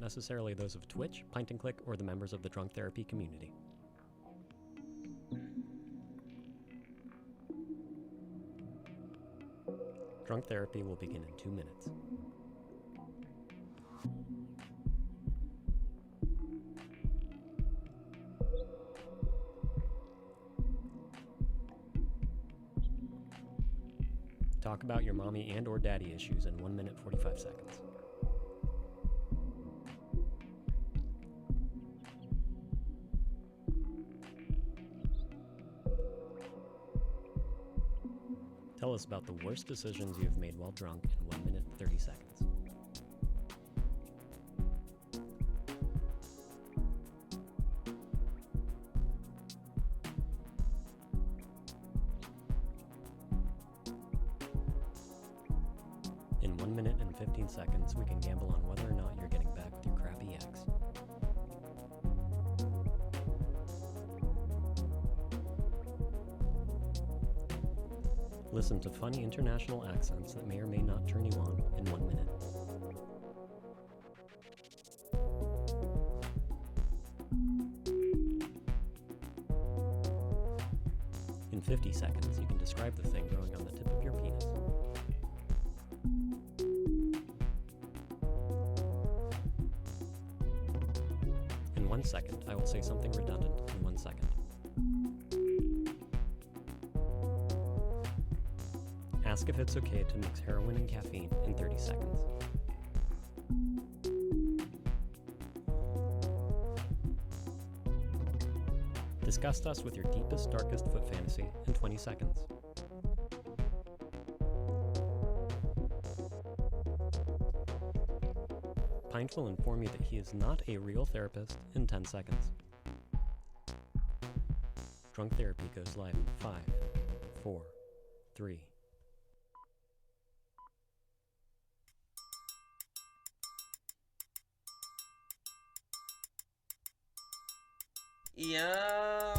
necessarily those of Twitch, Pint and Click, or the members of the Drunk Therapy community. Drunk Therapy will begin in 2 minutes. Talk about your mommy and or daddy issues in 1 minute 45 seconds. Tell us about the worst decisions you have made while drunk in 1 minute 30 seconds. In 1 minute and 15 seconds, we can gamble on whether or not you're getting back with your crappy ex. Listen to funny international accents that may or may not turn you on in 1 minute. In 50 seconds, you can describe the thing growing on the tip of your penis. In 1 second, I will say something redundant in 1 second. Ask if it's okay to mix heroin and caffeine in 30 seconds. Disgust us with your deepest, darkest foot fantasy in 20 seconds. Pint will inform you that he is not a real therapist in 10 seconds. Drunk Therapy goes live in 5, 4, 3. Yeah.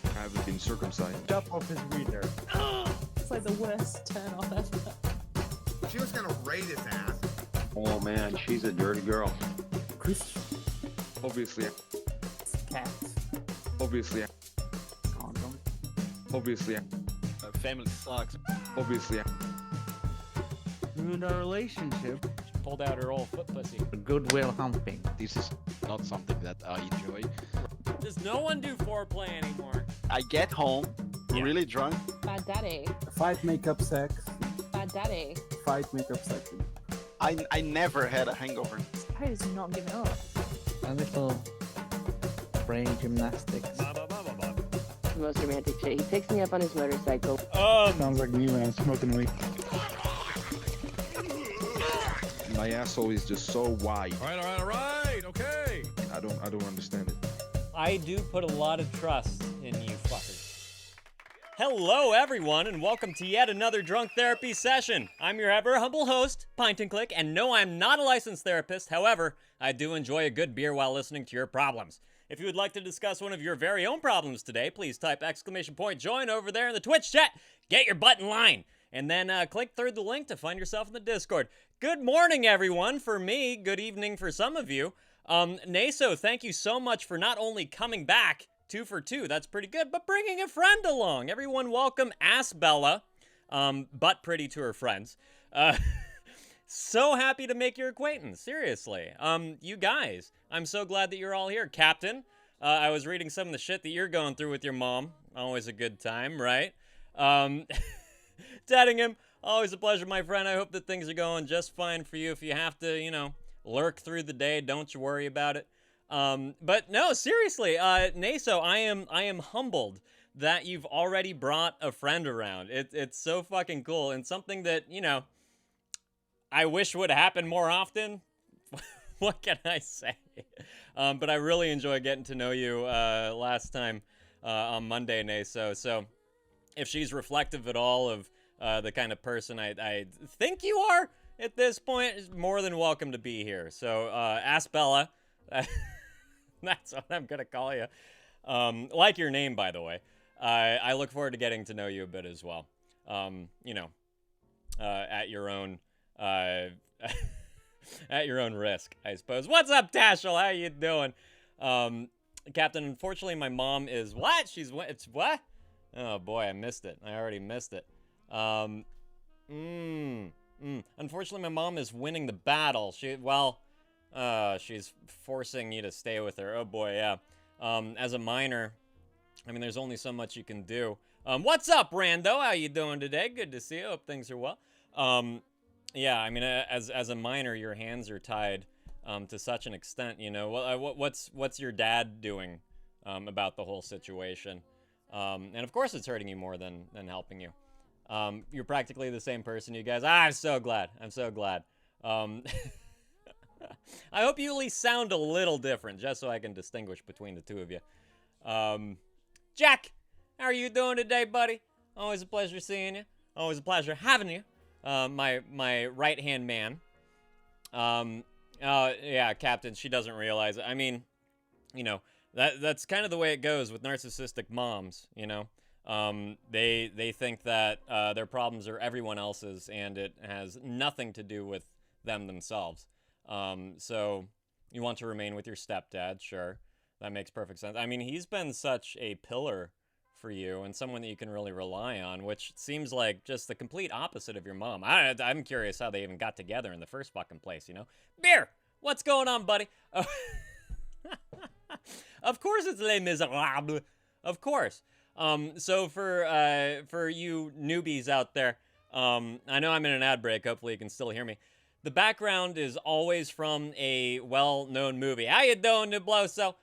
I haven't been circumcised. Jump off his reader. It's like the worst turn off ever. She was gonna raid his ass. Oh man, she's a dirty girl. Christian. Obviously. Cat. Obviously. Condom. Obviously. Family sucks. Obviously. Ruined our relationship. She pulled out her old foot pussy. Goodwill humping. This is not something that I enjoy. Does no one do foreplay anymore? I get home, Yeah. really drunk. Bad daddy. Fight, makeup, sex. Bad daddy. Fight, makeup, sex. I never had a hangover. How does not give it up? A little brain gymnastics. The most romantic shit. He picks me up on his motorcycle. Sounds like me when I'm smoking weed. My asshole is just so wide. All right, okay. I don't understand it. I do put a lot of trust in you fuckers. Hello, everyone, and welcome to yet another Drunk Therapy session. I'm your ever humble host, Pint and Click, and no, I'm not a licensed therapist. However, I do enjoy a good beer while listening to your problems. If you would like to discuss one of your very own problems today, please type !join over there in the Twitch chat. Get your butt in line. And then click through the link to find yourself in the Discord. Good morning, everyone, for me. Good evening for some of you. Naso, thank you so much for not only coming back 2 for 2, that's pretty good, but bringing a friend along. Everyone welcome Ass Bella, butt pretty to her friends. So happy to make your acquaintance, seriously. You guys, I'm so glad that you're all here. Captain, I was reading some of the shit that you're going through with your mom. Always a good time, right? Teddingham, always a pleasure, my friend. I hope that things are going just fine for you. If you have to, lurk through the day, don't you worry about it. But no, seriously, Naso, I am humbled that you've already brought a friend around. It's so fucking cool, and something that, I wish would happen more often. What can I say? But I really enjoyed getting to know you last time on Monday, Naso. So if she's reflective at all of the kind of person I think you are at this point, is more than welcome to be here. So Ask Bella, that's what I'm gonna call you. Like your name, by the way. I look forward to getting to know you a bit as well. At your own At your own risk, I suppose. What's up, Tashel? How you doing? Captain, unfortunately, my mom is what? It's what? Oh boy, I missed it. I already missed it. Unfortunately, my mom is winning the battle. She's forcing you to stay with her. Oh boy, yeah. As a minor, I mean, there's only so much you can do. What's up, Rando? How you doing today? Good to see you. Hope things are well. Yeah, I mean, as a minor, your hands are tied to such an extent, you know. What's your dad doing about the whole situation? And of course, it's hurting you more than helping you. You're practically the same person, you guys. I'm so glad. I'm so glad. I hope you at least sound a little different, just so I can distinguish between the two of you. Jack, how are you doing today, buddy? Always a pleasure seeing you. Always a pleasure having you. My right-hand man. Yeah, Captain, she doesn't realize it. I mean, you know, that's kind of the way it goes with narcissistic moms, you know. They think that their problems are everyone else's, and it has nothing to do with them themselves. So you want to remain with your stepdad, sure. That makes perfect sense. I mean, he's been such a pillar for you and someone that you can really rely on, which seems like just the complete opposite of your mom. I'm curious how they even got together in the first fucking place, you know? Beer! What's going on, buddy? Oh. Of course it's Les Miserables. Of course. So for you newbies out there, I know I'm in an ad break. Hopefully you can still hear me. The background is always from a well-known movie. How you doing, Nubloso?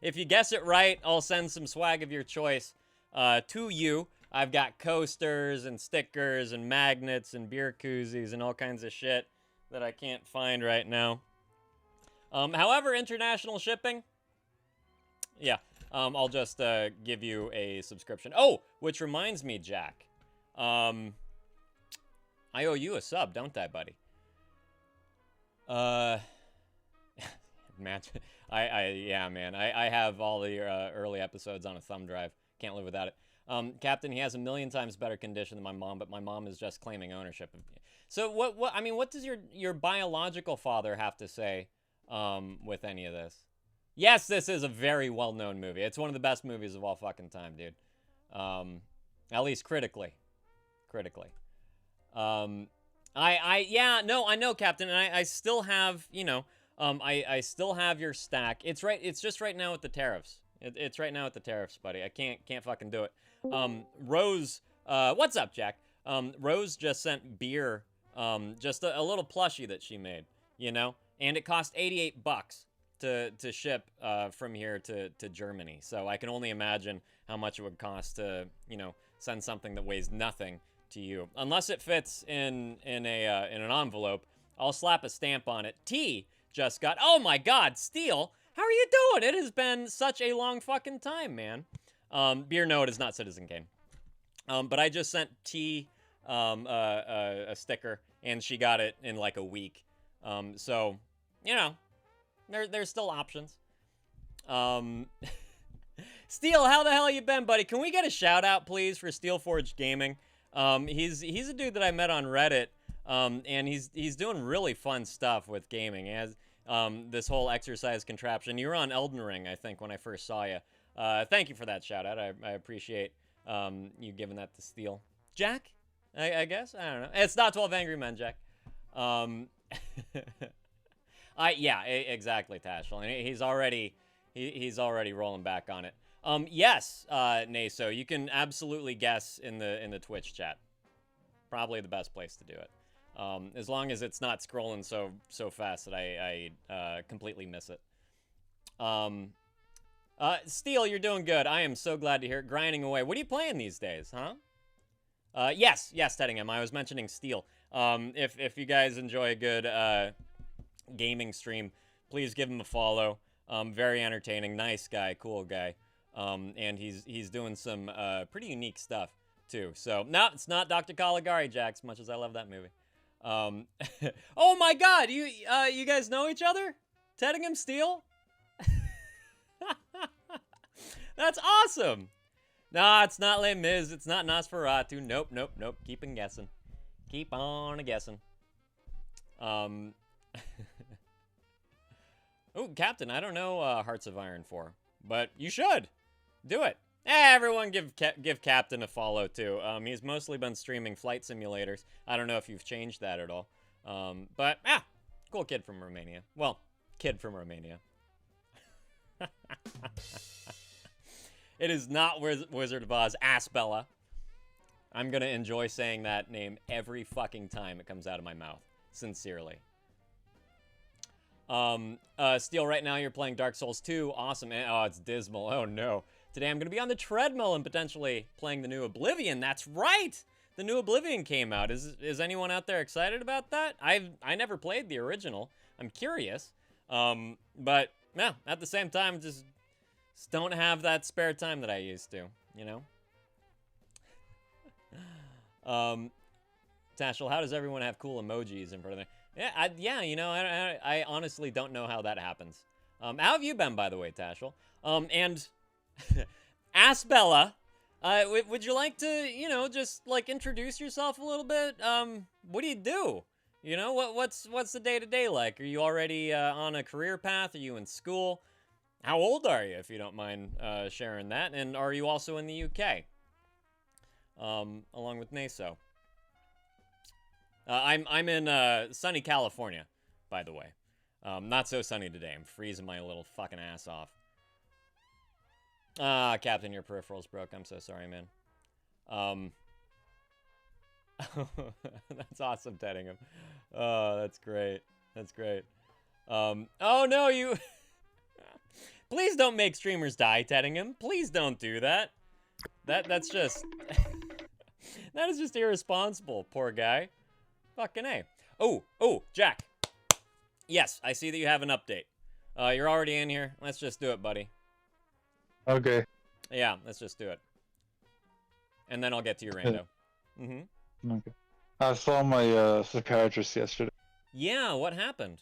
If you guess it right, I'll send some swag of your choice to you. I've got coasters and stickers and magnets and beer koozies and all kinds of shit that I can't find right now. However, international shipping, yeah, I'll just give you a subscription. Oh, which reminds me, Jack, I owe you a sub, don't I, buddy? Man, yeah, man. I have all the early episodes on a thumb drive. Can't live without it. Captain, he has a million times better condition than my mom, but my mom is just claiming ownership of me. So what does your biological father have to say with any of this? Yes, this is a very well-known movie. It's one of the best movies of all fucking time, dude. At least critically. Yeah, no, I know, Captain, and I still have, you know, I still have your stack. It's just right now with the tariffs. It's right now with the tariffs, buddy. I can't fucking do it. Rose, what's up, Jack? Rose just sent beer, just a little plushie that she made, you know, and it cost $88 to ship from here to Germany. So I can only imagine how much it would cost to, you know, send something that weighs nothing to you. Unless it fits in an envelope, I'll slap a stamp on it. T just got, oh my God, Steel, how are you doing? It has been such a long fucking time, man. Beer, no, it is not Citizen Kane. But I just sent T a sticker, and she got it in like a week. So, you know, there's still options. Steel, how the hell you been, buddy? Can we get a shout out, please, for Steel Forge Gaming? He's a dude that I met on Reddit, and he's doing really fun stuff with gaming. He has this whole exercise contraption. You were on Elden Ring, I think, when I first saw you. Thank you for that shout out. I appreciate you giving that to Steel. Jack, I guess? I don't know. It's not 12 Angry Men, Jack. Yeah, exactly, Tashel. And he's already rolling back on it. Yes, Naso, you can absolutely guess in the Twitch chat. Probably the best place to do it. As long as it's not scrolling so fast that I completely miss it. Steel, you're doing good. I am so glad to hear it. Grinding away. What are you playing these days, huh? Yes, Teddingham. I was mentioning Steel. If you guys enjoy a good gaming stream, please give him a follow. Very entertaining, nice guy, cool guy. And he's doing some pretty unique stuff too. So no, it's not Dr. Caligari, Jack, as much as I love that movie. Oh my God, you guys know each other? Teddingham Steel? That's awesome. No, it's not Les Mis. It's not Nosferatu. Nope. Keep on guessing. Oh, Captain, I don't know Hearts of Iron 4, but you should do it. Everyone give Captain a follow too. He's mostly been streaming flight simulators. I don't know if you've changed that at all. But cool kid from Romania. Well, kid from Romania. It is not Wizard of Oz, Asbella. I'm gonna enjoy saying that name every fucking time it comes out of my mouth. Sincerely. Steel, right now you're playing Dark Souls 2. Awesome. Oh, it's dismal. Oh no. Today I'm gonna be on the treadmill and potentially playing the new Oblivion. That's right! The new Oblivion came out. Is anyone out there excited about that? I never played the original. I'm curious. But yeah, at the same time, just don't have that spare time that I used to, you know? Tashel, how does everyone have cool emojis in front of them? Yeah, you know, I honestly don't know how that happens. How have you been, by the way, Tashel? And Asbella, would you like to, you know, just like introduce yourself a little bit? What do you do? You know, what's the day-to-day like? Are you already on a career path? Are you in school? How old are you, if you don't mind sharing that? And are you also in the UK? Along with Naso. I'm in sunny California, by the way. Not so sunny today. I'm freezing my little fucking ass off. Captain, your peripherals broke. I'm so sorry, man. That's awesome, Teddingham. Oh, that's great. That's great. Oh no, you... Please don't make streamers die, Teddingham. Please don't do that. That's just... That is just irresponsible, poor guy. Fucking A. Oh, Jack. Yes, I see that you have an update. You're already in here. Let's just do it, buddy. Okay. Yeah, let's just do it. And then I'll get to your rando. Mm-hmm. Okay. I saw my psychiatrist yesterday. Yeah, what happened?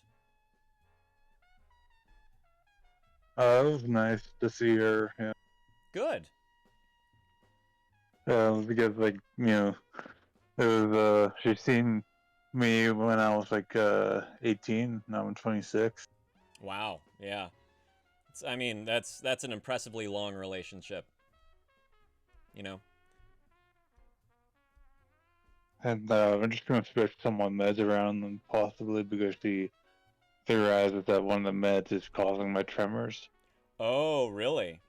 It was nice to see her. Yeah. Good. Because like it was she seen me when I was like 18. Now I'm 26. Wow. Yeah. I mean, that's an impressively long relationship. You know. And I'm just gonna switch some of my meds around, and possibly because she theorizes that one of the meds is causing my tremors. Oh, really?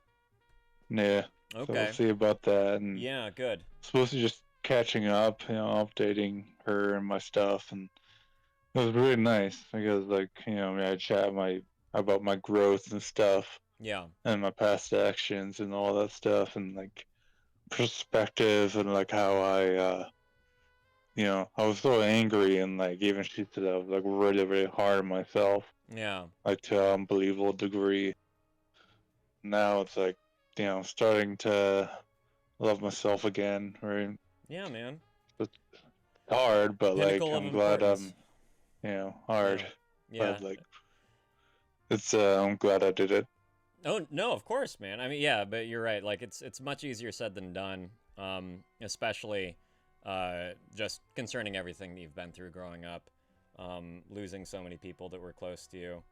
Yeah. Okay. So we'll see about that. And yeah, good. Supposed to just catching up, updating her and my stuff, and it was really nice because like I chat about my growth and stuff. Yeah. And my past actions and all that stuff, and like perspective, and like how I I was so angry, and like even she said I was like really, really hard on myself. Yeah. Like to an unbelievable degree. Now it's like, starting to love myself again. Right? Yeah, man. It's hard, but Pinnacle like of I'm glad importance. hard. Yeah. But like it's I'm glad I did it. Oh no, of course, man. I mean, yeah, but you're right. Like it's much easier said than done. Especially just concerning everything that you've been through growing up, losing so many people that were close to you,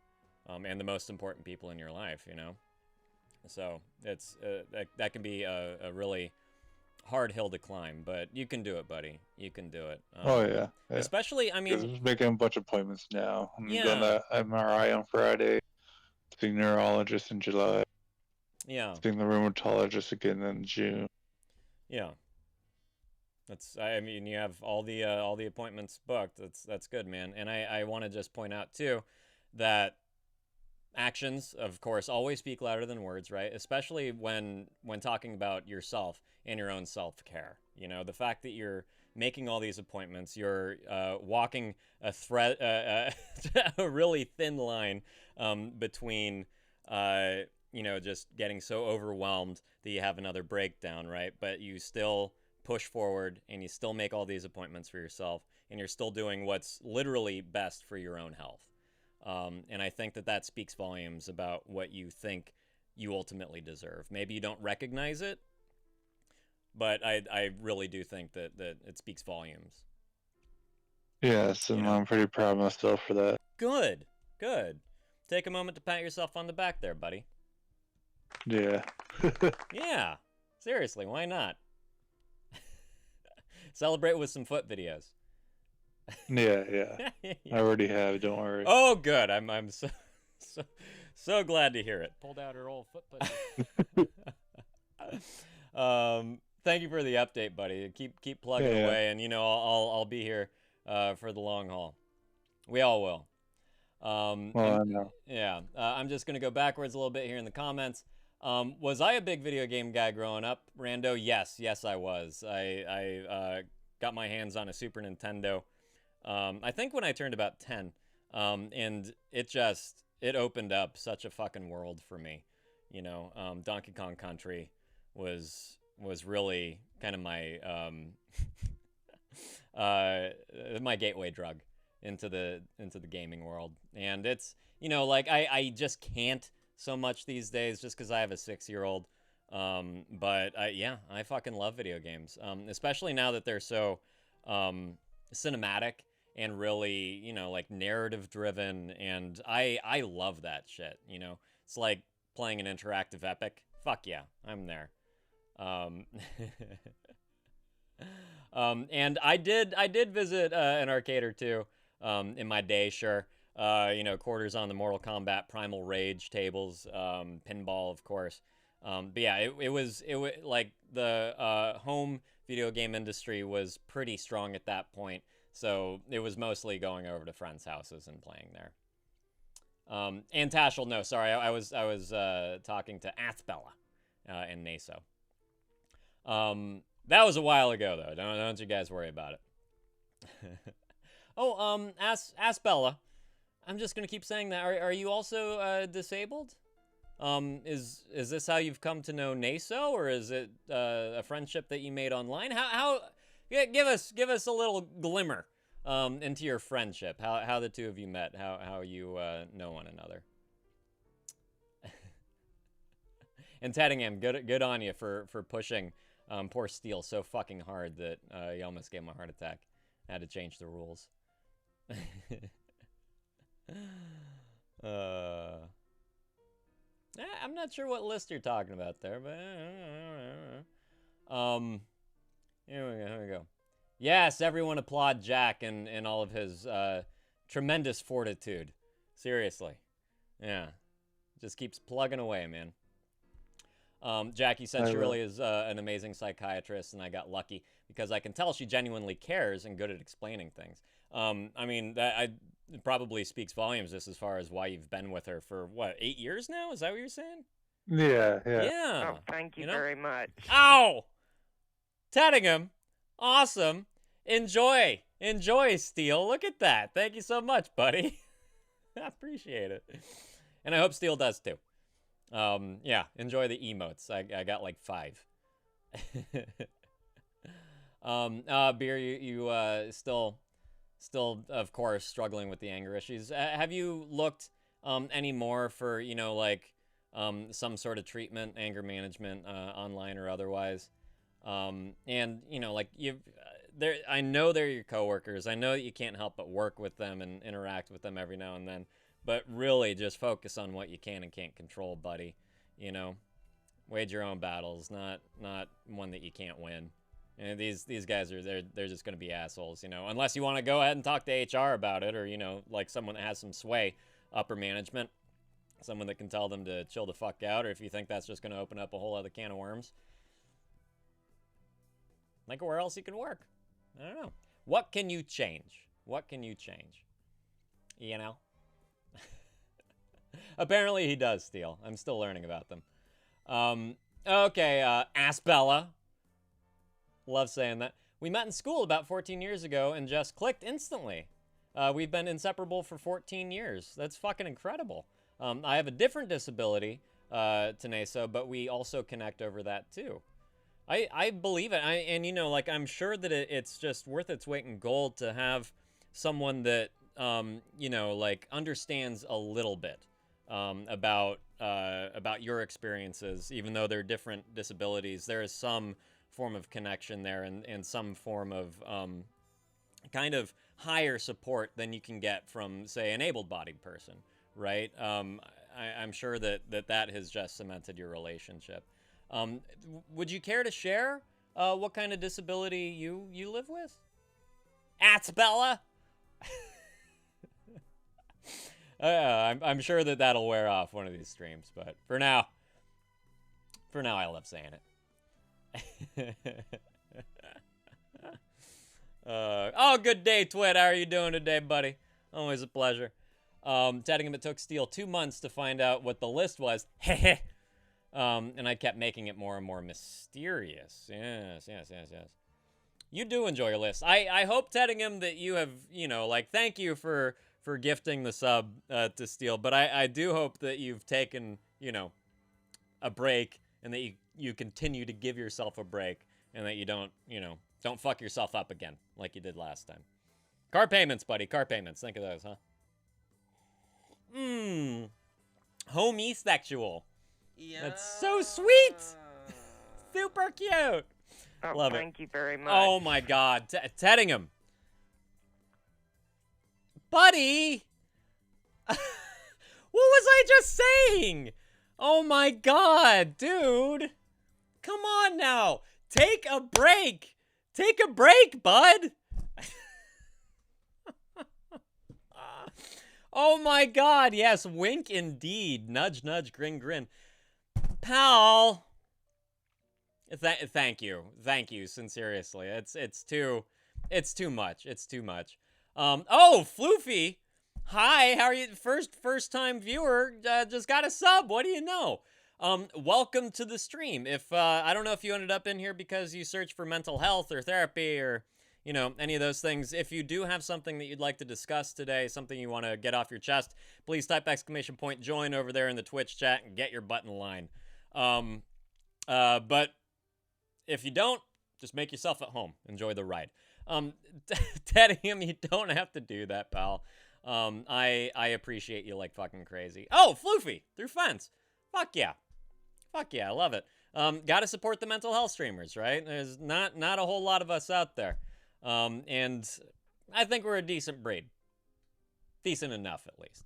and the most important people in your life. So it's that can be a really hard hill to climb, but you can do it, buddy. You can do it. Oh yeah. Especially, I mean, I'm just making a bunch of appointments now. I'm Yeah. going to MRI on Friday, seeing neurologist in July, yeah, seeing the rheumatologist again in June. yeah. I mean, you have all the appointments booked. That's good, man. And I want to just point out too that actions, of course, always speak louder than words, right? Especially when talking about yourself and your own self-care. The fact that you're making all these appointments, you're walking a thread, a really thin line between, just getting so overwhelmed that you have another breakdown, right? But you still push forward and you still make all these appointments for yourself, and you're still doing what's literally best for your own health. And I think that speaks volumes about what you think you ultimately deserve. Maybe you don't recognize it, but I really do think that it speaks volumes. Yes, and You know. I'm pretty proud of myself for that. Good, good. Take a moment to pat yourself on the back there, buddy. Yeah. Yeah, seriously, why not? Celebrate with some foot videos. Yeah. I already have. Don't worry. Oh, good. I'm so glad to hear it. Pulled out her old foot pussy. Thank you for the update, buddy. Keep plugging Yeah. away, and you know I'll be here for the long haul. We all will. Well, I know. Yeah. I'm just gonna go backwards a little bit here in the comments. Was I a big video game guy growing up, Rando? Yes, I was. I got my hands on a Super Nintendo. I think when I turned about 10, and it opened up such a fucking world for me. You know, Donkey Kong Country was really kind of my my gateway drug into the gaming world. And it's, you know, like I just can't so much these days just because I have a 6-year-old. But I fucking love video games, especially now that they're so cinematic and really, you know, like narrative driven. And I love that shit. You know, it's like playing an interactive epic. Fuck yeah, I'm there. And I did visit an arcade or two in my day, sure. You know, quarters on the Mortal Kombat Primal Rage tables, pinball, of course. But yeah, it was like the home video game industry was pretty strong at that point, so it was mostly going over to friends' houses and playing there. And Tashel, no, sorry, I was talking to Athbella in Naso. That was a while ago, though. Don't you guys worry about it. Oh, ask Bella. I'm just gonna keep saying that. Are you also disabled? Is this how you've come to know Naso, or is it a friendship that you made online? How give us a little glimmer into your friendship. How the two of you met. How you know one another. And Teddingham, good on you for pushing poor Steel so fucking hard that he almost gave him a heart attack. I had to change the rules. I'm not sure what list you're talking about there, but here we go. Yes, everyone applaud Jack and all of his tremendous fortitude. Seriously. Yeah. Just keeps plugging away, man. Jackie said she really is an amazing psychiatrist, and I got lucky because I can tell she genuinely cares and good at explaining things. I mean, it probably speaks volumes just as far as why you've been with her for, what, 8 years now? Is that what you're saying? Yeah. Oh, thank you, very much. Ow! Teddingham, awesome. Enjoy, Steel. Look at that. Thank you so much, buddy. I appreciate it. And I hope Steel does too. Yeah, enjoy the emotes. I got like 5. Beer, you still of course struggling with the anger issues. Have you looked any more for, you know, like some sort of treatment, anger management, online or otherwise? And you know, like I know they're your coworkers. I know that you can't help but work with them and interact with them every now and then. But really, just focus on what you can and can't control, buddy. You know, wage your own battles, not one that you can't win. And these guys they're just gonna be assholes, you know. Unless you want to go ahead and talk to HR about it, or you know, like someone that has some sway, upper management, someone that can tell them to chill the fuck out. Or if you think that's just gonna open up a whole other can of worms, like where else you can work. I don't know. What can you change? What can you change? You know. Apparently he does, Steel. I'm still learning about them. Okay, Asbella. Love saying that. We met in school about 14 years ago and just clicked instantly. We've been inseparable for 14 years. That's fucking incredible. I have a different disability to Naso, but we also connect over that too. I believe it. And you know, like, I'm sure that it's just worth its weight in gold to have someone that, you know, like, understands a little bit about your experiences. Even though they're different disabilities, there is some form of connection there and some form of kind of higher support than you can get from, say, an able-bodied person, right? I'm sure that has just cemented your relationship. Would you care to share what kind of disability you live with? Bella. I'm sure that'll wear off one of these streams, but for now, I love saying it. Oh, good day, Twit. How are you doing today, buddy? Always a pleasure. Telling him it took Steel 2 months to find out what the list was. And I kept making it more and more mysterious. Yes. You do enjoy your list. I hope, Teddingham, that you have, thank you for gifting the sub to Steel, but I do hope that you've taken, a break, and that you continue to give yourself a break, and that you don't fuck yourself up again like you did last time. Car payments, buddy. Car payments. Think of those, huh? Homosexual. Yeah. That's so sweet. Super cute. Oh, Love it. Thank you very much. Oh my God. Teddingham. Buddy. What was I just saying? Oh my God, dude. Come on now. Take a break. Take a break, bud. Oh my God, yes, wink indeed. Nudge, nudge, grin, grin. Pal. Thank you, sincerely. It's too much. It's too much. Oh, Floofy. Hi, how are you? First time viewer, just got a sub. What do you know? Welcome to the stream. If I don't know if you ended up in here because you searched for mental health or therapy or any of those things. If you do have something that you'd like to discuss today, something you want to get off your chest, please type !join over there in the Twitch chat and get your butt in line. But if you don't, just make yourself at home. Enjoy the ride. Teddingham, you don't have to do that, pal. I appreciate you like fucking crazy. Oh, Floofy, through fence. Fuck yeah, I love it. Gotta support the mental health streamers, right? There's not a whole lot of us out there. And I think we're a decent breed. Decent enough, at least.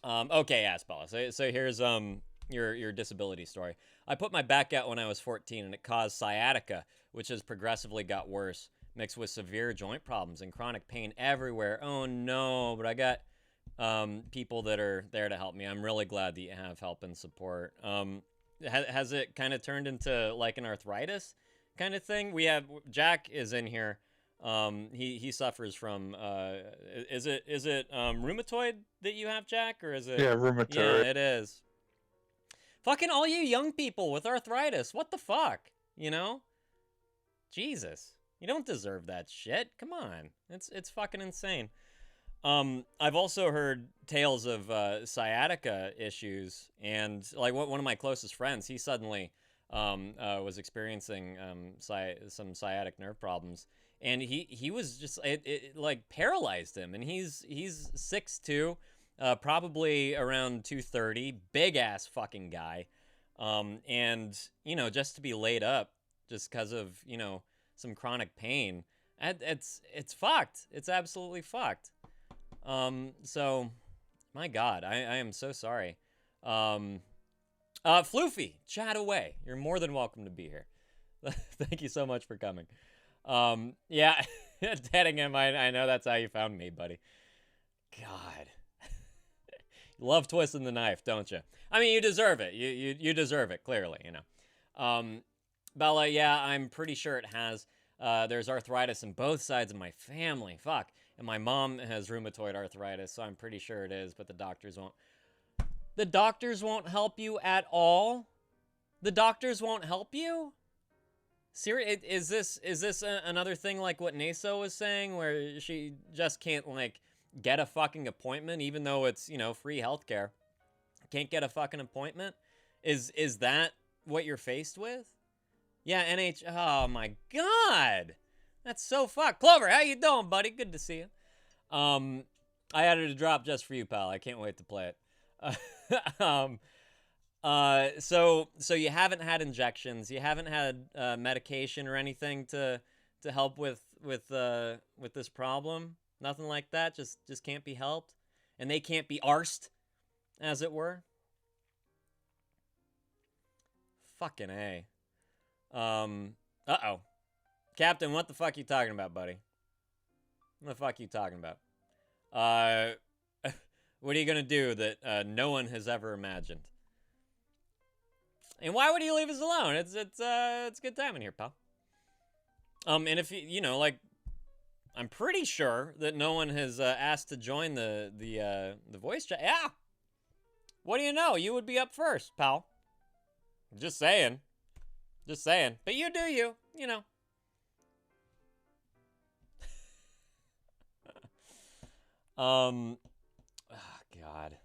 Okay, Asbella. So here's your disability story. I put my back out when I was 14, and it caused sciatica, which has progressively got worse, mixed with severe joint problems and chronic pain everywhere. Oh no, but I got people that are there to help me. I'm really glad that you have help and support. Has it kind of turned into like an arthritis kind of thing? We have Jack is in here. He suffers from is it rheumatoid that you have, Jack, or is it? Yeah, rheumatoid. Yeah, it is. Fucking all you young people with arthritis, what the fuck? Jesus, you don't deserve that shit. Come on, it's fucking insane. I've also heard tales of sciatica issues, and like one of my closest friends, he suddenly was experiencing some sciatic nerve problems, and he was just it like paralyzed him, and he's 6'2", probably around 230, big ass fucking guy, and just to be laid up just because of some chronic pain, it's fucked. It's absolutely fucked. So, my God, I am so sorry. Floofy, chat away. You're more than welcome to be here. Thank you so much for coming. Yeah, Teddingham, I know that's how you found me, buddy. God. You love twisting the knife, don't you? I mean, you deserve it. You deserve it, clearly, Bella, yeah, I'm pretty sure it has. There's arthritis in both sides of my family. Fuck. And my mom has rheumatoid arthritis, so I'm pretty sure it is, but the doctors won't. The doctors won't help you at all? The doctors won't help you? Is this another thing like what Naso was saying, where she just can't, like, get a fucking appointment, even though it's, free healthcare? Can't get a fucking appointment? Is that what you're faced with? Yeah, oh my God. That's so fucked. Clover, how you doing, buddy? Good to see you. I added a drop just for you, pal. I can't wait to play it. So you haven't had injections. You haven't had medication or anything to help with with this problem? Nothing like that. Just can't be helped, and they can't be arsed, as it were. Fucking A. Uh-oh. Captain, what the fuck you talking about, buddy? What the fuck you talking about? What are you gonna do that no one has ever imagined? And why would you leave us alone? It's good time in here, pal. And if you know, like, I'm pretty sure that no one has asked to join the voice chat. Yeah. What do you know? You would be up first, pal. Just saying. Just saying. But you do you. You know. Oh, God.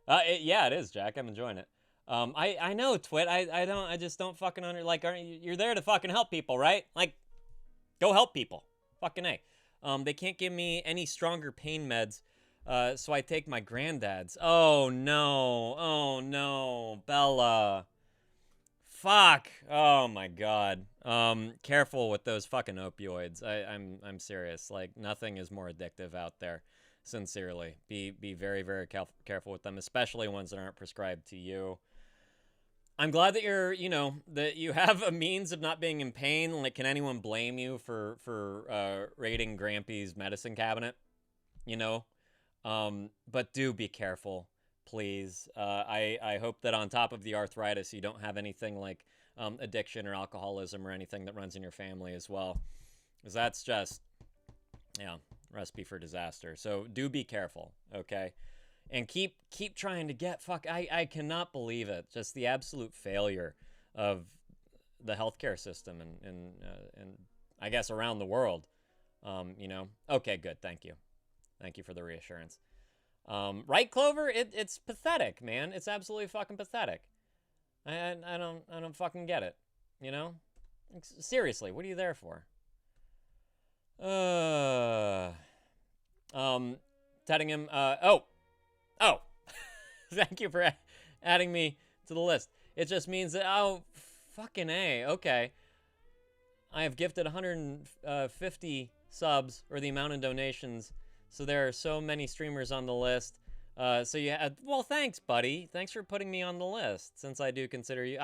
Yeah, it is, Jack. I'm enjoying it. I know, Twit. I just don't fucking like, you're there to fucking help people, right? Like, go help people. Fucking A. They can't give me any stronger pain meds, so I take my granddad's. Oh, no. Oh, no. Bella. Fuck. Oh, my God. Careful with those fucking opioids. I'm serious. Like, nothing is more addictive out there. Sincerely. Be very, very careful with them, especially ones that aren't prescribed to you. I'm glad that that you have a means of not being in pain. Like, can anyone blame you for raiding Grampy's medicine cabinet? But do be careful, please. I hope that on top of the arthritis, you don't have anything like addiction or alcoholism or anything that runs in your family as well. Because that's just, recipe for disaster. So do be careful, okay? And keep trying to get I cannot believe it. Just the absolute failure of the healthcare system and I guess around the world. Okay, good. Thank you for the reassurance. Right, Clover? It's pathetic, man. It's absolutely fucking pathetic. I don't fucking get it. Seriously, what are you there for? Telling him, oh, thank you for adding me to the list. It just means that, fucking A, okay. I have gifted 150 subs, or the amount in donations, so there are so many streamers on the list. So you had, well, thanks, buddy. Thanks for putting me on the list, since I do consider you,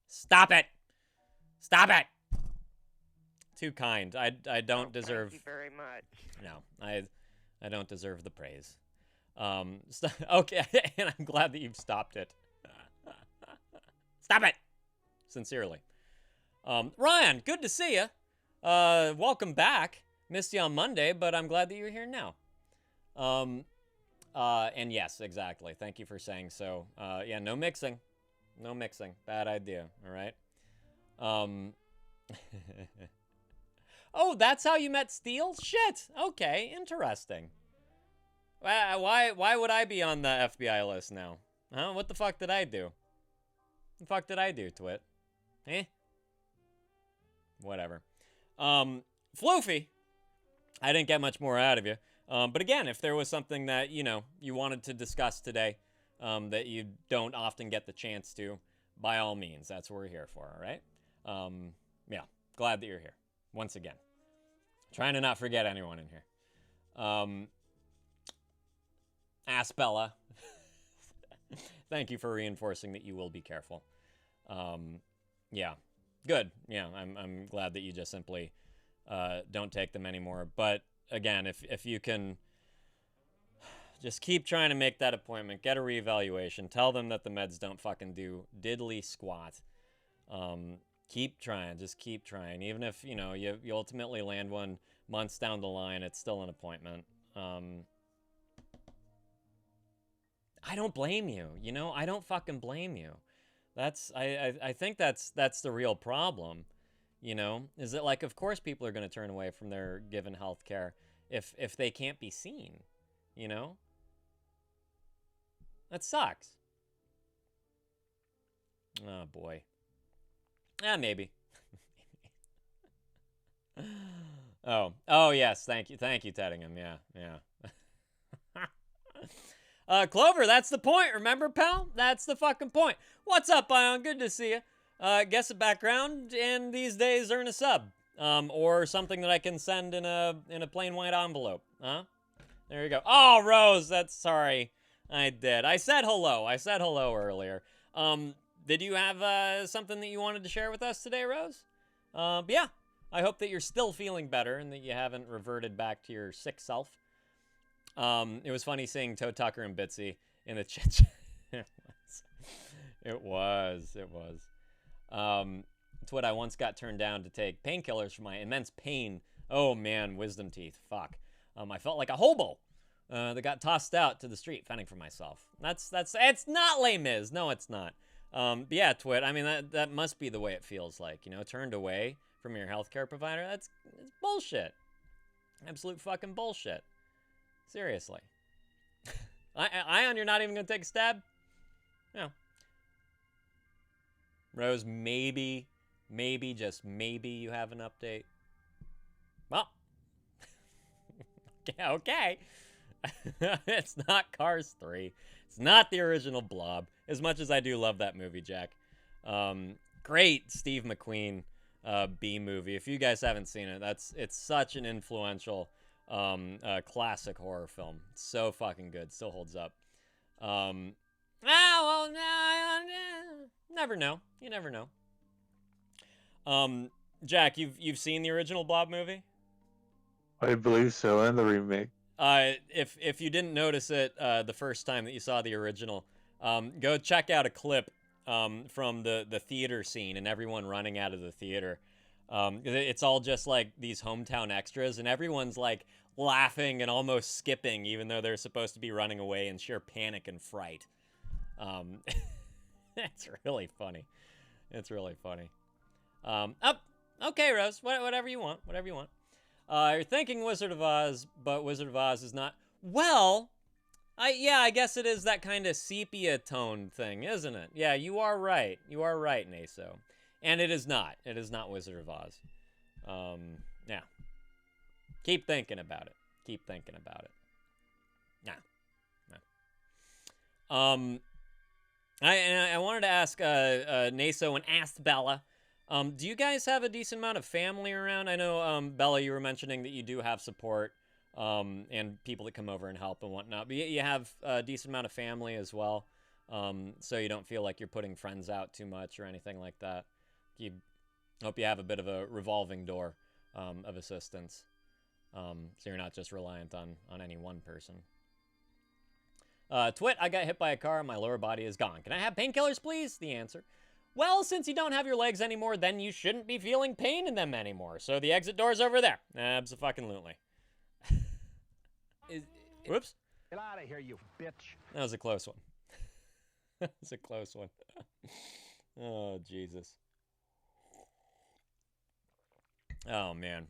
stop it! Stop it! Too kind. I don't deserve. Thank you very much. No, I don't deserve the praise. Okay, and I'm glad that you've stopped it. Stop it! Sincerely. Ryan, good to see you. Welcome back. Missed you on Monday, but I'm glad that you're here now. And yes, exactly. Thank you for saying so. Yeah, no mixing. No mixing. Bad idea, all right? Oh, that's how you met Steele? Shit. Okay, interesting. Why would I be on the FBI list now? Huh? What the fuck did I do? The fuck did I do, Twit? Whatever. Floofy. I didn't get much more out of you. But again, if there was something that, you wanted to discuss today, that you don't often get the chance to, by all means, that's what we're here for, all right? Yeah, glad that you're here. Once again. Trying to not forget anyone in here. Bella. Thank you for reinforcing that you will be careful. Yeah. Good. Yeah, I'm glad that you just simply don't take them anymore. But again, if you can just keep trying to make that appointment, get a reevaluation, tell them that the meds don't fucking do diddly squat. Keep trying, just keep trying. Even if, you ultimately land one months down the line, it's still an appointment. I don't blame you, I don't fucking blame you. I think that's the real problem, is that, like, of course people are going to turn away from their given health care if they can't be seen, That sucks. Oh, boy. Maybe. Oh, yes. Thank you, Teddingham. Yeah. Clover, that's the point. Remember, pal? That's the fucking point. What's up, Ion? Good to see you. Guess a background, and these days earn a sub. or something that I can send in a plain white envelope. Huh? There you go. Oh, Rose, that's sorry. I did. I said hello. I said hello earlier. Did you have something that you wanted to share with us today, Rose? But yeah, I hope that you're still feeling better and that you haven't reverted back to your sick self. It was funny seeing Toe Tucker and Bitsy in the chit chat. It was. It's what I once got turned down to take painkillers for my immense pain. Oh man, wisdom teeth. Fuck. I felt like a hobo that got tossed out to the street fending for myself. It's not Les Mis. No, it's not. But yeah, Twit. I mean, that must be the way it feels like. You know, turned away from your healthcare provider. It's bullshit. Absolute fucking bullshit. Seriously. Ion, you're not even gonna take a stab? No. Rose, maybe, just maybe you have an update. Well, okay. It's not Cars 3. It's not the original Blob, as much as I do love that movie, Jack. Great Steve McQueen B movie. If you guys haven't seen it, it's such an influential classic horror film. It's so fucking good. Still holds up. Well, no, never know. You never know. Jack, you've seen the original Blob movie? I believe so, and the remake. If you didn't notice it the first time that you saw the original, go check out a clip from the theater scene and everyone running out of the theater. It's all just like these hometown extras, and everyone's like laughing and almost skipping, even though they're supposed to be running away in sheer panic and fright. It's really funny. It's really funny. Okay, Rose. Whatever you want. Whatever you want. You're thinking Wizard of Oz, but Wizard of Oz is not. Well, I guess it is that kind of sepia tone thing, isn't it? Yeah, you are right. You are right, Naso. And it is not. It is not Wizard of Oz. Yeah. Keep thinking about it. Keep thinking about it. Nah. I wanted to ask Naso and asked Bella. Do you guys have a decent amount of family around? I know, Bella, you were mentioning that you do have support and people that come over and help and whatnot. But you have a decent amount of family as well, so you don't feel like you're putting friends out too much or anything like that. Hope you have a bit of a revolving door of assistance, so you're not just reliant on any one person. Twit, I got hit by a car and my lower body is gone. Can I have painkillers, please? The answer. Well, since you don't have your legs anymore, then you shouldn't be feeling pain in them anymore. So the exit door's over there. Abso-fucking-lutely. Whoops. Get out of here, you bitch. That was a close one. That was a close one. Oh, Jesus. Oh, man.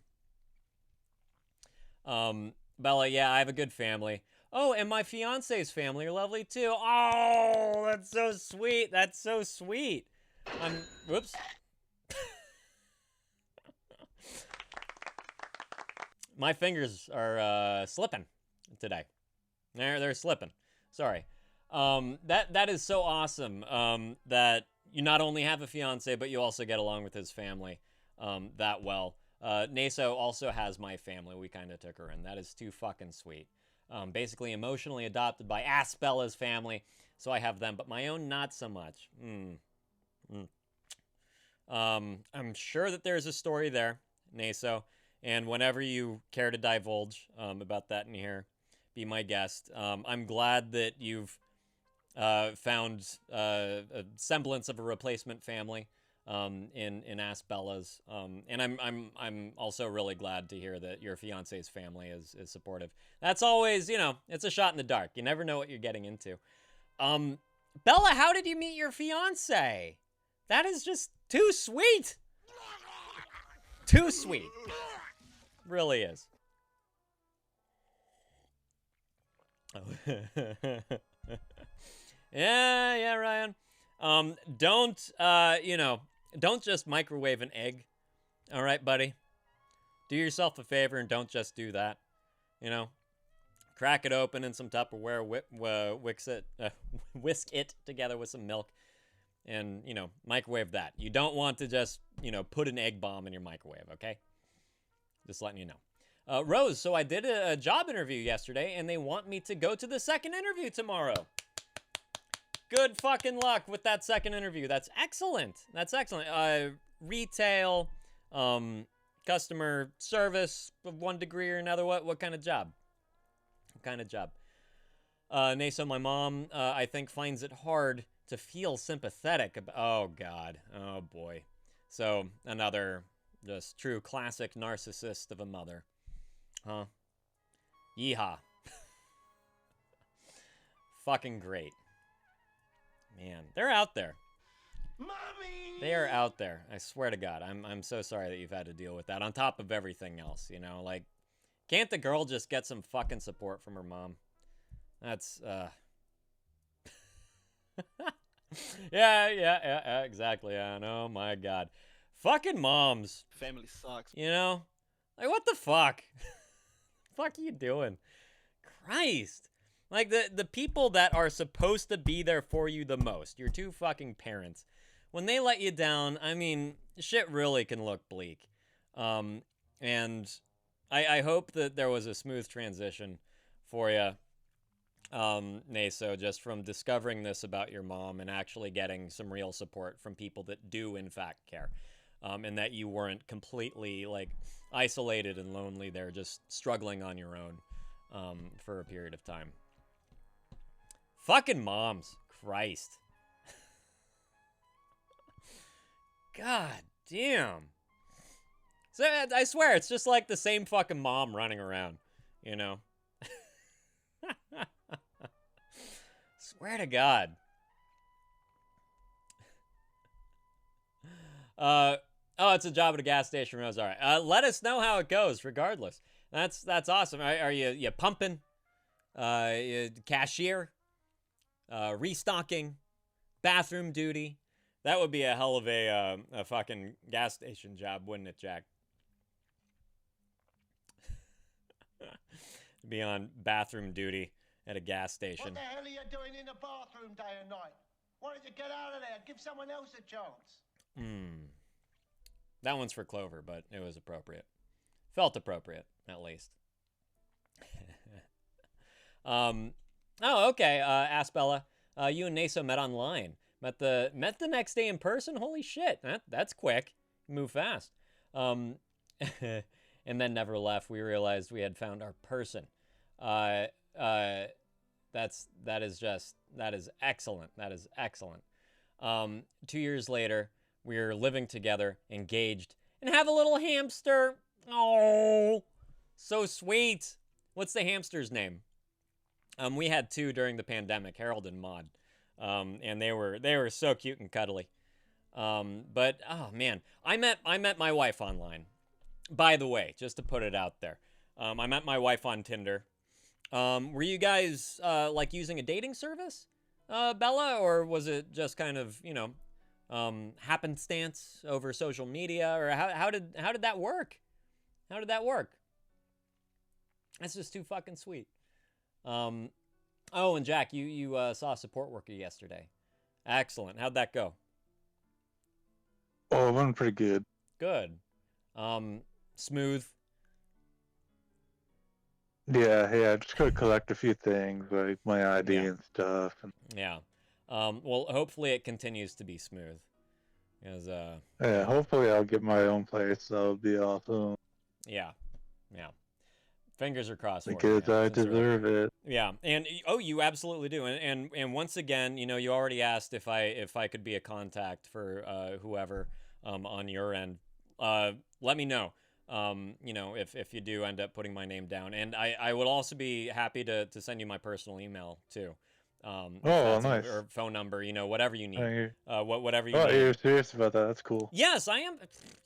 Bella, yeah, I have a good family. Oh, and my fiance's family are lovely, too. Oh, that's so sweet. That's so sweet. Whoops. My fingers are slipping today. They're slipping. Sorry. That is so awesome. That you not only have a fiance, but you also get along with his family that well. Naso also has my family. We kind of took her in. That is too fucking sweet. Basically emotionally adopted by Bella's family, so I have them, but my own not so much. I'm sure that there's a story there, Naso, and whenever you care to divulge about that in here, be my guest. I'm glad that you've found a semblance of a replacement family in Bella's, and I'm also really glad to hear that your fiance's family is supportive. That's always, it's a shot in the dark. You never know what you're getting into. Bella, how did you meet your fiance? That is just too sweet. Too sweet. Really is. Yeah, Ryan. Don't just microwave an egg. All right, buddy? Do yourself a favor and don't just do that. Crack it open in some Tupperware, whisk it together with some milk, and, microwave that. You don't want to just, put an egg bomb in your microwave, okay? Just letting you know. Rose, so I did a job interview yesterday, and they want me to go to the second interview tomorrow. Good fucking luck with that second interview. That's excellent. That's excellent. Retail, customer service of one degree or another. What kind of job? What kind of job? Naso, my mom, I think, finds it hard to feel sympathetic about... Oh, God. Oh, boy. So, another just true classic narcissist of a mother. Huh? Yeehaw. Fucking great. Man, they're out there. Mommy! They are out there. I swear to God. I'm so sorry that you've had to deal with that on top of everything else, you know? Like, can't the girl just get some fucking support from her mom? That's, yeah, exactly. I know, my God. Fucking moms. Family sucks. You know? Like, what the fuck? Fuck are you doing? Christ. Like, the people that are supposed to be there for you the most, your two fucking parents, when they let you down, I mean, shit really can look bleak. And I hope that there was a smooth transition for you, Naso, just from discovering this about your mom and actually getting some real support from people that do, in fact, care. And that you weren't completely, like, isolated and lonely there, just struggling on your own for a period of time. Fucking moms. Christ. God damn. So I swear, it's just like the same fucking mom running around, you know? Swear to God. Oh, it's a job at a gas station, Rose. All right. Let us know how it goes, regardless. That's awesome. Are you pumping? Cashier? Restocking? Bathroom duty? That would be a hell of a fucking gas station job, wouldn't it, Jack? Be on bathroom duty at a gas station. What the hell are you doing in the bathroom day and night? Why don't you get out of there? Give someone else a chance. That one's for Clover, but it was appropriate. Felt appropriate, at least. Oh, okay. Ask Bella. You and Naso met online. Met the next day in person. Holy shit, that's quick. Move fast. And then never left. We realized we had found our person. That is excellent. That is excellent. 2 years later, we're living together, engaged, and have a little hamster. Oh, so sweet. What's the hamster's name? We had two during the pandemic, Harold and Maud. And they were so cute and cuddly. But oh man, I met my wife online. By the way, just to put it out there. I met my wife on Tinder. Were you guys like using a dating service, Bella, or was it just kind of, you know, happenstance over social media, or how did that work? How did that work? That's just too fucking sweet. Oh, and Jack, you saw a support worker yesterday. Excellent. How'd that go? Oh, it went pretty good. Good. Smooth. Yeah, just gotta collect a few things, like my ID and stuff. And... Yeah. Well, hopefully it continues to be smooth. Because, yeah, hopefully I'll get my own place. That'll be awesome. Yeah. Fingers are crossed. Because I deserve it. Yeah, and oh, you absolutely do. And once again, you know, you already asked if I could be a contact for whoever on your end. Let me know. You know, if you do end up putting my name down, and I would also be happy to send you my personal email too. Oh, nice. Or phone number, you know, whatever you need. Whatever you need. Oh, you're serious about that? That's cool. Yes, I am.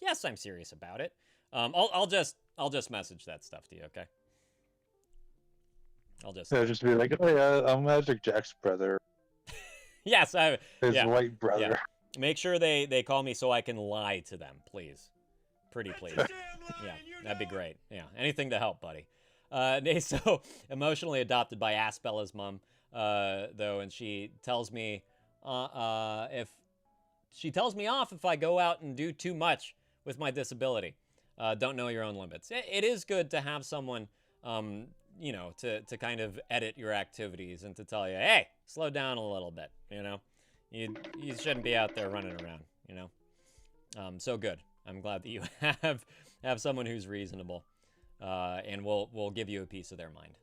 Yes, I'm serious about it. I'll just message that stuff to you, okay? I'll just just be like, oh yeah, I'm Magic Jack's brother. Yes, his white brother. Yeah. Make sure they call me so I can lie to them, please. Pretty please. Yeah, that'd be great. Yeah, anything to help, buddy. So emotionally adopted by Asbella's mom, though, and she tells me off if I go out and do too much with my disability. don't know your own limits. It is good to have someone, you know, to kind of edit your activities and to tell you, hey, slow down a little bit, you know? You shouldn't be out there running around, you know? So good. I'm glad that you have someone who's reasonable, and will give you a piece of their mind.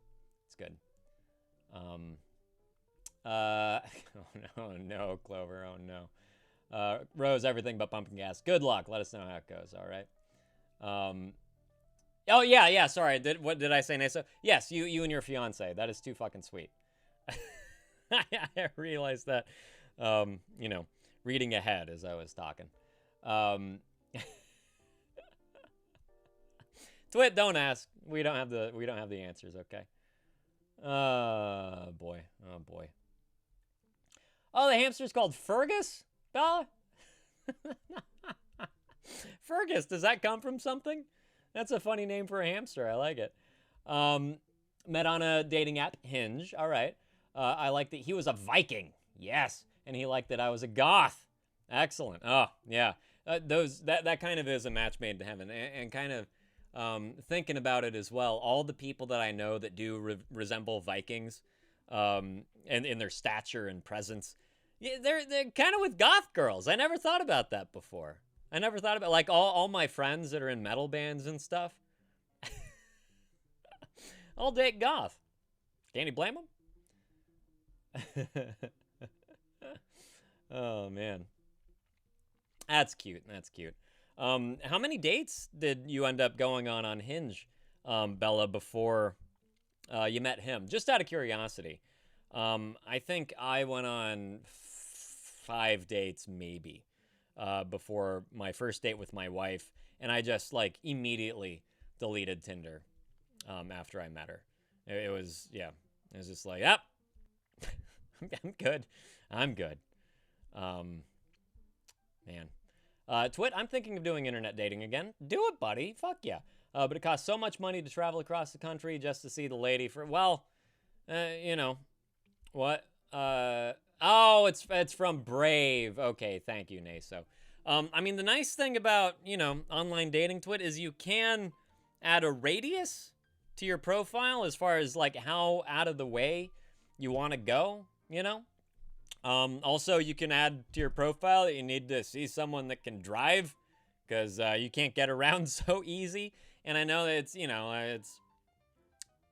It's good. Oh no, Clover, oh no. Rose, everything but pumpkin gas. Good luck. Let us know how it goes, all right? Oh, yeah, sorry. What did I say, Nasa? Yes, you and your fiance. That is too fucking sweet. I realized that, you know, reading ahead as I was talking. Twit, don't ask. We don't have the answers, okay? Boy. Oh, boy. Oh, the hamster's called Fergus, Bella? Fergus, does that come from something? That's a funny name for a hamster. I like it. Met on a dating app, Hinge. All right. I like that he was a Viking. Yes. And he liked that I was a goth. Excellent. Oh, yeah. That kind of is a match made in heaven. And kind of thinking about it as well, all the people that I know that do resemble Vikings, and in their stature and presence, yeah, they're kind of with goth girls. I never thought about that before. I never thought about, like, all my friends that are in metal bands and stuff. All date goth. Can you blame them? Oh, man. That's cute. That's cute. How many dates did you end up going on Hinge, Bella, before you met him? Just out of curiosity. I think I went on 5 dates, maybe, before my first date with my wife, and I just, like, immediately deleted Tinder after I met her. It was just like, yep, I'm good. Man. Twit, I'm thinking of doing internet dating again. Do it, buddy. Fuck yeah. But it costs so much money to travel across the country just to see the lady for, well, you know, what? Oh, it's from Brave. Okay, thank you, Naso. I mean, the nice thing about, you know, online dating, Twit, is you can add a radius to your profile as far as, like, how out of the way you want to go, you know? Also, you can add to your profile that you need to see someone that can drive, because you can't get around so easy. And I know that it's, you know, it's,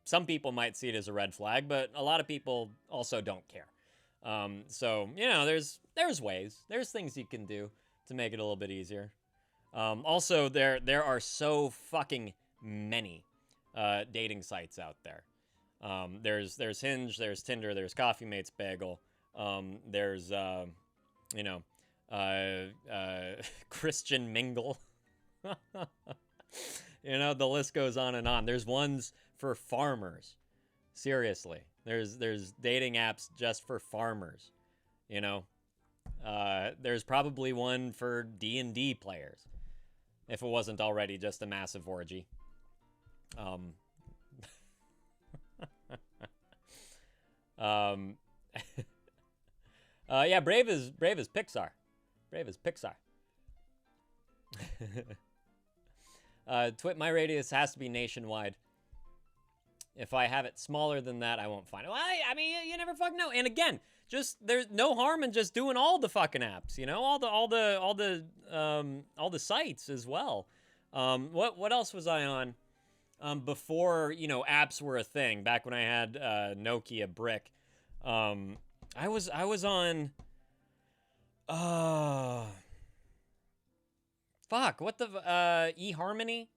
some people might see it as a red flag, but a lot of people also don't care. So, you know, there's ways, there's things you can do to make it a little bit easier. Also, there are so fucking many dating sites out there. There's Hinge, there's Tinder, there's Coffee Mates Bagel. There's, you know, Christian Mingle. You know, the list goes on and on. There's ones for farmers. Seriously. There's dating apps just for farmers, you know. There's probably one for D&D players, if it wasn't already just a massive orgy. Yeah, Brave is Pixar. Brave is Pixar. Twit, my radius has to be nationwide. If I have it smaller than that, I won't find it. Well, I mean, you never fucking know. And again, just there's no harm in just doing all the fucking apps, you know, all the sites as well. What else was I on before, you know, apps were a thing? Back when I had Nokia Brick. I was on fuck, what the eHarmony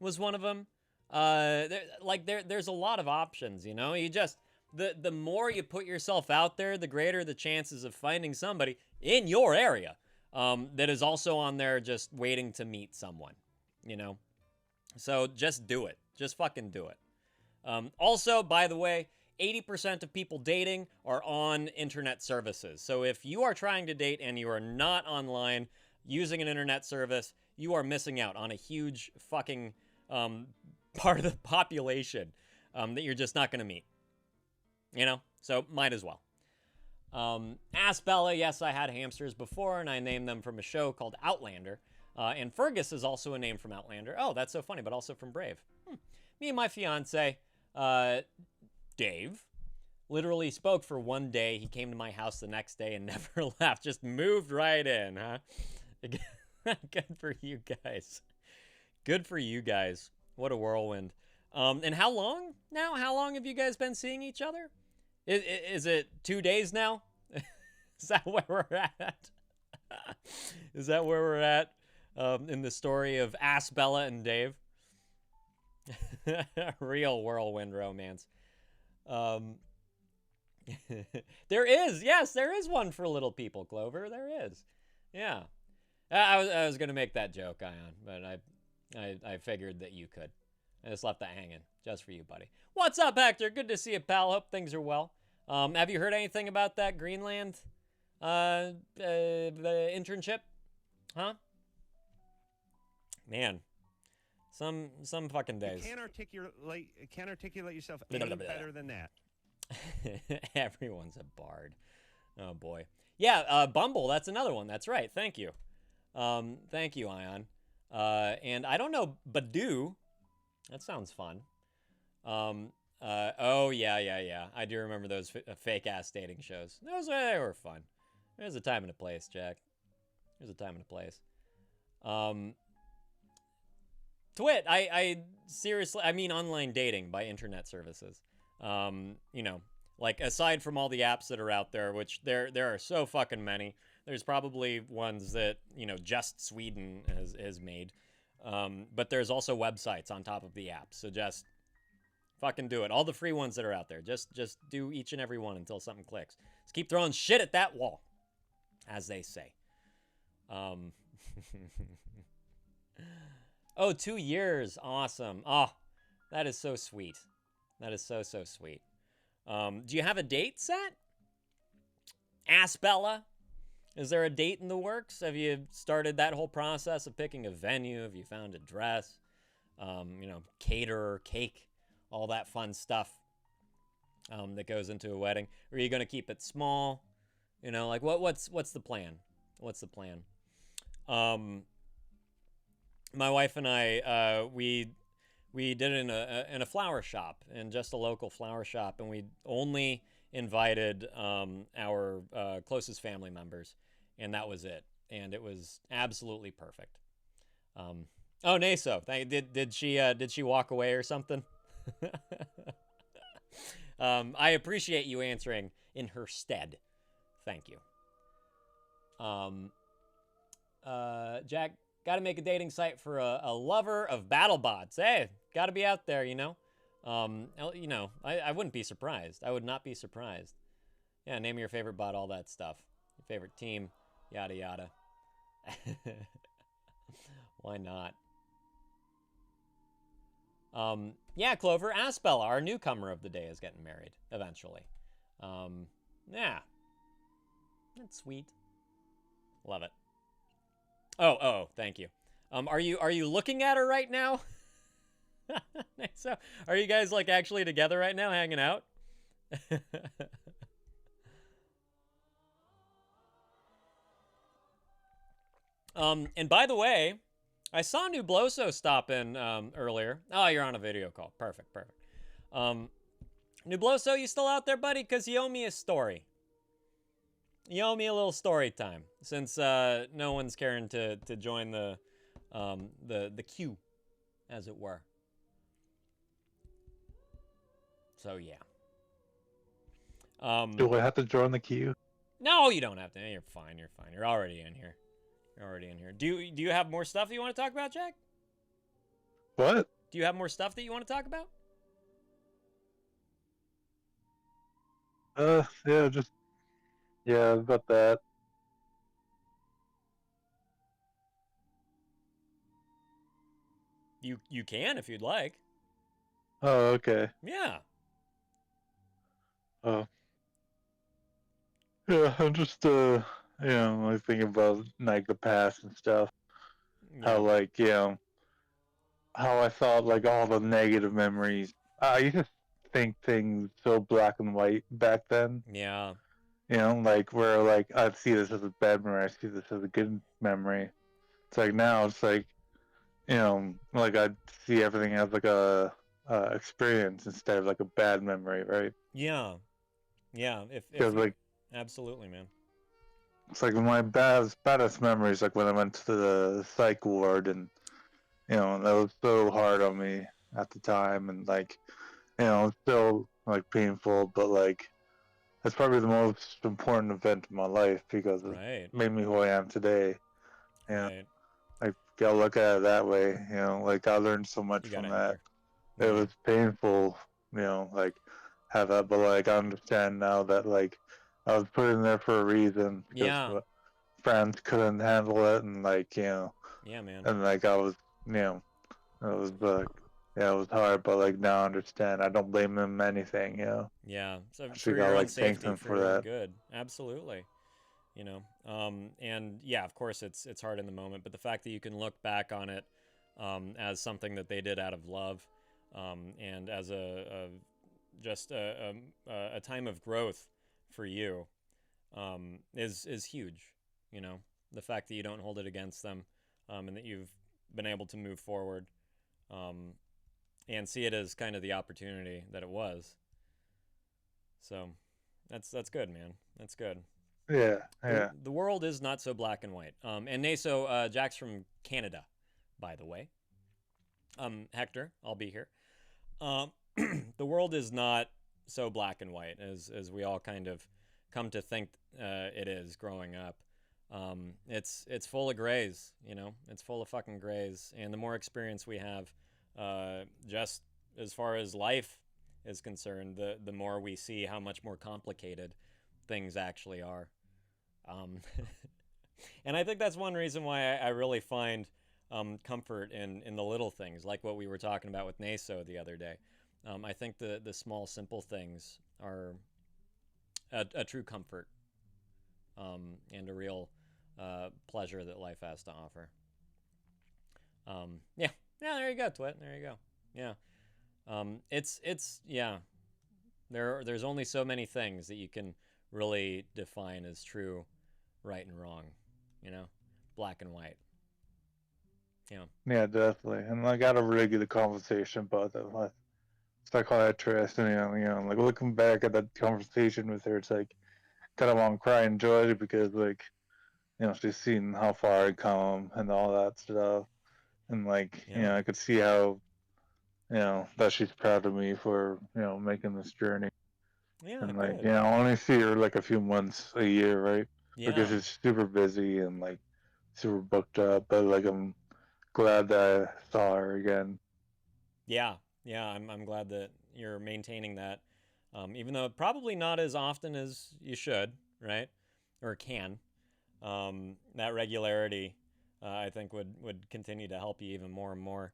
was one of them. There's a lot of options, you know. You just the more you put yourself out there, the greater the chances of finding somebody in your area that is also on there just waiting to meet someone, you know. So just do it. Just fucking do it. Also, by the way, 80% of people dating are on internet services. So if you are trying to date and you are not online using an internet service, you are missing out on a huge fucking part of the population that you're just not going to meet. You know? So might as well. Ask Bella, yes, I had hamsters before, and I named them from a show called Outlander. And Fergus is also a name from Outlander. Oh, that's so funny, but also from Brave. Me and my fiance, Dave, literally spoke for one day. He came to my house the next day and never left. Just moved right in, huh? Good for you guys. Good for you guys. What a whirlwind. And how long now? How long have you guys been seeing each other? Is it 2 days now? Is that where we're at? Is that where we're at in the story of Ass Bella and Dave? Real whirlwind romance. There is, yes, there is one for little people, Clover. There is. Yeah. I was gonna make that joke, Ion, but I figured that you could. I just left that hanging just for you, buddy. What's up, Hector? Good to see you, pal. Hope things are well. Have you heard anything about that Greenland the internship? Huh? Man, some fucking days. You can't articulate yourself any better than that. Everyone's a bard. Oh boy. Yeah, Bumble. That's another one. That's right. Thank you. Thank you, Ion. And I don't know, Badoo. That sounds fun. Oh yeah. I do remember those fake ass dating shows. They were fun. There's a time and a place, Jack. There's a time and a place. Twit. I seriously, I mean online dating by internet services. You know, like aside from all the apps that are out there, which there are so fucking many. There's probably ones that, you know, just Sweden has made. But there's also websites on top of the app. So just fucking do it. All the free ones that are out there. Just do each and every one until something clicks. Just keep throwing shit at that wall, as they say. Oh, 2 years. Awesome. Oh, that is so sweet. That is so sweet. Do you have a date set? Ass Bella? Is there a date in the works? Have you started that whole process of picking a venue? Have you found a dress? You know, caterer, cake, all that fun stuff that goes into a wedding? Or are you going to keep it small? You know, like what's the plan? What's the plan? My wife and I, we did it in a flower shop, in just a local flower shop, and we only invited our closest family members, and that was it. And it was absolutely perfect. Oh, Naso, did she walk away or something? I appreciate you answering in her stead. Thank you. Jack, got to make a dating site for a lover of BattleBots. Hey, got to be out there, you know. You know, I wouldn't be surprised. I would not be surprised. Yeah, name your favorite bot, all that stuff. Your favorite team, yada yada. Why not? Yeah, Clover, Aspella, our newcomer of the day, is getting married eventually. Yeah, that's sweet. Love it. Oh, thank you. Are you looking at her right now? So, are you guys like actually together right now, hanging out? And by the way, I saw Nubloso stop in earlier. Oh, you're on a video call. Perfect. Nubloso, you still out there, buddy? Because you owe me a story. You owe me a little story time, since no one's caring to join the queue, as it were. So yeah. Do I have to join the queue? No, you don't have to. You're fine. You're already in here. Do you have more stuff that you want to talk about, Jack? What? Do you have more stuff that you want to talk about? Yeah, about that. You can if you'd like. Oh, okay. Yeah. Oh. Yeah, I'm just like thinking about like the past and stuff. How like, how I thought like all the negative memories. I used to think things so black and white back then. Yeah. Like where like I see this as a bad memory, I see this as a good memory. It's like now it's like, like I see everything as like a experience instead of like a bad memory, right? Yeah. Yeah. If Because you, like absolutely, man. it's like my baddest memories like when I went to the psych ward, and that was so hard on me at the time, and like it's still like painful, but like that's probably the most important event in my life because it Right. made me who I am today. Right. Like gotta look at it that way. Like I learned so much You from gotta that. enter. It Yeah. was painful, like have that, but like I understand now that like I was put in there for a reason because Yeah. friends couldn't handle it, and like Yeah, man. and like I was it was yeah, it was hard, but like now I understand. I don't blame them anything. Yeah. So for Actually your gotta own like thank safety, them for for your own that. good. Absolutely. And yeah, of course it's hard in the moment, but the fact that you can look back on it as something that they did out of love, and as just a time of growth for you, is huge. The fact that you don't hold it against them, and that you've been able to move forward, um, and see it as kind of the opportunity that it was. So that's good, man. That's good. Yeah, The, yeah. the world is not so black and white. And Naso, Jack's from Canada, by the way. Hector, I'll be here. Um, the world is not so black and white as we all kind of come to think it is growing up. It's full of grays, It's full of fucking grays. And the more experience we have, just as far as life is concerned, the more we see how much more complicated things actually are. Um, and I think that's one reason why I really find comfort in the little things, like what we were talking about with Naso the other day. I think the small, simple things are a true comfort, and a real pleasure that life has to offer. Yeah, yeah. There you go, Twit. There you go. Yeah. It's yeah. There's only so many things that you can really define as true, right and wrong, black and white. Yeah. Yeah, definitely. And I got a really good conversation about that with psychiatrist, and like looking back at that conversation with her, it's like kind of want to cry and joy because like she's seen how far I come and all that stuff, and like Yeah. I could see how that she's proud of me for making this journey. Yeah, And like good. I only see her like a few months a year, right? Because Yeah. she's super busy and like super booked up, but like I'm glad that I saw her again. Yeah. Yeah, I'm glad that you're maintaining that. Even though probably not as often as you should, right? Or can. That regularity, I think would continue to help you even more and more.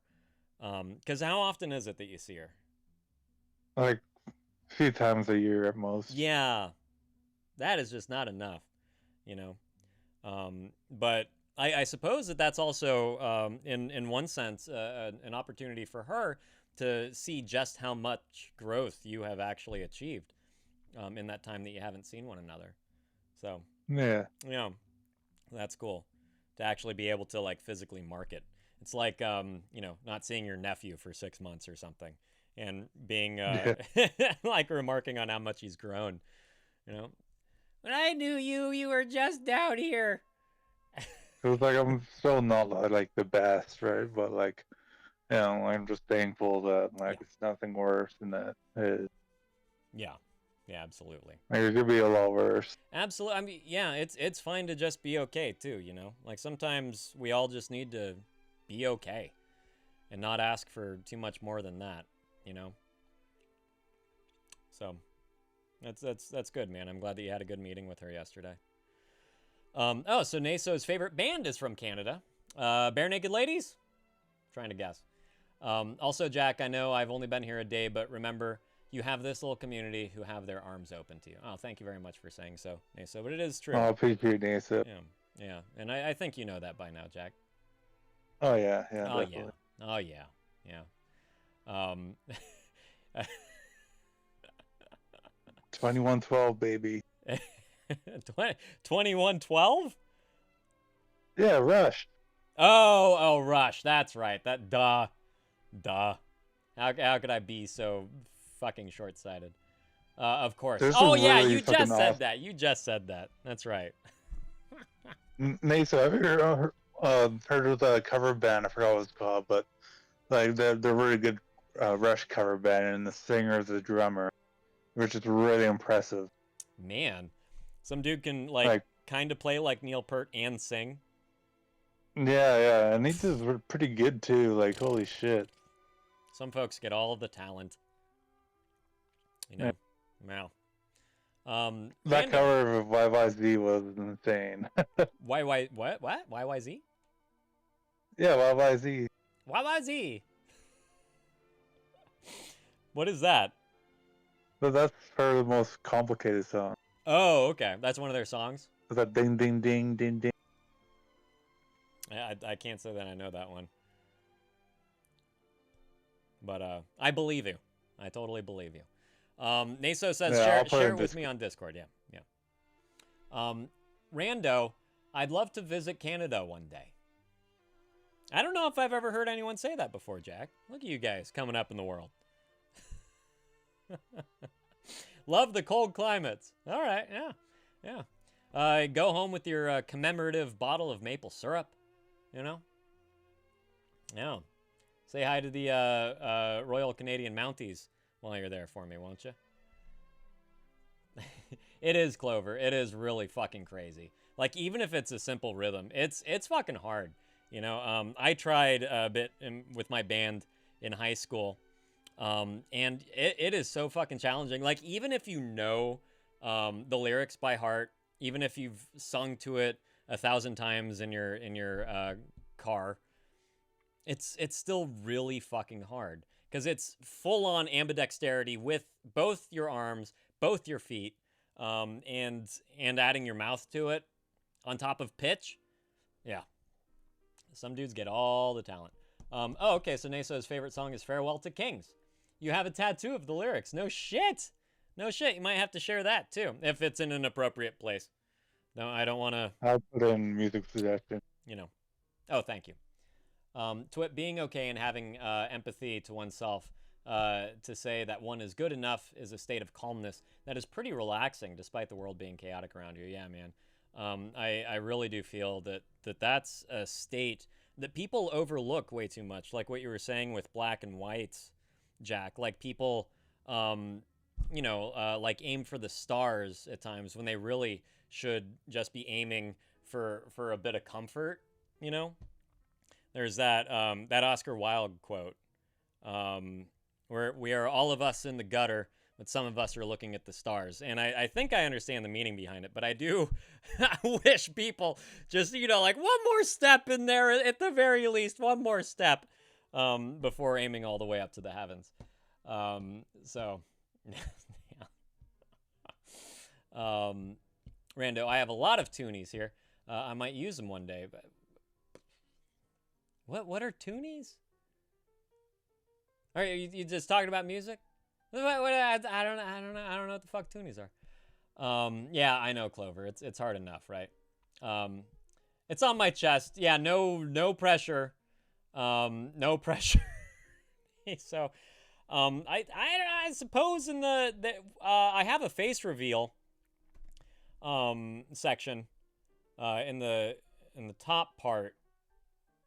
Because how often is it that you see her? Like a few times a year at most. Yeah, that is just not enough, But I suppose that's also, in one sense, an opportunity for her to see just how much growth you have actually achieved, in that time that you haven't seen one another. So Yeah. yeah, that's cool to actually be able to like physically mark it. It's like, not seeing your nephew for 6 months or something, and being Yeah. like remarking on how much he's grown. When I knew you, you were just down here. It was like I'm still not like the best, right? But like I'm just thankful that like Yeah. it's nothing worse than that is. Yeah. Yeah, absolutely. Like it could be a lot worse. Absolutely. I mean, yeah, it's fine to just be okay too, Like sometimes we all just need to be okay and not ask for too much more than that, So that's good, man. I'm glad that you had a good meeting with her yesterday. So Naso's favorite band is from Canada. Bare Naked Ladies? Trying to guess. Also, Jack, I know I've only been here a day, but remember, you have this little community who have their arms open to you. Oh, thank you very much for saying so, Naso, but it is true. Oh, I appreciate Nasa. Yeah, yeah, and I think you know that by now, Jack. Oh yeah, yeah, Oh definitely. yeah, oh yeah, yeah. 2112, baby. 2112? Yeah, Rush. Oh, Rush. That's right. Duh. How could I be so fucking short-sighted? Of course. There's Oh a yeah, really you fucking just said awesome. that. You just said that. That's right. Nasa, have you heard of the cover band? I forgot what it's called, but like they're really good Rush cover band, and the singer is the drummer, which is really impressive. Man, some dude can like Like, kind of play like Neil Peart and sing. yeah, and he does pretty good too. Like, holy shit. Some folks get all of the talent. You know. Wow. That Rando. cover of YYZ was insane. What? YYZ? Yeah, YYZ. YYZ. What is that? But that's her most complicated song. Oh, okay. That's one of their songs. It's that ding ding ding ding ding. I can't say that I know that one. But I believe you. I totally believe you. Naso says share it with me on Discord. Yeah. Rando, I'd love to visit Canada one day. I don't know if I've ever heard anyone say that before, Jack. Look at you guys coming up in the world. Love the cold climates. All right, yeah. Go home with your commemorative bottle of maple syrup, you know? Yeah. Say hi to the Royal Canadian Mounties while you're there for me, won't you? It is, Clover. It is really fucking crazy. Like, even if it's a simple rhythm, it's fucking hard. You know, I tried a bit with my band in high school, and it is so fucking challenging. Like, even if you know the lyrics by heart, even if you've sung to it 1,000 times in your car, it's still really fucking hard because it's full-on ambidexterity with both your arms, both your feet, and adding your mouth to it on top of pitch. Yeah. Some dudes get all the talent. Okay, so Naso's favorite song is Farewell to Kings. You have a tattoo of the lyrics. No shit. No shit. You might have to share that, too, if it's in an appropriate place. No, I don't want to... I'll put in music suggestion. You know. Oh, thank you. To it being okay and having empathy to oneself, to say that one is good enough is a state of calmness that is pretty relaxing despite the world being chaotic around you. Yeah, man. I really do feel that's a state that people overlook way too much. Like what you were saying with black and whites, Jack. Like people, like aim for the stars at times when they really should just be aiming for a bit of comfort, you know? There's that Oscar Wilde quote, where we are all of us in the gutter, but some of us are looking at the stars. And I think I understand the meaning behind it, but I do I wish people just, like one more step in there, at the very least, one more step before aiming all the way up to the heavens. So, Rando, I have a lot of toonies here. I might use them one day, but what are toonies? Are you just talking about music? I don't know what the fuck toonies are. Yeah, I know, Clover. It's hard enough, right? It's on my chest. Yeah, no pressure. No pressure. So, I suppose in the I have a face reveal section in the top part.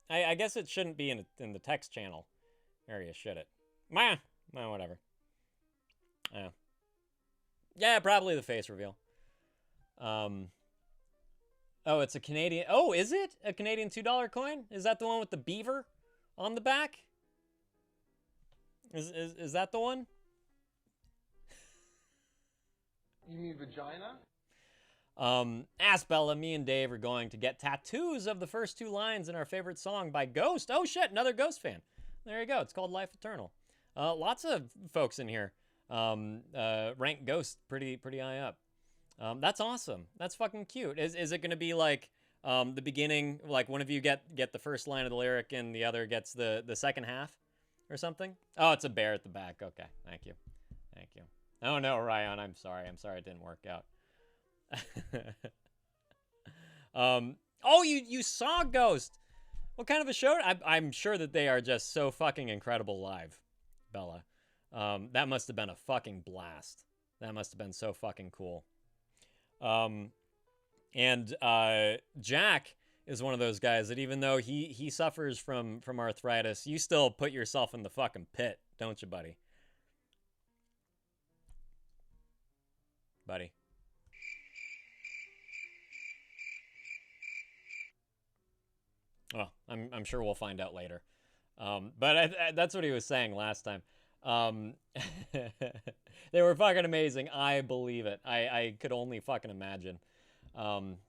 I guess it shouldn't be in the text channel area, should it? Whatever. Yeah, probably the face reveal. Oh, it's a Canadian... Oh, is it? A Canadian $2 coin? Is that the one with the beaver on the back? Is that the one? You mean vagina? Ask Bella, me and Dave are going to get tattoos of the first two lines in our favorite song by Ghost. Oh shit, another Ghost fan. There you go. It's called Life Eternal. Lots of folks in here rank Ghost pretty high up. That's awesome. That's fucking cute. Is it going to be like the beginning, like one of you get the first line of the lyric and the other gets the second half or something? Oh, it's a bear at the back. Okay, thank you. Oh no, Ryan, I'm sorry it didn't work out. Oh, you saw Ghost. What kind of a show? I'm sure that they are just so fucking incredible live, Bella. That must have been a fucking blast. That must have been so fucking cool. And Jack is one of those guys that even though he suffers from arthritis, you still put yourself in the fucking pit, don't you, buddy? Buddy. Well, I'm sure we'll find out later. But that's what he was saying last time. They were fucking amazing. I believe it. I could only fucking imagine.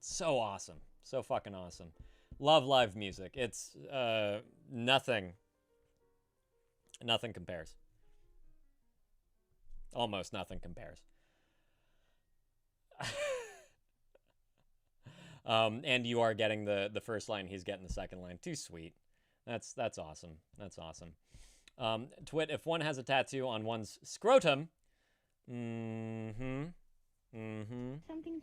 So awesome. So fucking awesome. Love live music. It's nothing compares. Almost nothing compares. And you are getting the first line. He's getting the second line. Too sweet. That's awesome. That's awesome. Twit, if one has a tattoo on one's scrotum, Something's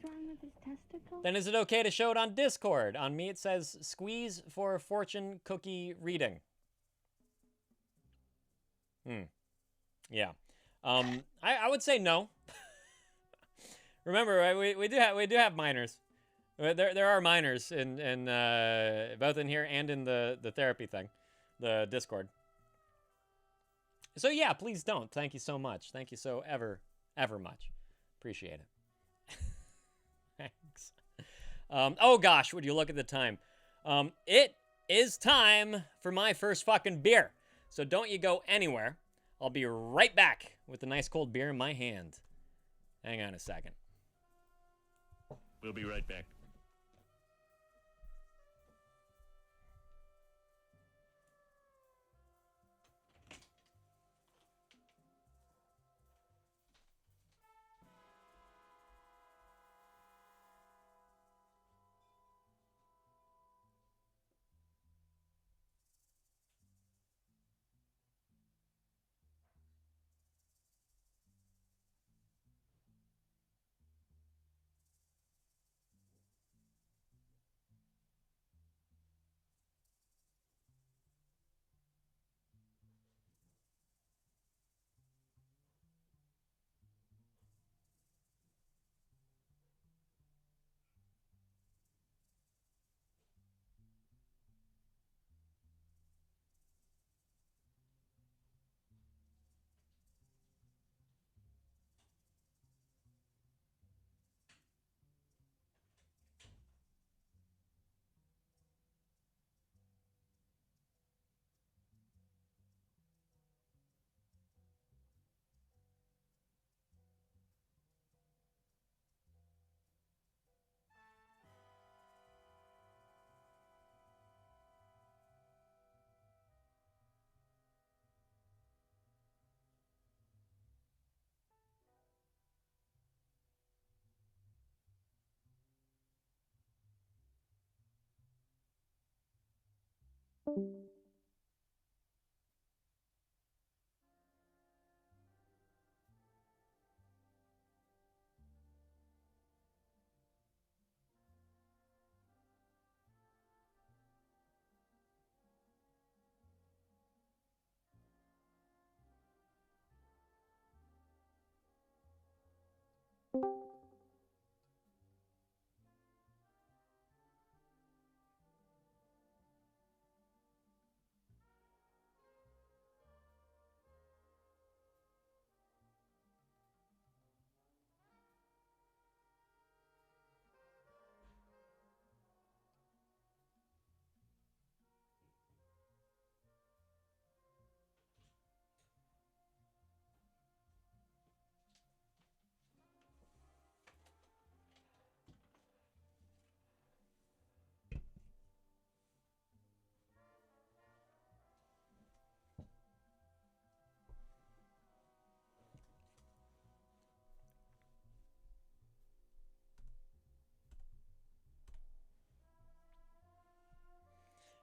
wrong with his testicle? then is it okay to show it on Discord? On me, it says squeeze for fortune cookie reading. Yeah. I would say no. Remember, right, we do have minors. There are minors in both in here and in the therapy thing, the Discord. So yeah, please don't. Thank you so much. Thank you so ever much. Appreciate it. Thanks. Oh gosh, would you look at the time? It is time for my first fucking beer. So don't you go anywhere. I'll be right back with a nice cold beer in my hand. Hang on a second. We'll be right back.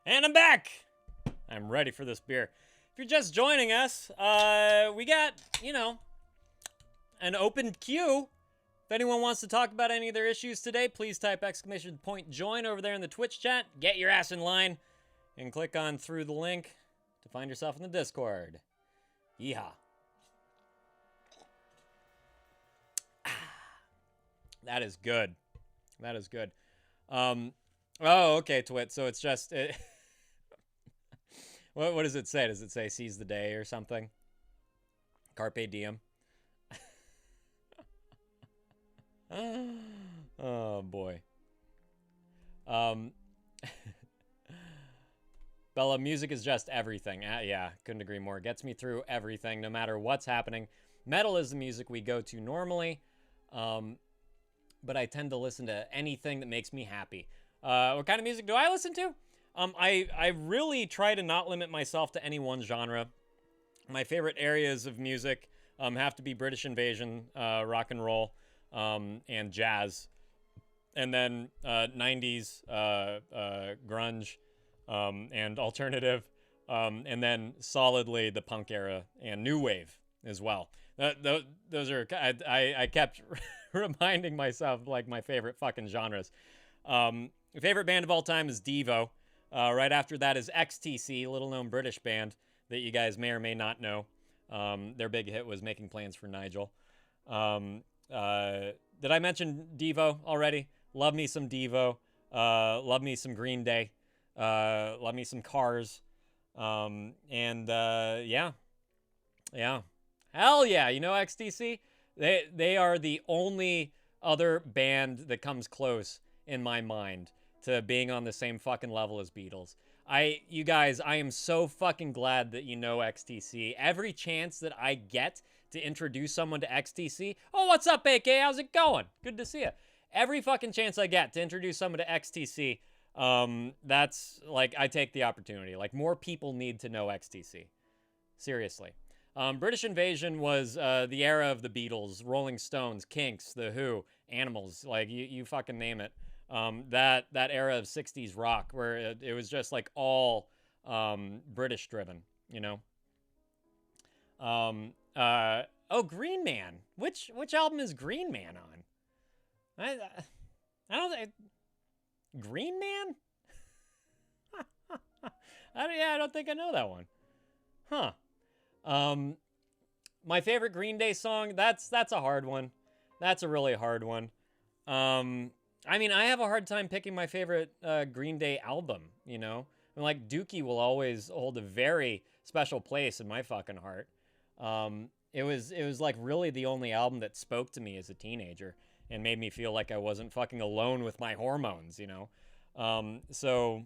And I'm back! I'm ready for this beer. If you're just joining us, we got, an open queue. If anyone wants to talk about any of their issues today, please type !join over there in the Twitch chat. Get your ass in line. and click on through the link to find yourself in the Discord. Yeehaw. That is good. That is good. Oh, okay, Twit. So it's just... What does it say? Does it say seize the day or something? Carpe diem? Oh, boy. Bella, music is just everything. Yeah, couldn't agree more. Gets me through everything, no matter what's happening. Metal is the music we go to normally, but I tend to listen to anything that makes me happy. What kind of music do I listen to? I really try to not limit myself to any one genre. My favorite areas of music have to be British Invasion, rock and roll, and jazz. And then 90s grunge and alternative. And then solidly the punk era and new wave as well. Those are, I kept reminding myself like my favorite fucking genres. Favorite band of all time is Devo. Right after that is XTC, little known British band that you guys may or may not know. Their big hit was Making Plans for Nigel. Did I mention Devo already? Love me some Devo. Love me some Green Day. Love me some Cars. Yeah. Hell yeah. You know XTC? They are the only other band that comes close in my mind to being on the same fucking level as Beatles. You guys, I am so fucking glad that you know XTC. Every chance that I get to introduce someone to XTC, oh, what's up, AK? How's it going? Good to see you. Every fucking chance I get to introduce someone to XTC, that's, like, I take the opportunity. Like, more people need to know XTC. Seriously. British Invasion was the era of the Beatles, Rolling Stones, Kinks, The Who, Animals, like, you fucking name it. That era of 60s rock where it was just like all British driven, you know. Oh, Green Man. Which album is Green Man on? I don't think Green Man? I don't think I know that one. Huh. My favorite Green Day song, that's a hard one. That's a really hard one. I mean, I have a hard time picking my favorite Green Day album, you know? And like, Dookie will always hold a very special place in my fucking heart. It was like really the only album that spoke to me as a teenager and made me feel like I wasn't fucking alone with my hormones, you know? So,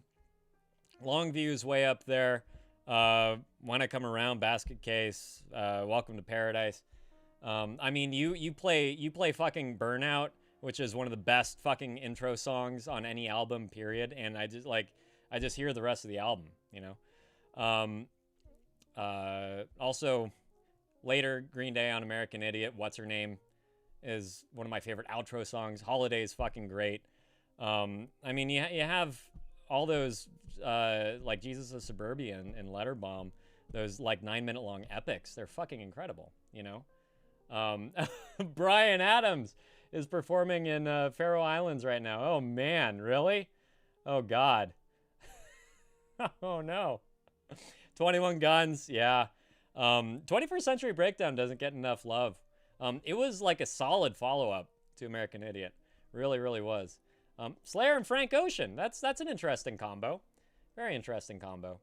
Longview's way up there. When I Come Around, Basket Case, Welcome to Paradise. I mean, you play fucking Burnout, which is one of the best fucking intro songs on any album, period. And I just hear the rest of the album, you know? Also, later, Green Day on American Idiot, What's Her Name, is one of my favorite outro songs. Holiday is fucking great. I mean, you have all those, like Jesus of Suburbia and Letter Bomb, those like 9-minute long epics. They're fucking incredible, you know? Brian Adams is performing in Faroe Islands right now. Oh man, really? Oh God. Oh no. 21 Guns, yeah. 21st Century Breakdown doesn't get enough love. It was like a solid follow-up to American Idiot. Really, really was. Slayer and Frank Ocean. That's an interesting combo. Very interesting combo.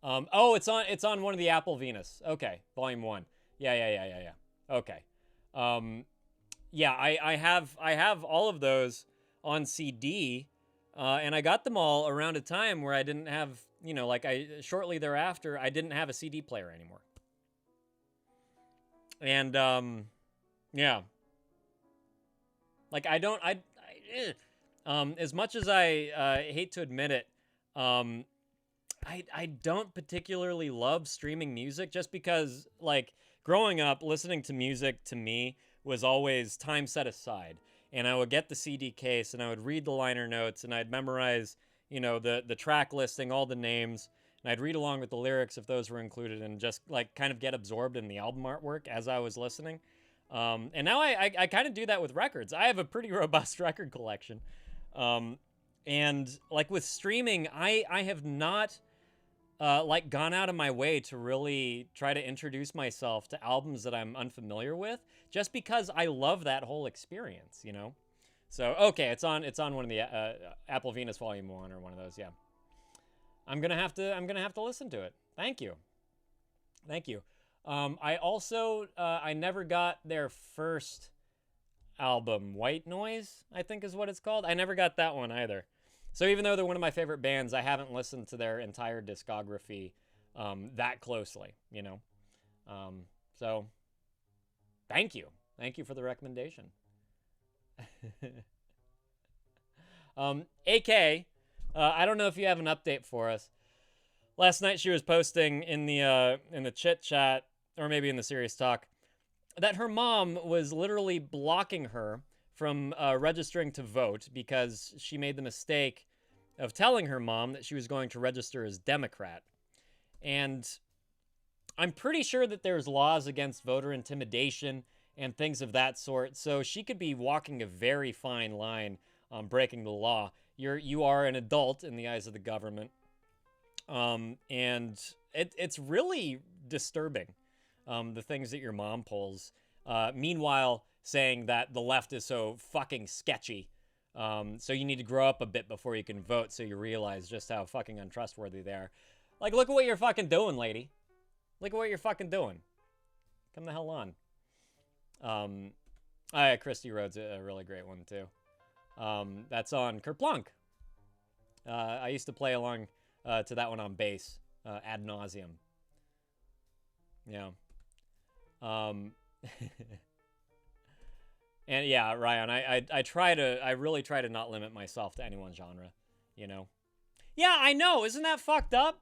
Oh, it's on one of the Apple Venus. Okay, Volume 1. Yeah. Okay. Yeah, I have all of those on CD, and I got them all around a time where I didn't have, you know, like shortly thereafter, I didn't have a CD player anymore. And, yeah. Like, as much as I hate to admit it, I don't particularly love streaming music just because, like, growing up, listening to music to me was always time set aside. And I would get the CD case and I would read the liner notes and I'd memorize, you know, the track listing, all the names, and I'd read along with the lyrics if those were included and just, like, kind of get absorbed in the album artwork as I was listening. And now I kind of do that with records. I have a pretty robust record collection. And like with streaming, I have not like gone out of my way to really try to introduce myself to albums that I'm unfamiliar with, just because I love that whole experience, you know. So okay, it's on one of the Apple Venus Volume 1 or one of those. Yeah, I'm gonna have to listen to it. Thank you. I also I never got their first album, White Noise, I think is what it's called. I never got that one either. So even though they're one of my favorite bands, I haven't listened to their entire discography that closely, you know. So thank you for the recommendation. AK, I don't know if you have an update for us. Last night she was posting in the chit chat, or maybe in the serious talk, that her mom was literally blocking her from registering to vote because she made the mistake of telling her mom that she was going to register as Democrat. And I'm pretty sure that there's laws against voter intimidation and things of that sort, so she could be walking a very fine line on breaking the law. You are an adult in the eyes of the government, and it's really disturbing, the things that your mom pulls. Meanwhile, saying that the left is so fucking sketchy, so you need to grow up a bit before you can vote, so you realize just how fucking untrustworthy they are. Like, look at what you're fucking doing, lady. Look at what you're fucking doing. Come the hell on. Christy Road's a really great one, too. That's on Kerplunk. I used to play along to that one on bass, ad nauseum. Yeah. And yeah, Ryan, I really try to not limit myself to any one genre, you know? Yeah, I know. Isn't that fucked up?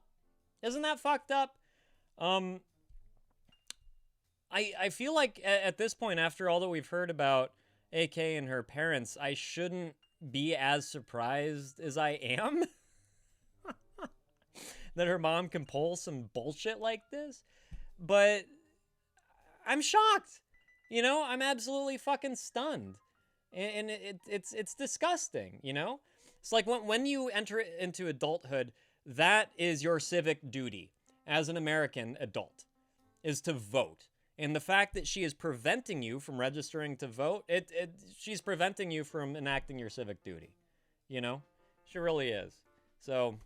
I feel like at this point, after all that we've heard about AK and her parents, I shouldn't be as surprised as I am that her mom can pull some bullshit like this. But I'm shocked. You know, I'm absolutely fucking stunned. And it's disgusting, you know? It's like when you enter into adulthood, that is your civic duty as an American adult, is to vote. And the fact that she is preventing you from registering to vote, she's preventing you from enacting your civic duty. You know? She really is. So,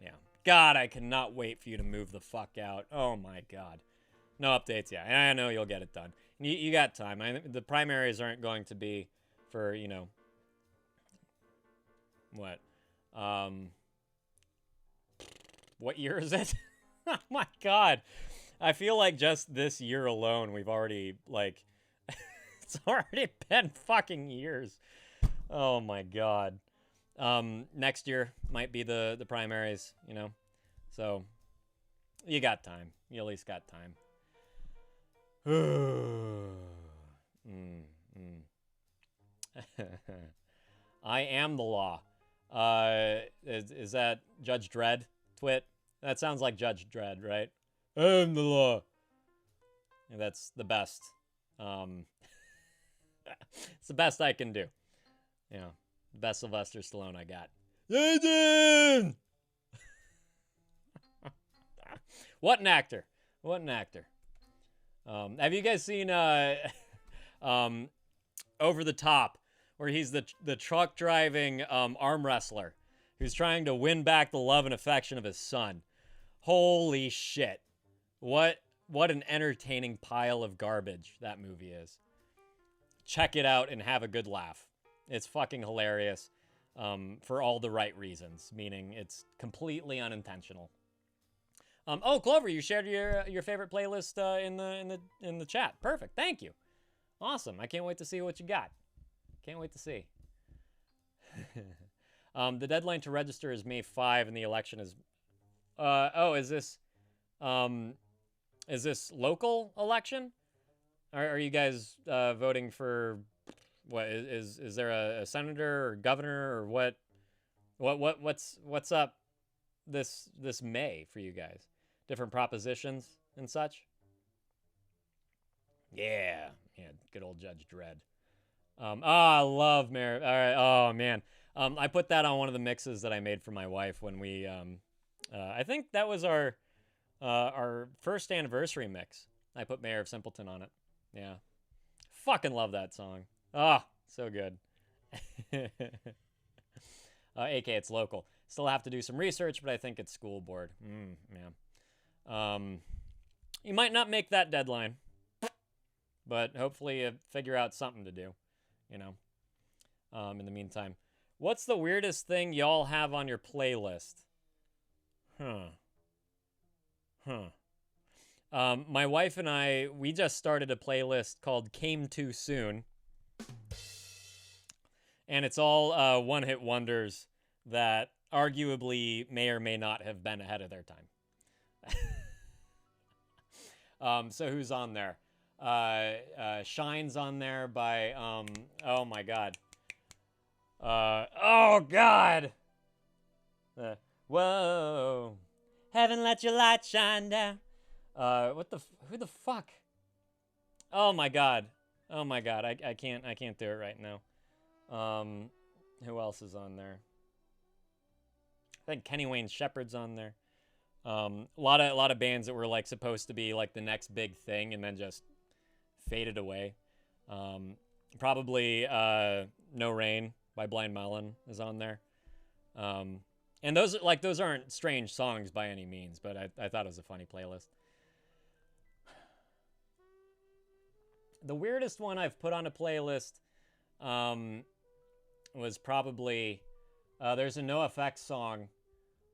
yeah. God, I cannot wait for you to move the fuck out. Oh my God. No updates yet. I know you'll get it done. You got time. The primaries aren't going to be for, you know, what? What year is it? Oh my God. I feel like just this year alone, we've already, like, it's already been fucking years. Oh my God. Next year might be the primaries, you know? So, you got time. You at least got time. I am the law. Is that Judge Dredd? Twit? That sounds like Judge Dredd, right? I am the law. And that's the best. It's the best I can do. You know, best Sylvester Stallone I got. Jason! What an actor. What an actor. Have you guys seen Over the Top, where he's the truck driving arm wrestler who's trying to win back the love and affection of his son? Holy shit. What an entertaining pile of garbage that movie is. Check it out and have a good laugh. It's fucking hilarious for all the right reasons, meaning it's completely unintentional. Oh, Clover, you shared your favorite playlist in the chat. Perfect. Thank you. Awesome. I can't wait to see what you got. Can't wait to see. The deadline to register is May 5, and the election is. Is this local election? Are you guys voting for what? Is there a senator or governor or what? What's up this May for you guys? Different propositions and such? Yeah, good old Judge Dredd. I love Mayor. All right, oh man. I put that on one of the mixes that I made for my wife when we, I think that was our first anniversary mix. I put Mayor of Simpleton on it. Yeah. Fucking love that song. Ah, so good. AK, it's local. Still have to do some research, but I think it's school board. Yeah. You might not make that deadline, but hopefully you figure out something to do, you know, in the meantime. What's the weirdest thing y'all have on your playlist? My wife and I, we just started a playlist called Came Too Soon. And it's all one-hit wonders that arguably may or may not have been ahead of their time. So who's on there? Shine's on there by, oh my God. Oh God! Whoa. Heaven let your light shine down. Who the fuck? Oh my God. Oh my God. I can't do it right now. Who else is on there? I think Kenny Wayne Shepherd's on there. A lot of bands that were like supposed to be like the next big thing and then just faded away. Probably No Rain by Blind Melon is on there. And those aren't strange songs by any means, but I thought it was a funny playlist. The weirdest one I've put on a playlist was probably there's a NoFX song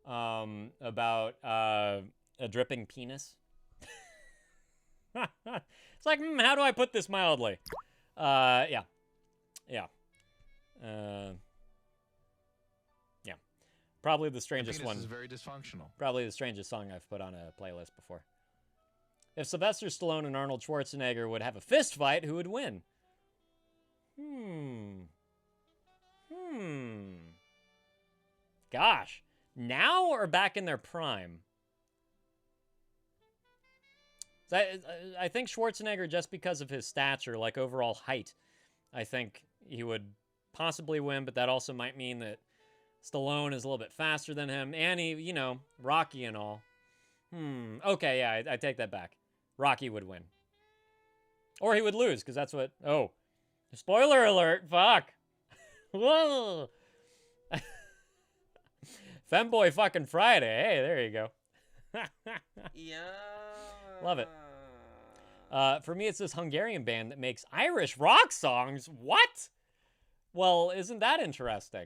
about a dripping penis. It's like, how do I put this mildly? Yeah. Probably the strangest one. Is very dysfunctional. Probably the strangest song I've put on a playlist before. If Sylvester Stallone and Arnold Schwarzenegger would have a fist fight, who would win? Gosh, now or back in their prime? I think Schwarzenegger, just because of his stature, like overall height, I think he would possibly win, but that also might mean that Stallone is a little bit faster than him, and he, you know, Rocky and all. Okay, yeah, I take that back. Rocky would win. Or he would lose, because that's what... Oh. Spoiler alert, fuck. Whoa. Femboy fucking Friday. Hey, there you go. Yeah. Love it. For me, it's this Hungarian band that makes Irish rock songs. What? Well, isn't that interesting?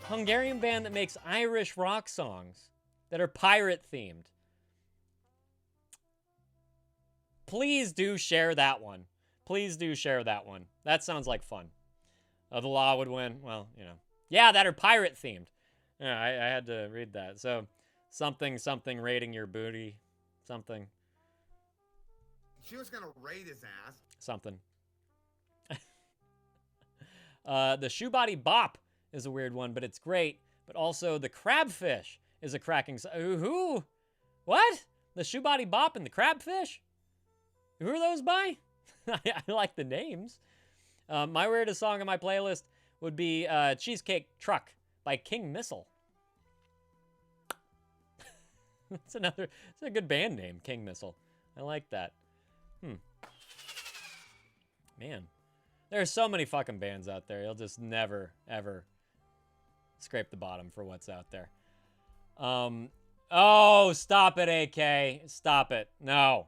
Hungarian band that makes Irish rock songs that are pirate themed. Please do share that one. Please do share that one. That sounds like fun. The law would win. Well, you know. Yeah, that are pirate themed. Yeah, I had to read that. So, something raiding your booty. Something. She was gonna raid his ass. Something. The Shoe Body Bop is a weird one, but it's great. But also, the Crabfish is a cracking... Who? What? The Shoe Body Bop and the Crabfish? Who are those by? I like the names. My weirdest song on my playlist would be Cheesecake Truck by King Missile. It's a good band name, King Missile. I like that. Man. There are so many fucking bands out there. You'll just never, ever scrape the bottom for what's out there. Oh, stop it, AK. Stop it. No,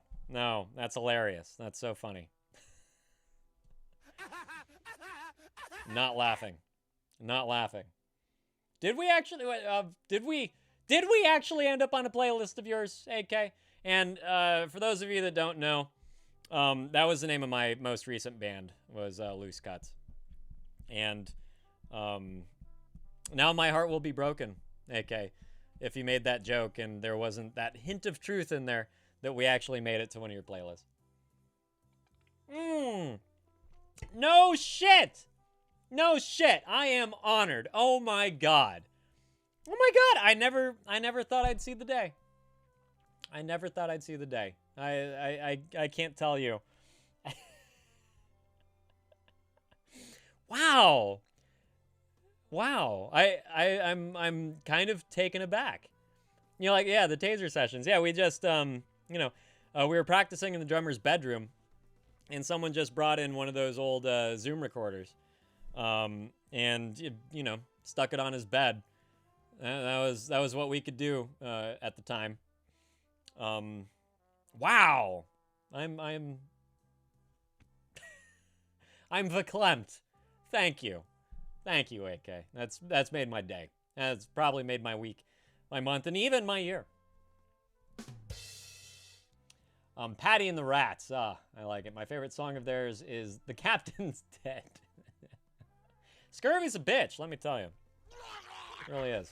that's hilarious. That's so funny. Not laughing. Did we actually end up on a playlist of yours, AK? And for those of you that don't know, that was the name of my most recent band, was Loose Cuts. And now my heart will be broken, AK, if you made that joke and there wasn't that hint of truth in there that we actually made it to one of your playlists. No shit! No shit! I am honored. Oh my god. Oh my god! I never thought I'd see the day. I never thought I'd see the day. I can't tell you Wow. Wow. I'm kind of taken aback. You know, like, yeah, the taser sessions. Yeah, we just, we were practicing in the drummer's bedroom, and someone just brought in one of those old Zoom recorders, and stuck it on his bed. That was what we could do at the time. Wow, I'm I'm verklempt. Thank you, AK. That's made my day. That's probably made my week, my month, and even my year. Patty and the Rats. I like it. My favorite song of theirs is "The Captain's Dead." Scurvy's a bitch, let me tell you. It really is.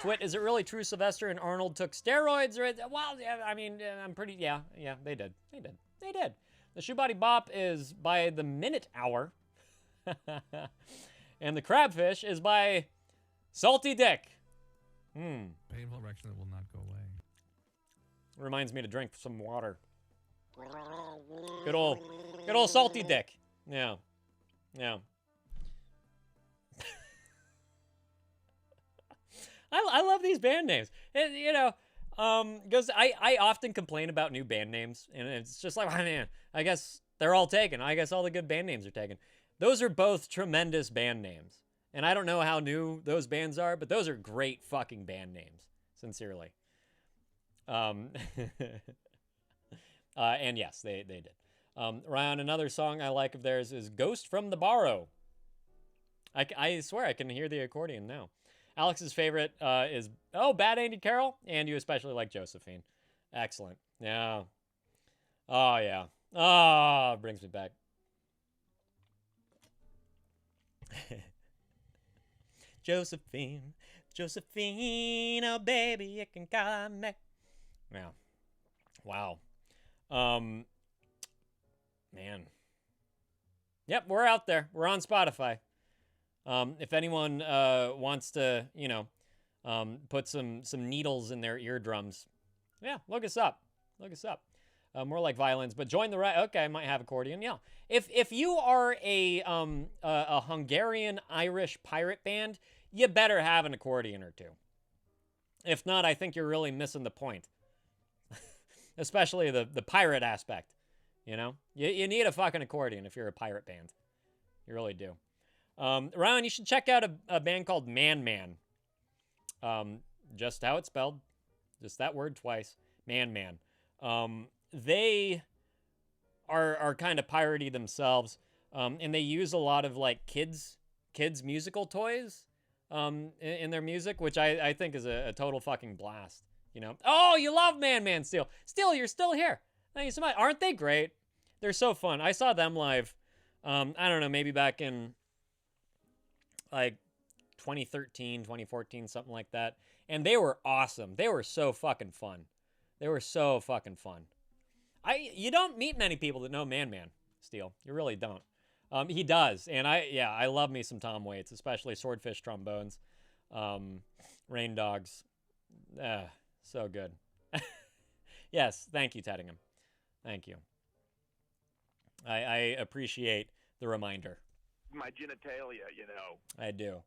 Twit, is it really true Sylvester and Arnold took steroids? Well, yeah, I mean, I'm pretty, yeah, they did. The Shoebody Bop is by the minute hour. And the Crabfish is by Salty Dick. Painful erection that will not go away. Reminds me to drink some water. Good old Salty Dick. Yeah. I love these band names. Because I often complain about new band names, and it's just like, oh, man, I guess they're all taken. I guess all the good band names are taken. Those are both tremendous band names. And I don't know how new those bands are, but those are great fucking band names. Sincerely. And yes, they did. Ryan, another song I like of theirs is Ghost from the Barrow. I swear I can hear the accordion now. Alex's favorite is, Bad Andy Carroll, and you especially like Josephine. Excellent. Yeah. Oh, yeah. Oh, it brings me back. Josephine, oh baby, you can call me. Yeah. Wow. Man. Yep, we're out there. We're on Spotify. If anyone wants to, put some needles in their eardrums, yeah, look us up. More like violins, but join the okay, I might have accordion. Yeah. If you are a Hungarian Irish pirate band, you better have an accordion or two. If not, I think you're really missing the point. Especially the pirate aspect. You need a fucking accordion if you're a pirate band. You really do. Ryan, you should check out a band called Man Man. Just how it's spelled. Just that word twice. Man Man. They are kind of piratey themselves. And they use a lot of like kids musical toys in their music, which I think is a total fucking blast. Oh, you love Man Man Steel. Steel, you're still here. Thank you so much. Aren't they great? They're so fun. I saw them live. I don't know, maybe back in like 2013, 2014, something like that. And they were awesome. They were so fucking fun. You don't meet many people that know Man Man Steel. You really don't. He does. And I love me some Tom Waits, especially Swordfish Trombones, Rain Dogs. So good. Yes, thank you, Teddingham. Thank you. I appreciate the reminder. My genitalia, I do.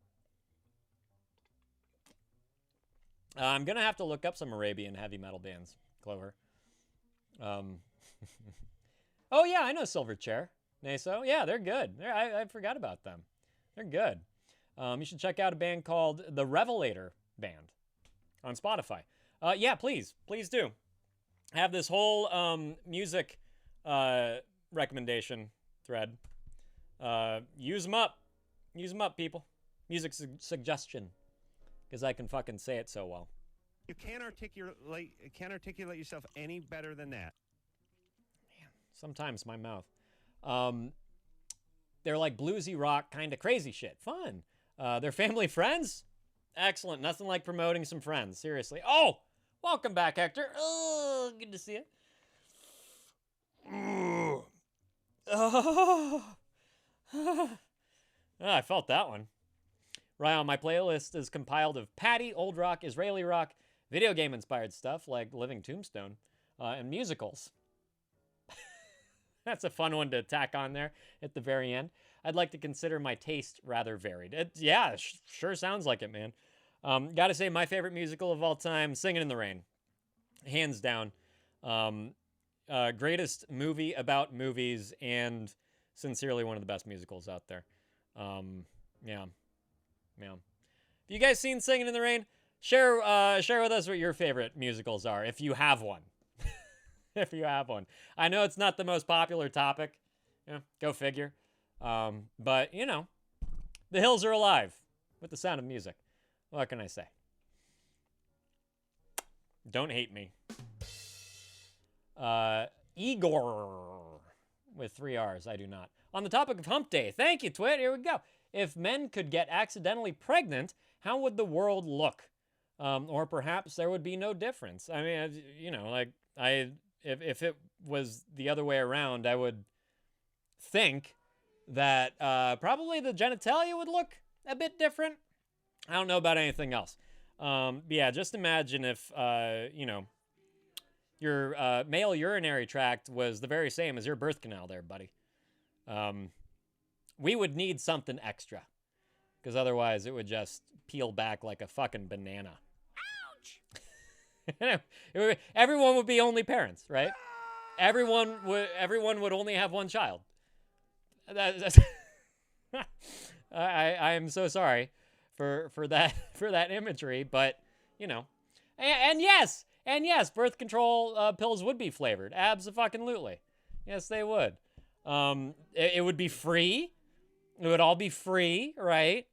I'm going to have to look up some Arabian heavy metal bands, Clover. Oh, yeah, I know Silverchair. Naso. Yeah, they're good. I forgot about them. They're good. You should check out a band called The Revelator Band on Spotify. Yeah, please do. I have this whole music recommendation thread. Use them up. Use them up, people. Music suggestion. Because I can fucking say it so well. You can't articulate yourself any better than that. Man, sometimes my mouth. They're like bluesy rock, kind of crazy shit. Fun. They're family friends. Excellent. Nothing like promoting some friends. Seriously. Oh, welcome back, Hector. Oh, good to see you. Oh. I felt that one. Ryan, my playlist is compiled of Patty, old rock, Israeli rock, video game inspired stuff like Living Tombstone, and musicals. That's a fun one to tack on there at the very end. I'd like to consider my taste rather varied. Yeah, sure sounds like it, man. Gotta say, my favorite musical of all time, Singing in the Rain. Hands down. Greatest movie about movies, and sincerely one of the best musicals out there. Yeah. Have you guys seen Singing in the Rain? Share with us what your favorite musicals are, if you have one. If you have one. I know it's not the most popular topic. Yeah, go figure. But, you know, the hills are alive with the sound of music. What can I say? Don't hate me. Igor with 3 R's. I do not. On the topic of Hump Day. Thank you, Twit. Here we go. If men could get accidentally pregnant, how would the world look? Or perhaps there would be no difference. I mean, you know, like, if it was the other way around, I would think that probably the genitalia would look a bit different. I don't know about anything else. But yeah, just imagine if, you know, your male urinary tract was the very same as your birth canal there, buddy. We would need something extra, because otherwise it would just peel back like a fucking banana. Ouch! Everyone would be only parents, right? Everyone would only have one child. I am so sorry for that imagery, but you know, and yes, birth control pills would be flavored. Abso-fucking-lutely. Yes, they would. It would be free. It would all be free, right?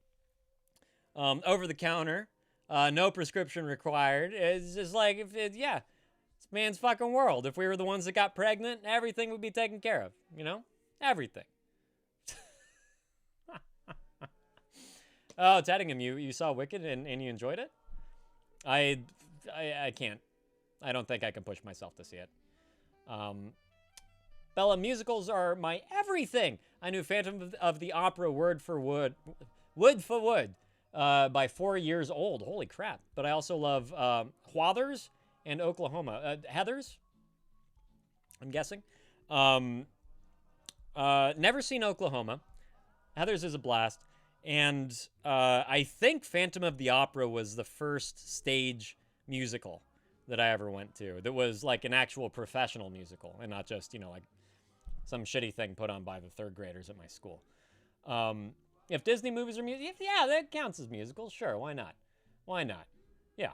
Over the counter. No prescription required. It's just like, it's man's fucking world. If we were the ones that got pregnant, everything would be taken care of. You know? Everything. Oh, Teddingham, you saw Wicked and you enjoyed it? I can't. I don't think I can push myself to see it. Bella, musicals are my everything. I knew Phantom of the Opera word for word by 4 years old. Holy crap. But I also love Whathers and Oklahoma. Heathers, I'm guessing. Never seen Oklahoma. Heathers is a blast. And I think Phantom of the Opera was the first stage musical that I ever went to. That was like an actual professional musical and not just, you know, like some shitty thing put on by the third graders at my school. If Disney movies are music, yeah, that counts as musicals. Sure, why not? Why not? Yeah.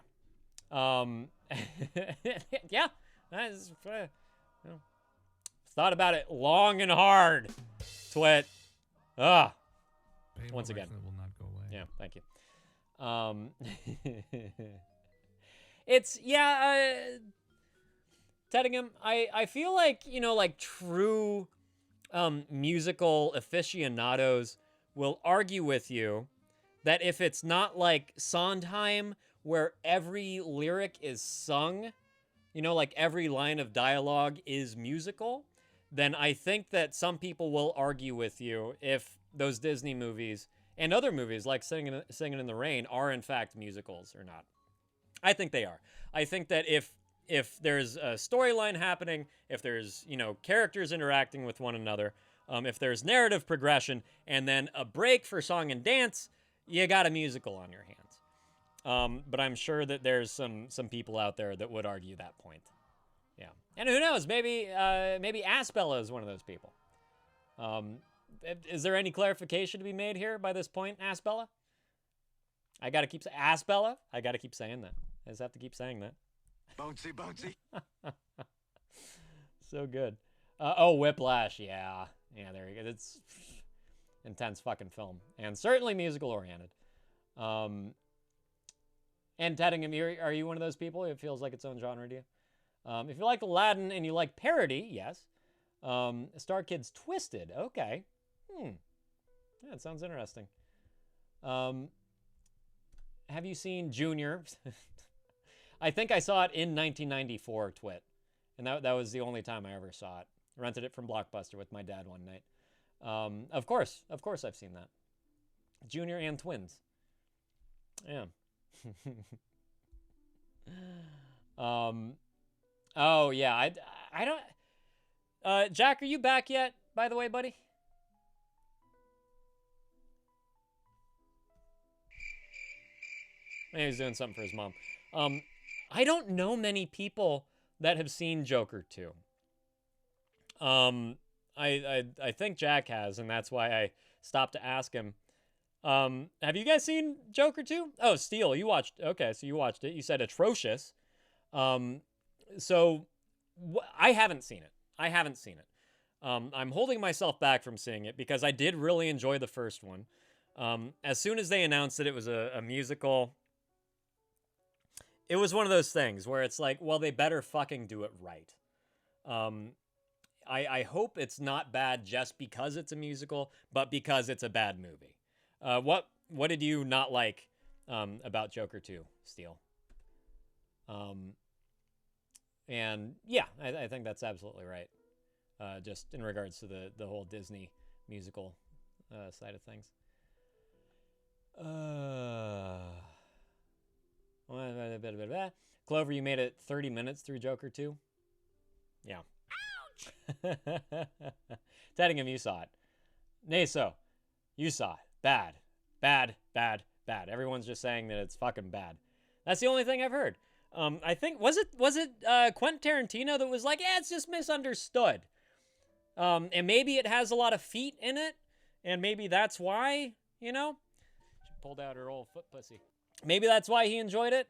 Yeah. Thought about it long and hard. Twit. Once again. Will not go away. Yeah, thank you. It's, Teddingham, I feel like, you know, like true musical aficionados will argue with you that if it's not like Sondheim, where every lyric is sung, you know, like every line of dialogue is musical, then I think that some people will argue with you if those Disney movies and other movies like Singing in the Rain are in fact musicals or not. I think they are. I think that if there's a storyline happening, if there's, you know, characters interacting with one another, if there's narrative progression, and then a break for song and dance, you got a musical on your hands. But I'm sure that there's some people out there that would argue that point. Yeah. And who knows, maybe Asbella is one of those people. Is there any clarification to be made here by this point, Asbella? I gotta keep saying that. I just have to keep saying that. Bouncy. So good. Whiplash. Yeah, there you go. It's intense fucking film. And certainly musical oriented. And Teddingham, are you one of those people? It feels like its own genre to you? If you like Aladdin and you like parody, yes. Star Kids Twisted. Okay. Yeah, it sounds interesting. Have you seen Junior? I think I saw it in 1994, Twit. And that was the only time I ever saw it. I rented it from Blockbuster with my dad one night. Of course I've seen that. Junior and Twins. Yeah. Oh yeah, I don't. Jack, are you back yet? By the way, buddy. Maybe he's doing something for his mom. I don't know many people that have seen Joker 2. I think Jack has, and that's why I stopped to ask him. Have you guys seen Joker 2? Oh, Steele, you watched. Okay, so you watched it. You said atrocious. So I haven't seen it. I'm holding myself back from seeing it because I did really enjoy the first one. As soon as they announced that it was a musical, it was one of those things where it's like, well, they better fucking do it right. I hope it's not bad just because it's a musical, but because it's a bad movie. What did you not like about Joker 2, Steele? And yeah, I think that's absolutely right. Just in regards to the whole Disney musical side of things. Clover, you made it 30 minutes through Joker 2? Yeah. Ouch! Teddingham, you saw it. Naso, you saw it. Bad. Bad, bad, bad. Everyone's just saying that it's fucking bad. That's the only thing I've heard. I think, was it Quentin Tarantino that was like, yeah, it's just misunderstood. And maybe it has a lot of feet in it, and maybe that's why, you know? She pulled out her old foot pussy. Maybe that's why he enjoyed it.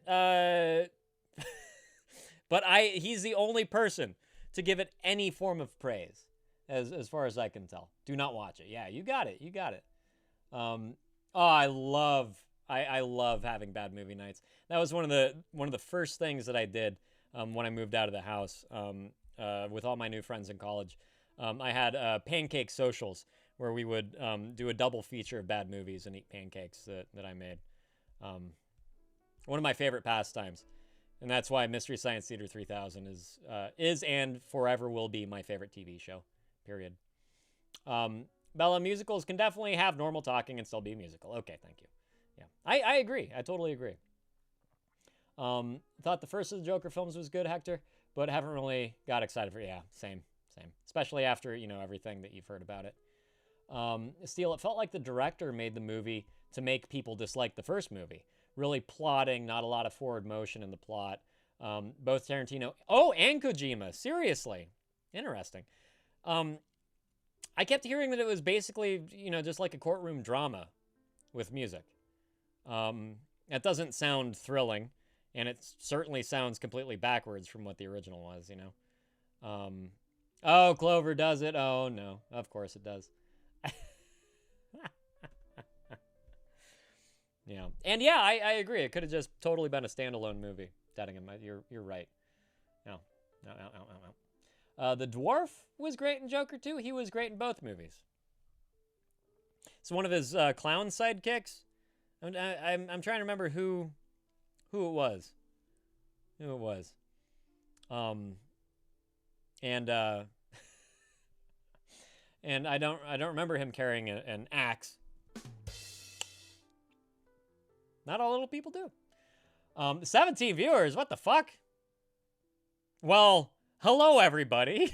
But he's the only person to give it any form of praise, as far as I can tell. Do not watch it. Yeah, you got it. I love having bad movie nights. That was one of the first things that I did when I moved out of the house with all my new friends in college. I had pancake socials where we would do a double feature of bad movies and eat pancakes that I made. One of my favorite pastimes, and that's why Mystery Science Theater 3000 is and forever will be my favorite TV show. Period. Bella, musicals can definitely have normal talking and still be a musical. Okay, thank you. Yeah, I agree. I totally agree. Thought the first of the Joker films was good, Hector, but haven't really got excited for it. Yeah, same. Especially after, everything that you've heard about it. Steele, it felt like the director made the movie to make people dislike the first movie. Really plotting, not a lot of forward motion in the plot. Both Tarantino... Oh, and Kojima. Seriously. Interesting. I kept hearing that it was basically, just like a courtroom drama with music. It doesn't sound thrilling, and it certainly sounds completely backwards from what the original was, Oh, Clover does it. Oh, no. Of course it does. Yeah. And yeah, I agree. It could have just totally been a standalone movie. Deadingham, you're right. No. The dwarf was great in Joker 2. He was great in both movies. It's one of his clown sidekicks. I'm trying to remember who it was. And I don't remember him carrying an axe. Not all little people do. 17 viewers. What the fuck? Well, hello everybody.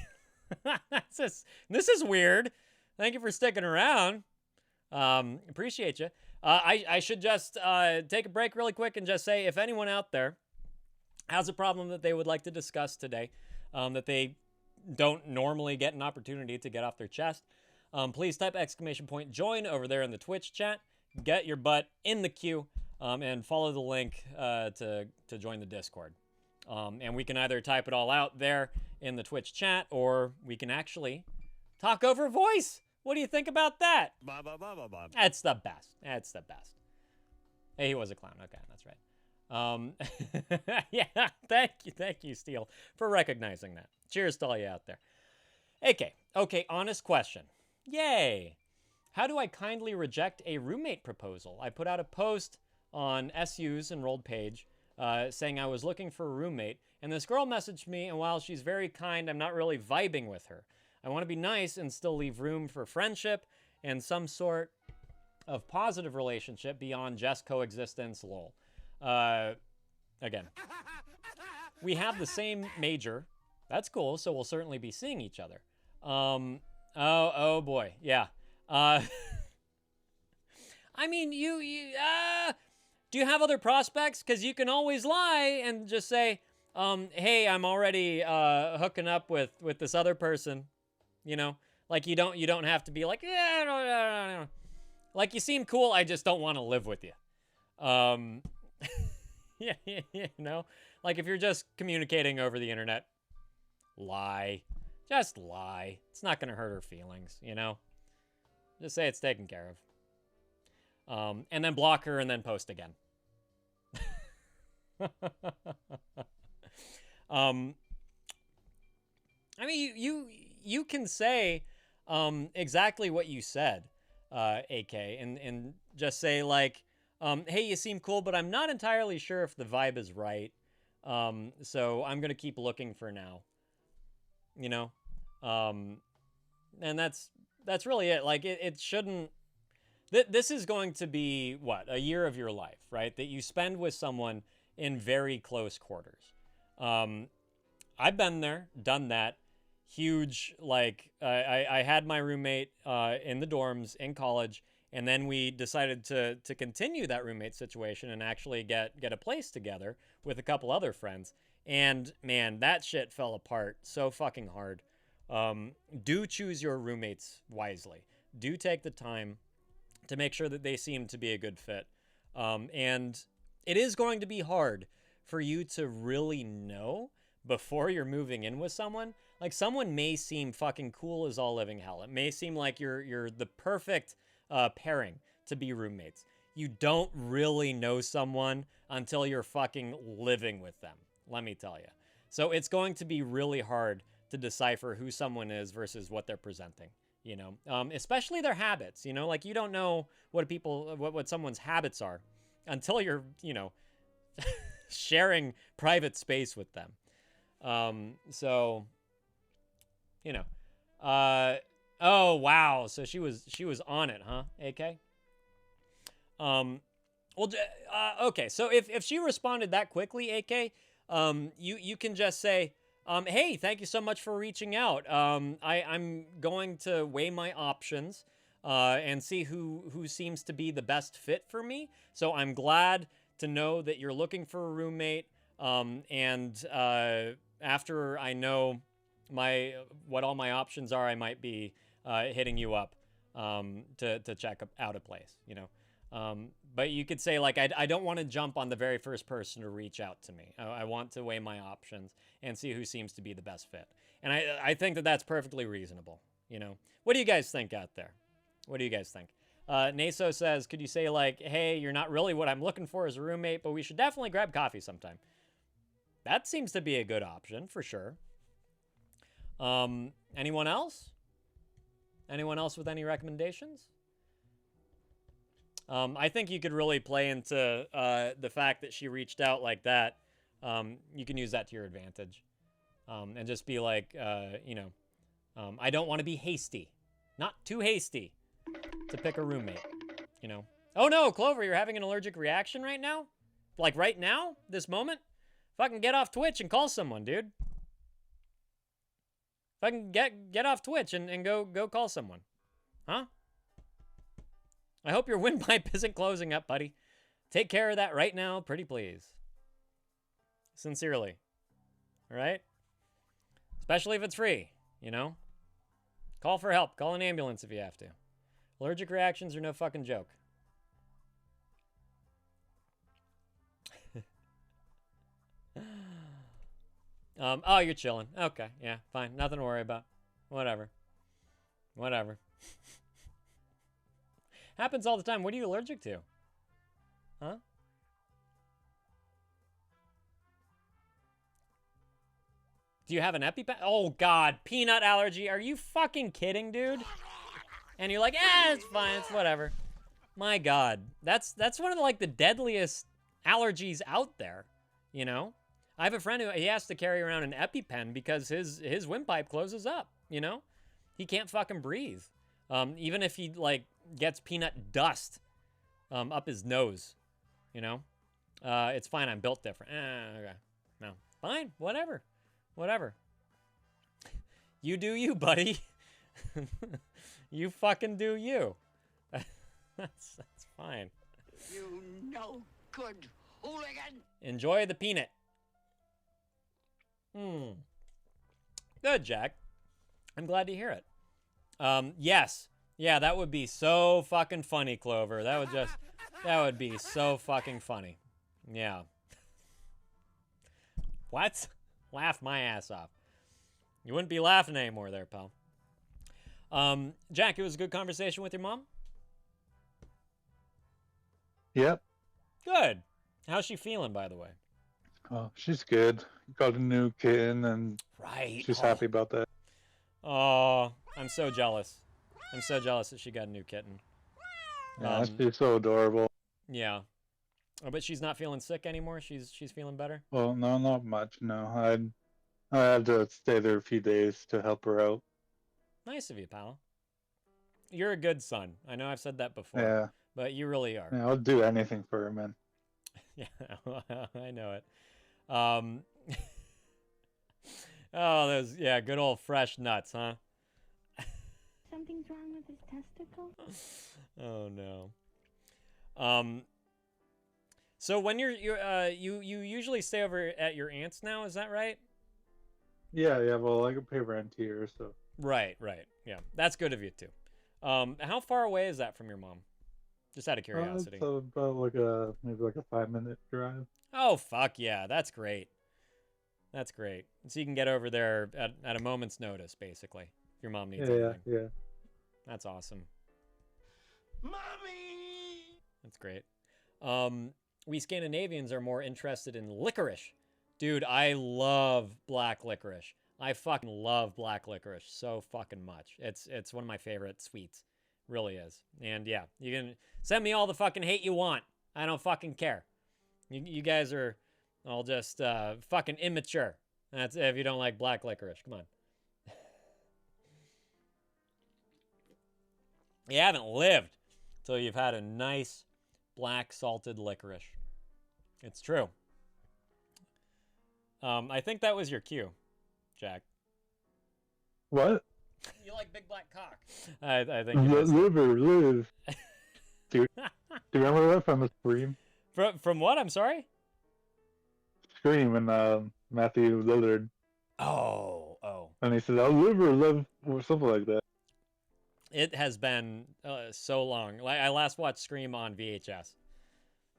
This is weird. Thank you for sticking around. Appreciate you. I should just take a break really quick and just say, if anyone out there has a problem that they would like to discuss today, that they don't normally get an opportunity to get off their chest, please type !join over there in the Twitch chat. Get your butt in the queue, and follow the link to join the Discord. And we can either type it all out there in the Twitch chat, or we can actually talk over voice. What do you think about that? Bob. That's the best. Hey, he was a clown. Okay, that's right. Yeah, thank you, Steele, for recognizing that. Cheers to all you out there. Okay, honest question. Yay! How do I kindly reject a roommate proposal? I put out a post on SU's enrolled page saying I was looking for a roommate, and this girl messaged me, and while she's very kind, I'm not really vibing with her. I want to be nice and still leave room for friendship and some sort of positive relationship beyond just coexistence, lol. Again, we have the same major. That's cool, so we'll certainly be seeing each other. Oh boy, yeah. I mean, Do you have other prospects? Because you can always lie and just say, hey, I'm already hooking up with this other person. You know, like you don't have to be like, yeah, no. Like you seem cool. I just don't want to live with you. Yeah, you know, like if you're just communicating over the internet, lie. Just lie. It's not gonna hurt her feelings, you know? Just say it's taken care of. And then block her and then post again. I mean, you can say exactly what you said, AK, and just say like, hey, you seem cool, but I'm not entirely sure if the vibe is right. So I'm gonna keep looking for now. You know? And that's really it. Like it shouldn't. This is going to be what, a year of your life, right? That you spend with someone in very close quarters. I've been there, done that. Huge, like I had my roommate in the dorms in college, and then we decided to continue that roommate situation and actually get a place together with a couple other friends. And man, that shit fell apart so fucking hard. Do choose your roommates wisely. Do take the time to make sure that they seem to be a good fit. And it is going to be hard for you to really know before you're moving in with someone. Like someone may seem fucking cool as all living hell. It may seem like you're the perfect pairing to be roommates. You don't really know someone until you're fucking living with them, let me tell you. So it's going to be really hard to decipher who someone is versus what they're presenting, you know, especially their habits, you know, like you don't know what someone's habits are until you're, you know, sharing private space with them. So, you know, oh, wow. So she was on it, huh? AK? Well, okay. So if she responded that quickly, AK, you can just say, hey, thank you so much for reaching out. I'm going to weigh my options, and see who seems to be the best fit for me. So I'm glad to know that you're looking for a roommate. And after I know what all my options are, I might be hitting you up to check out a place, you know. But you could say, like, I don't want to jump on the very first person to reach out to me. I want to weigh my options and see who seems to be the best fit. And I think that that's perfectly reasonable, you know. What do you guys think out there? What do you guys think? Naso says, could you say, like, hey, you're not really what I'm looking for as a roommate, but we should definitely grab coffee sometime. That seems to be a good option, for sure. Anyone else? Anyone else with any recommendations? I think you could really play into the fact that she reached out like that. You can use that to your advantage. And just be like, you know, I don't want to be hasty. Not too hasty to pick a roommate, you know. Oh no, Clover, you're having an allergic reaction right now? Like right now? This moment? Fucking get off Twitch and call someone, dude. Fucking get off Twitch and go call someone. Huh? I hope your windpipe isn't closing up, buddy. Take care of that right now, pretty please. Sincerely. All right? Especially if it's free, you know? Call for help. Call an ambulance if you have to. Allergic reactions are no fucking joke. Oh, you're chilling. Okay, yeah, fine. Nothing to worry about. Whatever. Happens all the time. What are you allergic to? Huh? Do you have an EpiPen? Oh, God. Peanut allergy. Are you fucking kidding, dude? And you're like, it's fine. It's whatever. My God. That's one of the, like, the deadliest allergies out there, you know? I have a friend who he has to carry around an EpiPen because his windpipe closes up, you know? He can't fucking breathe. Even if he, like, gets peanut dust up his nose, you know? It's fine. I'm built different. Okay. No. Fine. Whatever. You do you, buddy. You fucking do you. That's fine. You know Good hooligan. Enjoy the peanut. Good, Jack. I'm glad to hear it. Yes. Yeah, that would be so fucking funny, Clover. That would be so fucking funny. Yeah. What? Laugh my ass off. You wouldn't be laughing anymore there, pal. Jack, it was a good conversation with your mom? Yep. Good. How's she feeling, by the way? Oh, she's good. Got a new kitten, and Right. she's happy about that. Oh, I'm so jealous. I'm so jealous that she got a new kitten. Yeah, she's so adorable. Yeah. Oh, but she's not feeling sick anymore? She's feeling better? Well, no, not much. No, I had to stay there a few days to help her out. Nice of you, pal. You're a good son. I know I've said that before. Yeah. But you really are. Yeah, I'll do anything for her, man. Yeah, I know it. Oh, those, yeah, good old fresh nuts, huh? Something's wrong with his testicle? Oh no. So when you usually stay over at your aunt's now, is that right? Yeah, well, I can pay rent here, so. Right. Yeah, that's good of you too. How far away is that from your mom? Just out of curiosity. It's about maybe like a 5-minute drive. Oh fuck yeah, that's great. That's great. So you can get over there at a moment's notice, basically. If your mom needs anything. Yeah. That's awesome. Mommy! That's great. We Scandinavians are more interested in licorice. Dude, I love black licorice. I fucking love black licorice so fucking much. It's one of my favorite sweets. Really is. And yeah, you can send me all the fucking hate you want. I don't fucking care. You guys are all just fucking immature. That's if you don't like black licorice. Come on. You haven't lived till you've had a nice black salted licorice. It's true. I think that was your cue, Jack. What? You like big black cock. I think you missed it. Live. Do you remember that from a Scream? From what? I'm sorry? Scream and Matthew Lillard. Oh. And he said, I'll live or live, or something like that. It has been so long. Like I last watched Scream on VHS.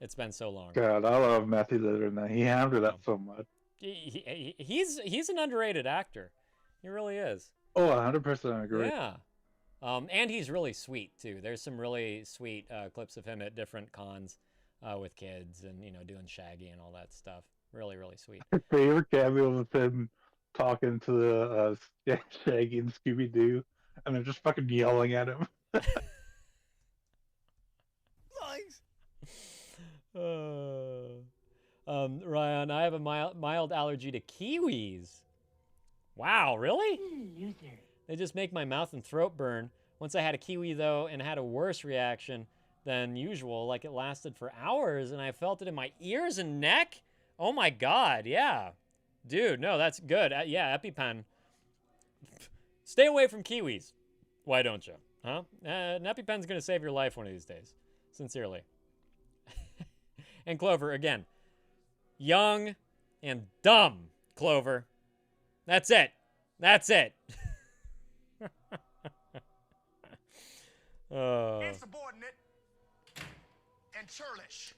It's been so long. God, I love Matthew Lillard now. He hammered that so much. He's an underrated actor. He really is. Oh, 100% agree. Yeah. And he's really sweet too. There's some really sweet clips of him at different cons with kids and doing Shaggy and all that stuff. Really, really sweet. My favorite cameo was him talking to the Shaggy and Scooby Doo, and they're just fucking yelling at him. Nice. Ryan, I have a mild allergy to kiwis. Wow, really? Loser. They just make my mouth and throat burn. Once I had a kiwi, though, and had a worse reaction than usual, like it lasted for hours, and I felt it in my ears and neck. Oh my God, yeah. Dude, no, that's good. Yeah, EpiPen. Stay away from kiwis. Why don't you? Huh? An EpiPen's gonna save your life one of these days. Sincerely. And Clover, again. Young and dumb, Clover. That's it. That's it. Insubordinate and churlish.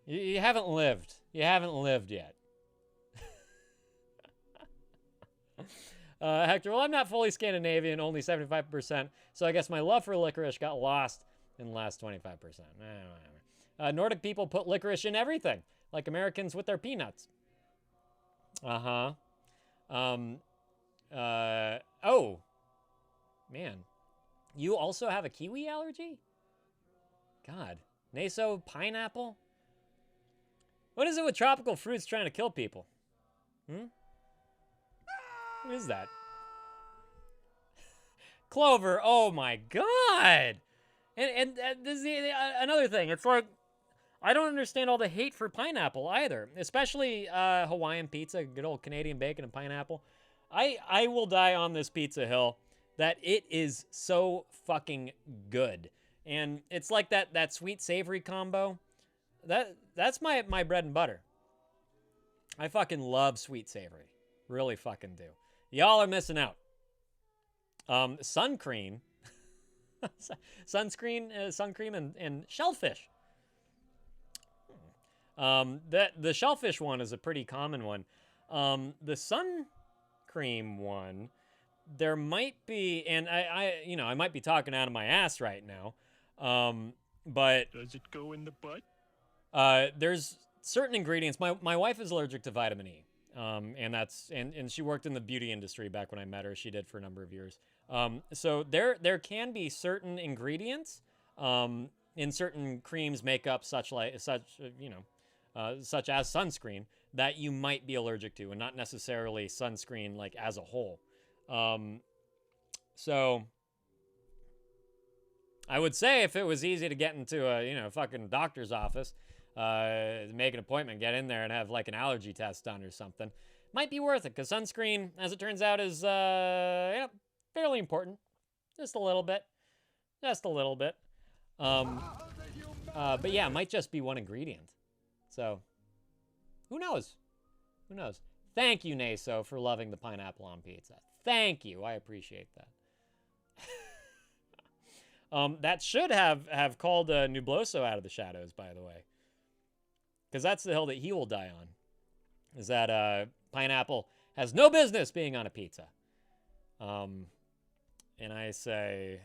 You haven't lived. You haven't lived yet. Hector, well, I'm not fully Scandinavian, only 75%, so I guess my love for licorice got lost in the last 25%. Nordic people put licorice in everything, like Americans with their peanuts. Oh, man. You also have a kiwi allergy? God. Naso, pineapple? What is it with tropical fruits trying to kill people? What is that? Clover, oh my God! And this is another thing. It's like, I don't understand all the hate for pineapple either. Especially Hawaiian pizza, good old Canadian bacon and pineapple. I will die on this pizza hill that it is so fucking good. And it's like that sweet savory combo. that's my bread and butter. I fucking love sweet savory. Really fucking do. Y'all are missing out. Sun cream. Sun cream and shellfish. The shellfish one is a pretty common one. The sun cream one, there might be, and I might be talking out of my ass right now. But does it go in the butt? There's certain ingredients. My wife is allergic to vitamin E. And she worked in the beauty industry back when I met her. She did for a number of years. So there can be certain ingredients in certain creams, makeup, such as sunscreen that you might be allergic to, and not necessarily sunscreen like as a whole. So I would say if it was easy to get into a fucking doctor's office, make an appointment, get in there, and have like an allergy test done or something, might be worth it, because sunscreen, as it turns out, is fairly important, just a little bit. But yeah, it might just be one ingredient. So who knows? Thank you, Naso, for loving the pineapple on pizza. Thank you. I appreciate that. That should have called Nubloso out of the shadows, by the way. Because that's the hill that he will die on. Is that pineapple has no business being on a pizza. And I say...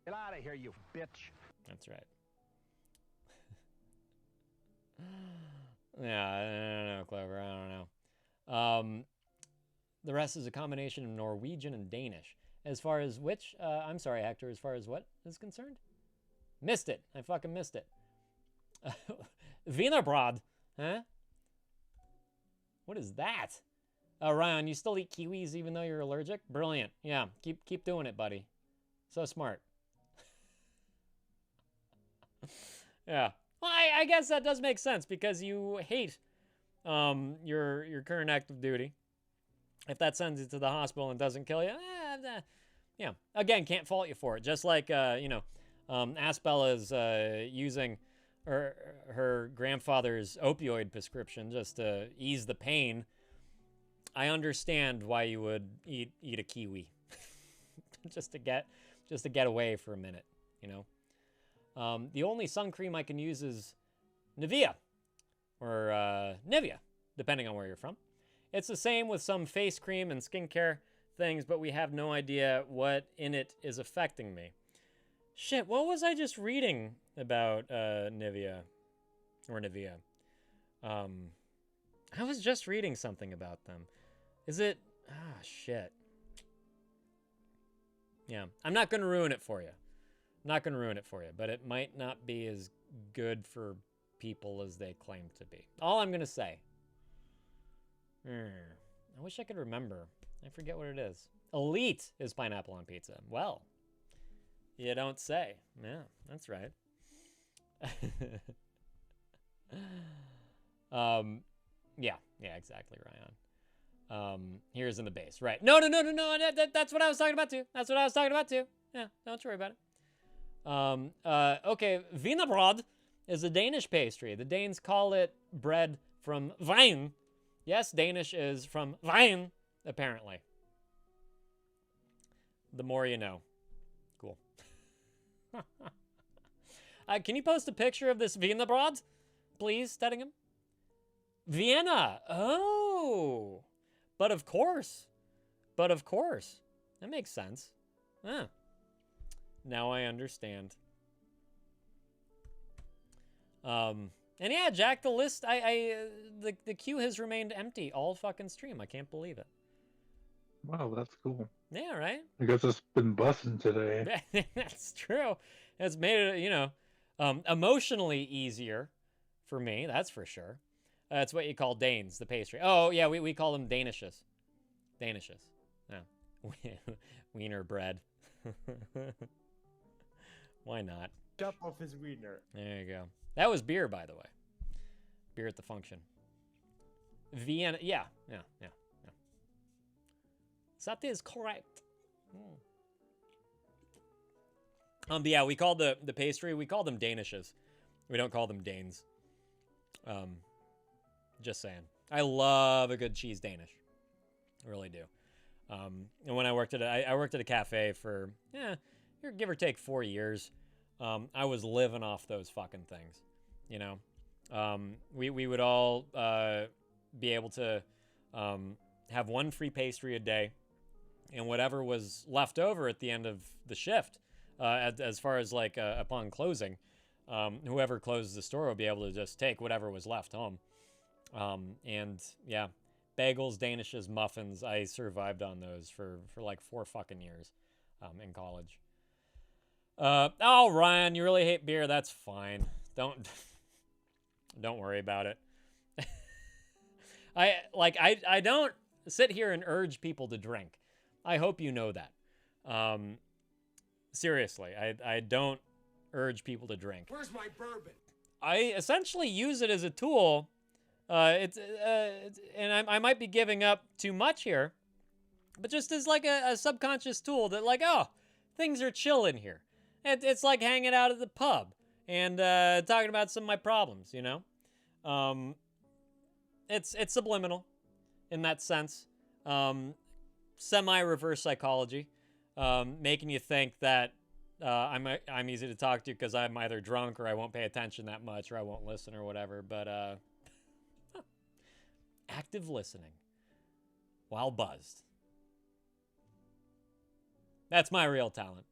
Get out of here, you bitch. That's right. Yeah, I don't know, Clover. I don't know. The rest is a combination of Norwegian and Danish. As far as which, I'm sorry, Hector, as far as what is concerned? Missed it. I fucking missed it. Wienerbrod, huh? What is that? Ryan, you still eat kiwis even though you're allergic? Brilliant. Yeah, keep doing it, buddy. So smart. Yeah. Well, I guess that does make sense because you hate your current active duty. If that sends you to the hospital and doesn't kill you, yeah. Again, can't fault you for it. Just like Asbella is using her grandfather's opioid prescription just to ease the pain. I understand why you would eat a kiwi, just to get away for a minute, The only sun cream I can use is Nivea, or Nivea, depending on where you're from. It's the same with some face cream and skincare things, but we have no idea what in it is affecting me. Shit, what was I just reading about Nivea? I was just reading something about them. Is it... Ah, shit. Yeah, I'm not going to ruin it for you. But it might not be as good for people as they claim to be. All I'm going to say. I wish I could remember. I forget what it is. Elite is pineapple on pizza. Well, you don't say. Yeah, that's right. Yeah, exactly, Ryan. Here's in the base. Right. No. That's what I was talking about too. Yeah, don't worry about it. Okay, Wienerbrod is a Danish pastry. The Danes call it bread from vine. Yes, Danish is from vine, apparently. The more you know. Cool. Can you post a picture of this Wienerbrod, please, Steddingham? Vienna. Oh. But of course. That makes sense. Huh. Now I understand. And yeah, Jack, the list, the queue has remained empty all fucking stream. I can't believe it. Wow, that's cool. Yeah, right? I guess it's been busting today. That's true. It's made it, emotionally easier for me, that's for sure. That's what you call Danes, the pastry. Oh, yeah, we call them Danishes. Yeah. Wiener bread. Why not? Chop off his wiener. There you go. That was beer, by the way. Beer at the function. Vienna. Yeah. That is correct. But yeah, we call the pastry, we call them Danishes. We don't call them Danes. Just saying. I love a good cheese Danish. I really do. And when I worked at I worked at a cafe for give or take 4 years. I was living off those fucking things. You know, we would all be able to have one free pastry a day, and whatever was left over at the end of the shift, as far as like upon closing, whoever closed the store would be able to just take whatever was left home. And yeah, bagels, danishes, muffins. I survived on those for like 4 fucking years in college. Oh, Ryan, you really hate beer? That's fine. Don't worry about it. I don't sit here and urge people to drink. I hope you know that. Seriously, I don't urge people to drink. Where's my bourbon? I essentially use it as a tool. And I might be giving up too much here, but just as like a subconscious tool that like, oh, things are chill in here. It's like hanging out at the pub and talking about some of my problems, you know? It's subliminal in that sense. Semi-reverse psychology, making you think that I'm easy to talk to because I'm either drunk or I won't pay attention that much or I won't listen or whatever. But active listening while buzzed. That's my real talent.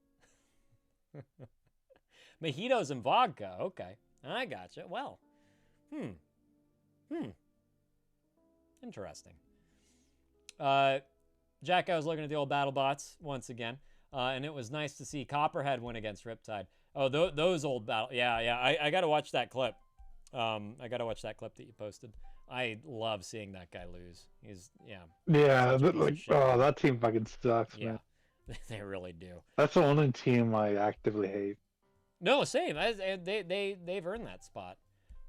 Mojitos and vodka. Okay, I gotcha. Well, interesting. Jack, I was looking at the old battle bots once again, and it was nice to see Copperhead win against Riptide. Oh, those old battle. Yeah. I got to watch that clip. I got to watch that clip that you posted. I love seeing that guy lose. Yeah, that team fucking sucks, yeah, man. They really do. That's the only team I actively hate. No, same. They've earned that spot.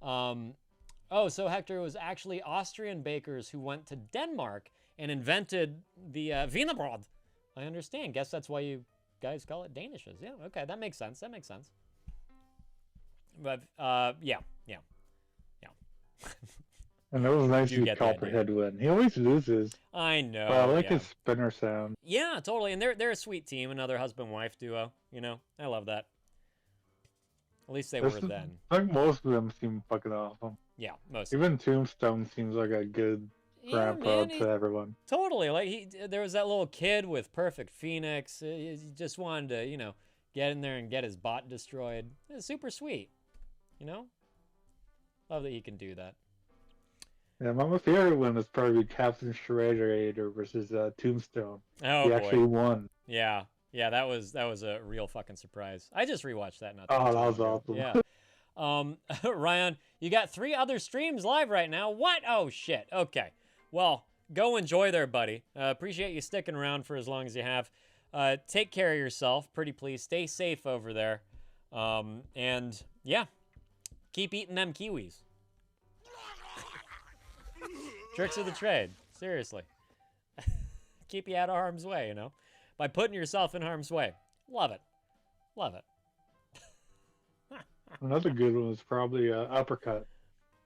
Oh, so Hector, it was actually Austrian bakers who went to Denmark and invented the Wienerbrot. I understand. Guess that's why you guys call it Danishes. Yeah, okay, that makes sense. But yeah. And it was nice Do to see get the Copperhead win. He always loses. I know. But I like yeah. his spinner sound. Yeah, totally. And they're a sweet team, another husband-wife duo. You know, I love that. At least they were then. I think most of them seem fucking awesome. Yeah, most. Even Tombstone seems like a good grandpa to everyone. Totally. Like there was that little kid with Perfect Phoenix. He just wanted to, you know, get in there and get his bot destroyed. It's super sweet. You know? Love that he can do that. Yeah, my favorite one was probably Captain Shredder versus Tombstone. Oh, he boy. actually won. Yeah, that was a real fucking surprise. I just rewatched that. That was awesome. Yeah. Ryan, you got 3 other streams live right now. What? Oh shit. Okay. Well, go enjoy there, buddy. Appreciate you sticking around for as long as you have. Take care of yourself, pretty please. Stay safe over there. And yeah, keep eating them kiwis. Tricks of the trade. Seriously. Keep you out of harm's way, you know? By putting yourself in harm's way. Love it. Another good one was probably Uppercut.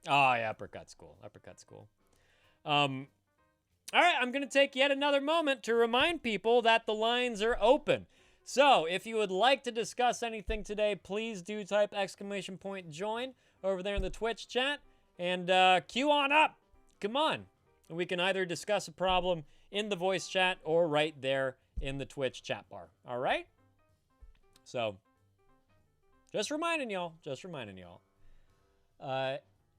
Oh, yeah, Uppercut's cool. All right, I'm going to take yet another moment to remind people that the lines are open. So, if you would like to discuss anything today, please do type !join over there in the Twitch chat and queue on up. Come on. We can either discuss a problem in the voice chat or right there in the Twitch chat bar. All right? So, just reminding y'all.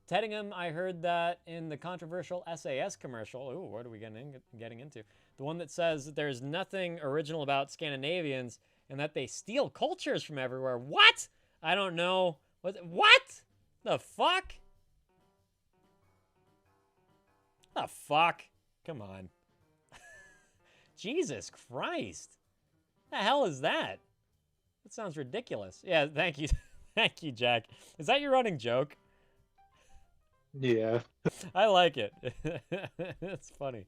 Teddingham, I heard that in the controversial SAS commercial. Ooh, what are we getting into? The one that says that there's nothing original about Scandinavians and that they steal cultures from everywhere. What? I don't know. What? The fuck? The fuck? Come on. Jesus Christ. The hell is that? That sounds ridiculous. Yeah, thank you. Thank you, Jack. Is that your running joke? Yeah. I like it. It's funny.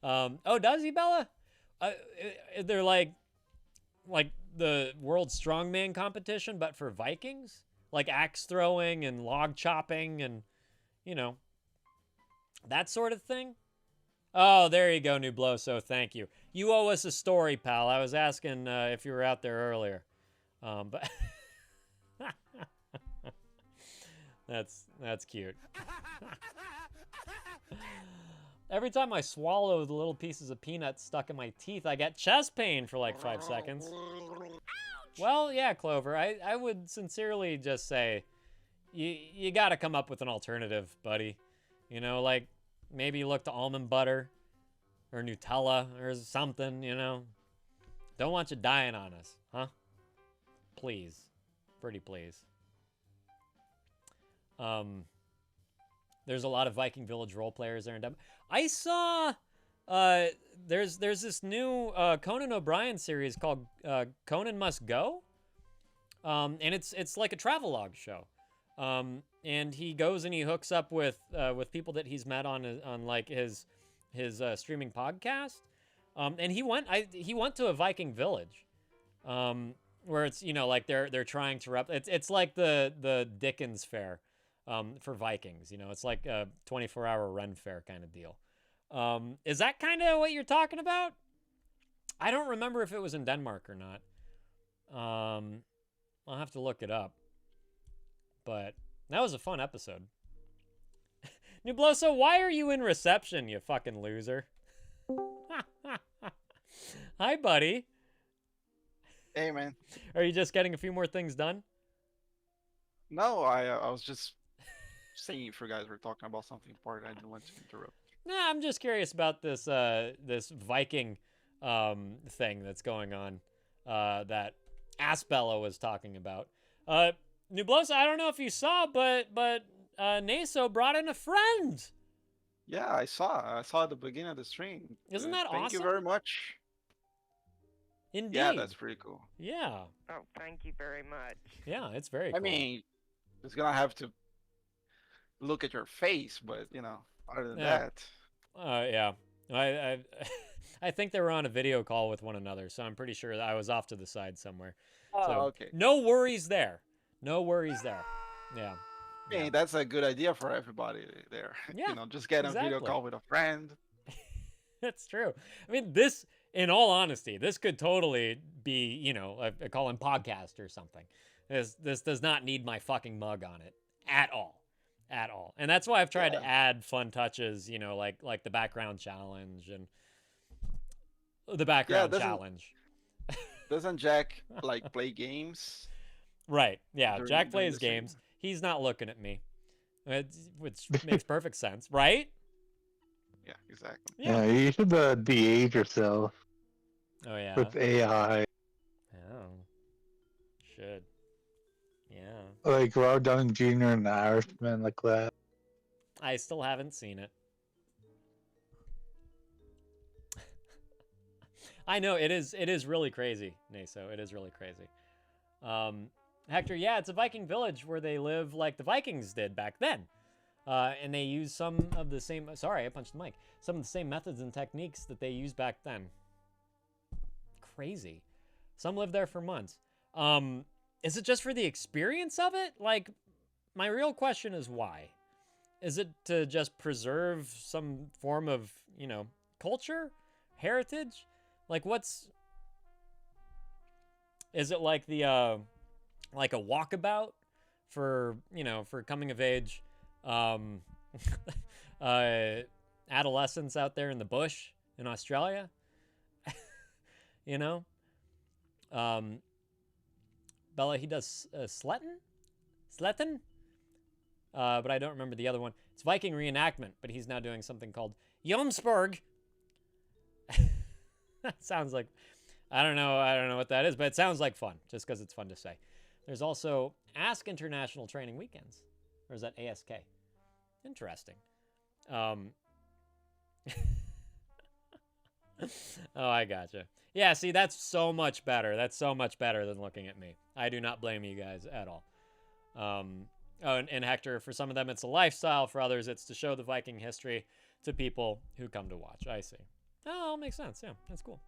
Oh, does he, Bella? They're like, like the world strongman competition, but for Vikings, like axe throwing and log chopping and, you know, that sort of thing. Oh, there you go, Nubloso. Thank you. You owe us a story, pal. I was asking if you were out there earlier, but that's cute. Every time I swallow the little pieces of peanuts stuck in my teeth, I get chest pain for like 5 seconds. Well, yeah, Clover, I would sincerely just say, you gotta come up with an alternative, buddy. You know, like, maybe look to almond butter or Nutella or something, you know? Don't want you dying on us, huh? Please. Pretty please. There's a lot of Viking Village role players there in Denver. I saw there's this new Conan O'Brien series called Conan Must Go. And it's like a travelogue show. And he goes and he hooks up with people that he's met on like his streaming podcast. And he went to a Viking village. Where it's, you know, like they're trying to it's like the Dickens fair for Vikings, you know. It's like a 24-hour Ren fair kind of deal. Is that kind of what you're talking about? I don't remember if it was in Denmark or not. I'll have to look it up. But that was a fun episode. Nubloso, why are you in reception, you fucking loser? Hi, buddy. Hey, man. Are you just getting a few more things done? No, I was just saying if you guys were talking about something important, I didn't want to interrupt. Nah, I'm just curious about this this Viking thing that's going on that Aspello was talking about. Nublosa, I don't know if you saw, but Naso brought in a friend. Yeah, I saw at the beginning of the stream. Isn't that awesome? Thank you very much. Indeed. Yeah, that's pretty cool. Yeah. Oh, thank you very much. Yeah, it's very cool. I mean, it's gonna have to look at your face, but you know, other than that. Yeah. I think they were on a video call with one another, so I'm pretty sure that I was off to the side somewhere. Oh, so, okay. No worries there. No worries there. Yeah. Hey, that's a good idea for everybody there. Yeah, you know, just get a video call with a friend. That's true. I mean, this, in all honesty, this could totally be, you know, a call-in podcast or something. This does not need my fucking mug on it at all. At all. And that's why I've tried to add fun touches, you know, like the background challenge and the background challenge. Doesn't Jack like play games? Right. Yeah, Jack plays games. He's not looking at me, which makes perfect sense, right? Yeah, exactly. Yeah, you should de-age yourself. Oh yeah. With AI. Oh. Should. Yeah. Like Robert Downey Jr. and the Irishman, like that. I still haven't seen it. I know it is really crazy, Naso. It is really crazy. Hector, yeah, it's a Viking village where they live like the Vikings did back then. And they use some of the same, sorry, I punched the mic. Some of the same methods and techniques that they used back then. Crazy. Some lived there for months. Is it just for the experience of it? Like, my real question is why? Is it to just preserve some form of, you know, culture? Heritage? Like, is it like the, like a walkabout for, you know, for coming of age, adolescents out there in the bush in Australia? You know? Bella, he does Sletten? But I don't remember the other one. It's Viking reenactment, but he's now doing something called Jomsborg. That sounds like, I don't know what that is, but it sounds like fun, just because it's fun to say. There's also Ask International Training Weekends. Or is that ASK? Interesting. Oh, I gotcha. Yeah, see, that's so much better. That's so much better than looking at me. I do not blame you guys at all. Oh, and Hector, for some of them, it's a lifestyle. For others, it's to show the Viking history to people who come to watch. I see. Oh, makes sense. Yeah, that's cool.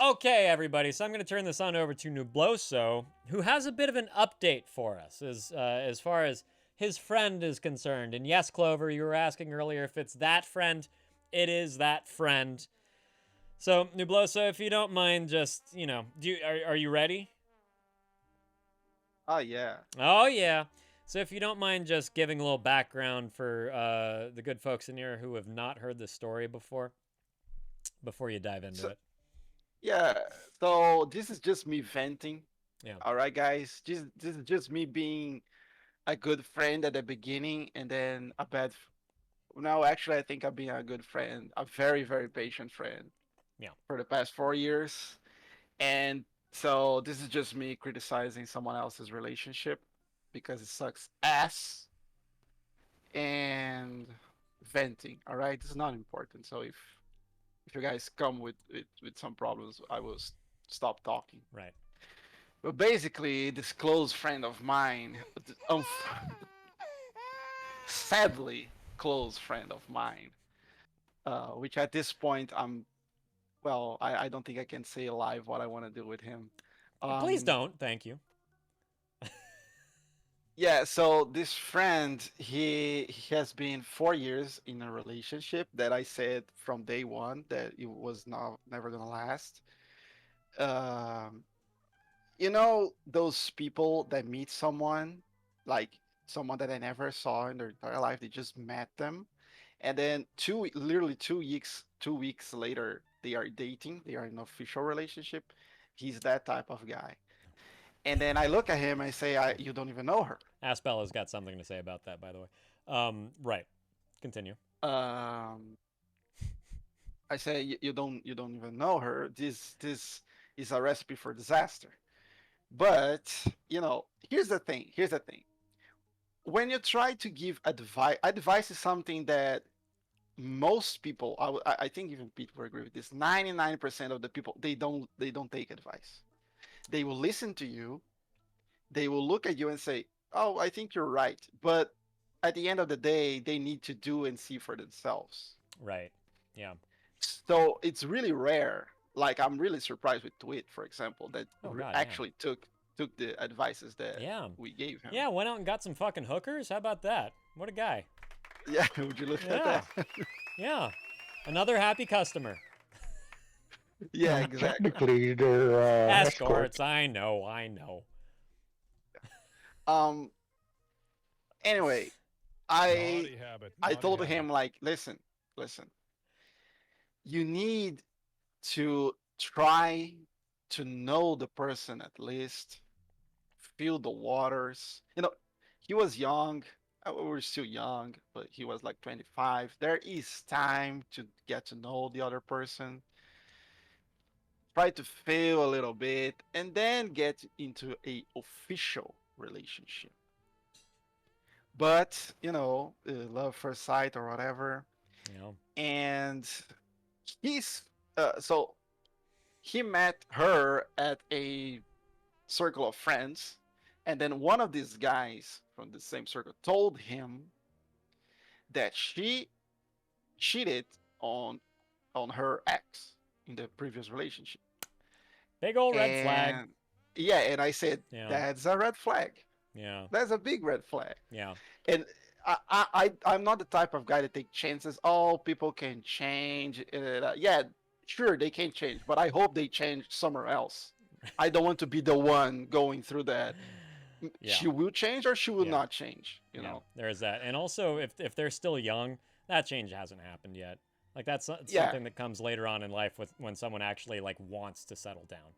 Okay, everybody, so I'm going to turn this on over to Nubloso, who has a bit of an update for us as far as his friend is concerned. And yes, Clover, you were asking earlier if it's that friend. It is that friend. So, Nubloso, if you don't mind, just, are you ready? Oh, yeah. Oh, yeah. So if you don't mind just giving a little background for the good folks in here who have not heard this story before you dive into it. Yeah, so this is just me venting. Yeah. All right, guys. This is just me being a good friend at the beginning and then a bad. No, actually, I think I've been a good friend, a very, very patient friend. Yeah. For the past 4 years. And so this is just me criticizing someone else's relationship because it sucks ass and venting. All right, this is not important. So if you guys come with some problems, I will stop talking. Right. But basically, this close friend of mine, sadly close friend of mine, which at this point I don't think I can say live what I want to do with him. Please don't. Thank you. Yeah, so this friend, he has been 4 years in a relationship that I said from day one that it was never gonna last. Um, you know those people that meet someone, like someone that I never saw in their entire life, they just met them, and then literally 2 weeks later, they are dating, they are in an official relationship. He's that type of guy. And then I look at him and I say, you don't even know her. Aspella's got something to say about that, by the way. Right. Continue. I say you don't even know her. This is a recipe for disaster. But here's the thing. When you try to give advice is something that most people, I think even Pete will agree with this. 99% of the people they don't take advice. They will listen to you. They will look at you and say, "Oh, I think you're right," but at the end of the day, they need to do and see for themselves. Right. Yeah. So it's really rare. Like I'm really surprised with Twit, for example, that actually took the advices that we gave him. Yeah, went out and got some fucking hookers. How about that? What a guy. Yeah, would you look at that? Yeah. Another happy customer. Yeah, exactly. Technically, they're escorts. I know. Anyway, I told him like, listen. You need to try to know the person at least, feel the waters. He was young. We were still young, but he was like 25. There is time to get to know the other person. Try to feel a little bit and then get into a official relationship. But love first sight or whatever. Yeah. And so he met her at a circle of friends, and then one of these guys from the same circle told him that she cheated on her ex in the previous relationship. Big old red flag. Yeah, and I said, that's a red flag. Yeah. That's a big red flag. Yeah. And I'm not the type of guy to take chances. Oh, people can change. Yeah, sure, they can change, but I hope they change somewhere else. I don't want to be the one going through that. Yeah. She will change or she will not change. You know, there's that. And also, if they're still young, that change hasn't happened yet. Like that's something that comes later on in life when someone actually like wants to settle down.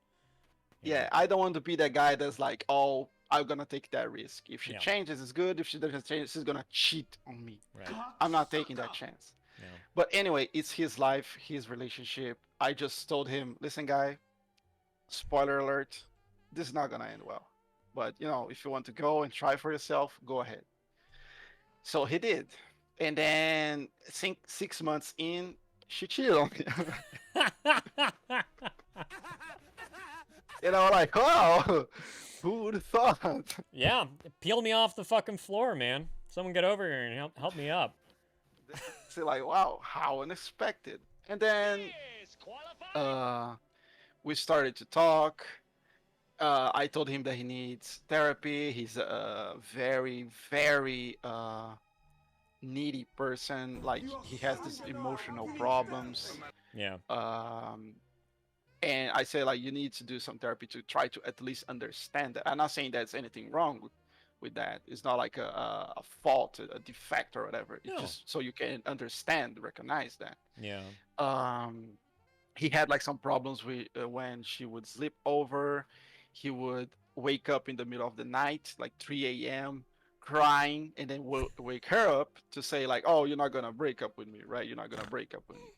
Yeah, I don't want to be that guy that's like, oh, I'm gonna take that risk. If she changes, it's good. If she doesn't change, she's gonna cheat on me. Right. I'm not taking that chance. Yeah. But anyway, it's his life, his relationship. I just told him, listen, guy, spoiler alert, this is not gonna end well. But if you want to go and try for yourself, go ahead. So he did. And then 6 months in, she cheated on me. Like, wow, who would have thought? Yeah, peel me off the fucking floor, man. Someone get over here and help me up. Say like, wow, how unexpected. And then We started to talk. I told him that he needs therapy. He's a very, very needy person. Like he has this emotional problems. Yeah. And I said like you need to do some therapy to try to at least understand that. I'm not saying there's anything wrong with that. It's not like a fault, a defect or whatever. It's No. just so you can understand, recognize that. Yeah. He had like some problems with when she would sleep over. He would wake up in the middle of the night, like 3 a.m., crying, and then wake her up to say like, "Oh, you're not gonna break up with me, right? You're not gonna break up with me."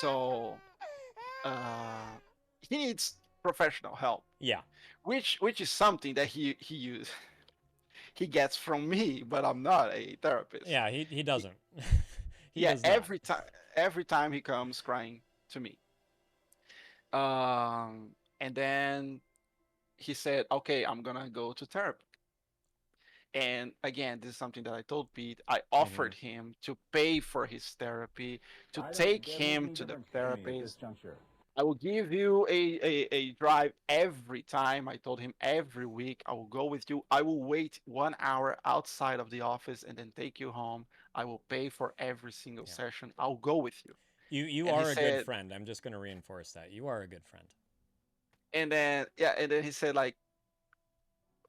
So he needs professional help. Yeah. Which is something that he gets from me, but I'm not a therapist. Yeah, he doesn't. He yeah, does not. every time he comes crying to me. And then he said, "Okay, I'm gonna go to therapy." And again, this is something that I told Pete. I offered him to pay for his therapy, to take him to the therapist. I will give you a drive every time. I told him every week I will go with you. I will wait 1 hour outside of the office and then take you home. I will pay for every single session. I'll go with you. You And he are a said- good friend. I'm just going to reinforce that. You are a good friend. And then he said like,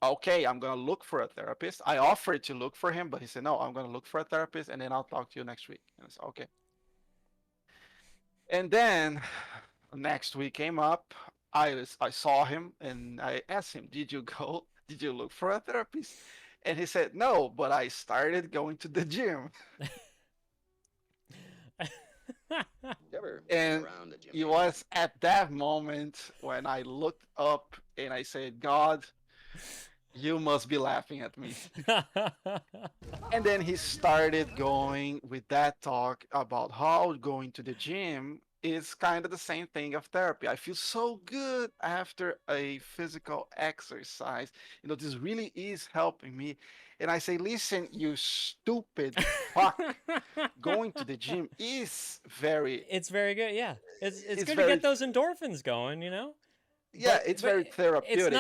"Okay, I'm gonna look for a therapist." I offered to look for him, but he said, "No, I'm gonna look for a therapist and then I'll talk to you next week." And I said, "Okay." And then next week came up. I saw him and I asked him, "Did you go? Did you look for a therapist?" And he said, "No, but I started going to the gym." And it was at that moment when I looked up and I said, "God, you must be laughing at me." And then he started going with that talk about how going to the gym is kind of the same thing of therapy. I feel so good after a physical exercise. This really is helping me. And I say, "Listen, you stupid fuck. Going to the gym is very..." It's very good, yeah. It's good very- to get those endorphins going, you know? Yeah, it's very therapeutic.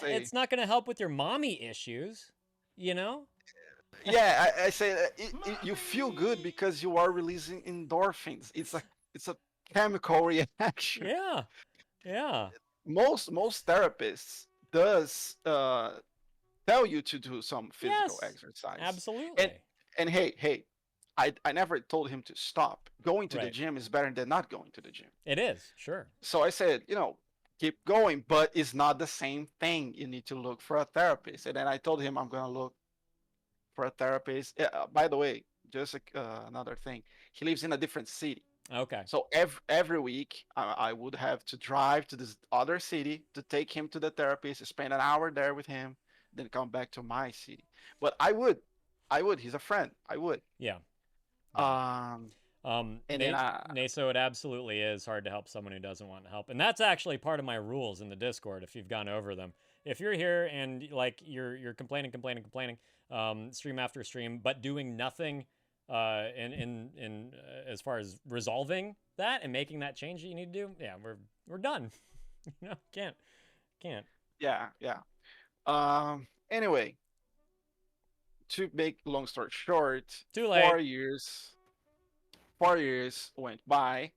It's not gonna help with your mommy issues, you know? Yeah, I say you feel good because you are releasing endorphins. It's a chemical reaction. Yeah. Yeah. Most therapists does tell you to do some physical Yes, exercise. absolutely. And hey, I never told him to stop. Going to the Right. gym is better than not going to the gym. It is, sure. So I said, keep going, but it's not the same thing. You need to look for a therapist. And then I told him I'm gonna look for a therapist. By the way, just another thing, he lives in a different city. Okay. So every week I would have to drive to this other city to take him to the therapist, spend an hour there with him, then come back to my city. But I would. He's a friend. I would. Yeah. And then so it absolutely is hard to help someone who doesn't want help. And that's actually part of my rules in the Discord, if you've gone over them. If you're here and like you're complaining, stream after stream, but doing nothing in as far as resolving that and making that change that you need to do, yeah, we're done. Can't. Yeah. Anyway, to make long story short, Too late. 4 years went by,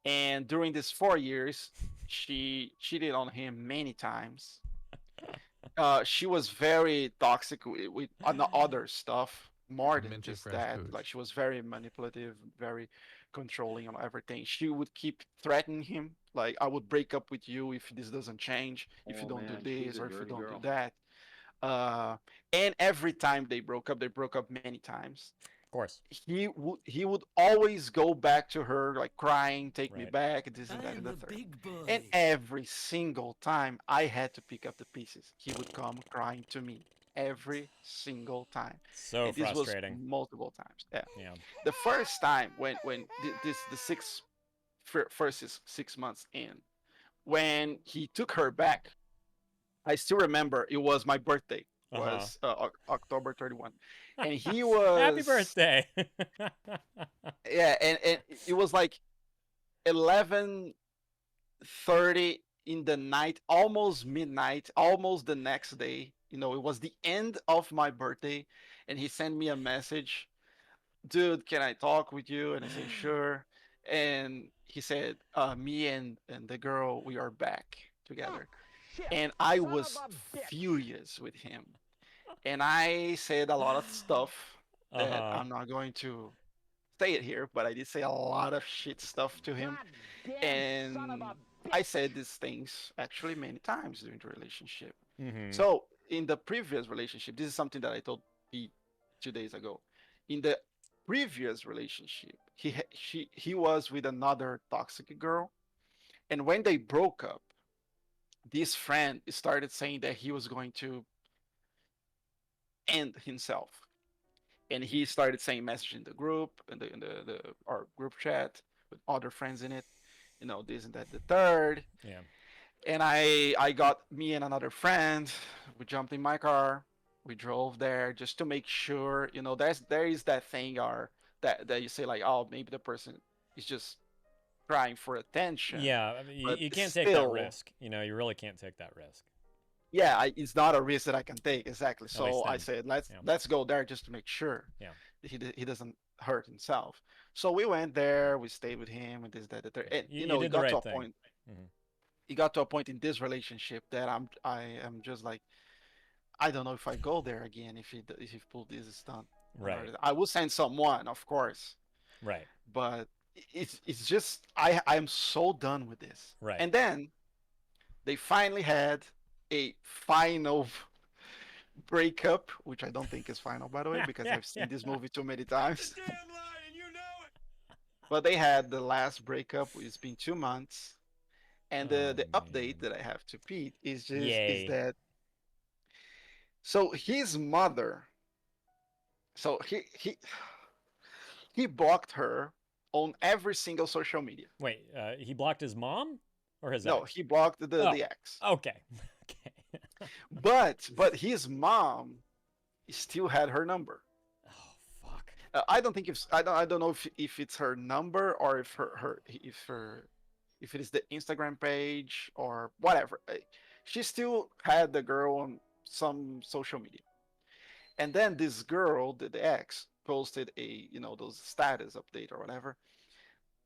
and during these 4 years, she cheated on him many times. She was very toxic with other stuff, more than just that. Like she was very manipulative, very controlling on everything. She would keep threatening him, like, "I would break up with you if this doesn't change, if you don't do this, or if you don't do that." And every time they broke up many times. Of course. He would always go back to her, like crying, "Take me back," this and that and the third. And every single time I had to pick up the pieces, he would come crying to me every single time. So and this frustrating. was multiple times. Yeah. The first time when first 6 months in, when he took her back, I still remember it was my birthday. Was October 31, and he was Happy birthday. Yeah, and it was like 11 30 in the night, almost midnight, almost the next day. It was the end of my birthday, and he sent me a message, dude, can I talk with you? And I say, sure. And he said, me and the girl, we are back together. And I was furious with him. And I said a lot of stuff that I'm not going to say it here, but I did say a lot of shit stuff to him. And I said these things actually many times during the relationship. So in the previous relationship, this is something that I told Pete 2 days ago. In the previous relationship, he was with another toxic girl, and when they broke up, this friend started saying that he was going to end himself, and he started saying message in the group, in the our group chat with other friends in it, this and that, the third. Yeah. And I got me and another friend. We jumped in my car. We drove there just to make sure. There is that thing, or that you say like, oh, maybe the person is just crying for attention. Yeah, I mean, But you can't take that still, risk. You really can't take that risk. yeah, it's not a risk that I can take exactly. At least So I then. said, let's Yeah. let's go there just to make sure Yeah. he doesn't hurt himself. So we went there. We stayed with him and this, that, the third. And You it did the got right to a thing. point. Mhm. It got to a point in this relationship that I am just like, I don't know if I go there again if he pulled this stunt. Right. I will send someone, of course, Right. but it's just I'm so done with this. Right. And then they finally had a final breakup, which I don't think is final, by the way, because I've seen this movie too many times. But they had the last breakup. It's been 2 months, and the update that I have to Pete is Yay. that so his mother, so he blocked her on every single social media. Wait, he blocked his mom or his No, ex? he blocked the ex. Okay. Okay. But his mom still had her number. Oh fuck. I don't think I don't know if it's her number or if if it is the Instagram page or whatever. She still had the girl on some social media. And then this girl, the ex, posted a those status update or whatever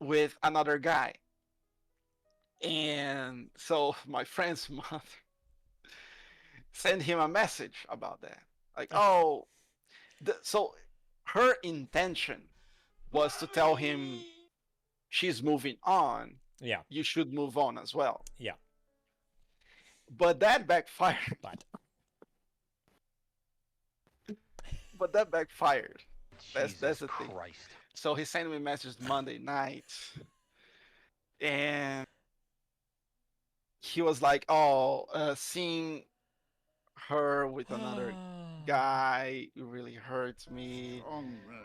with another guy. And so my friend's mother sent him a message about that. Like, oh, so her intention was to tell him she's moving on. Yeah. You should move on as well. Yeah. But that backfired. But that backfired. That's the thing. So he sent me a message Monday night, and he was like, "Oh, seeing her with another guy really hurts me,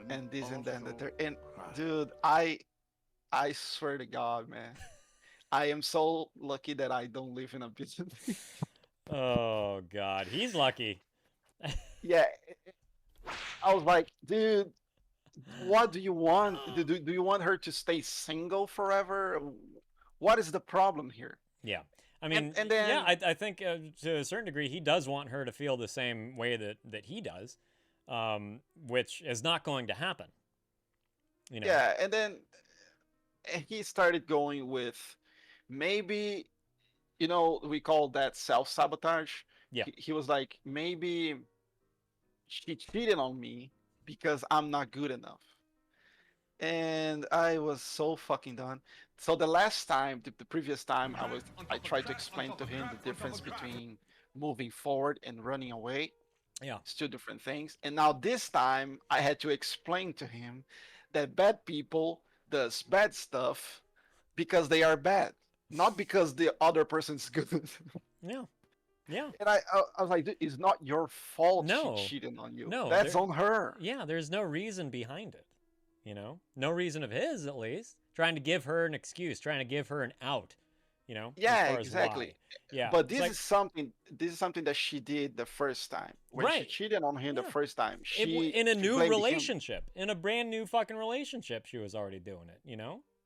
and this and that and the third." And dude, I swear to God, man, I am so lucky that I don't live in a business. Oh God, he's lucky. Yeah, I was like, dude, what do you want? Do you want her to stay single forever? What is the problem here? Yeah. I mean, and then, yeah, I think to a certain degree, he does want her to feel the same way that he does, which is not going to happen. Yeah, and then he started going with maybe, we call that self-sabotage. Yeah. He was like, maybe she cheated on me because I'm not good enough. And I was so fucking done. So the last time, the previous time, I tried to explain to him the difference between moving forward and running away. Yeah. It's two different things. And now this time I had to explain to him that bad people does bad stuff because they are bad, not because the other person's good. Yeah. Yeah. And I was like, it's not your fault No. she cheated on you. No. That's on her. Yeah, there's no reason behind it. No reason of his, at least. Trying to give her an excuse, trying to give her an out. Yeah, exactly. Yeah. But this is something that she did the first time. When she cheated on him the first time. In a new relationship. In a brand new fucking relationship, she was already doing it,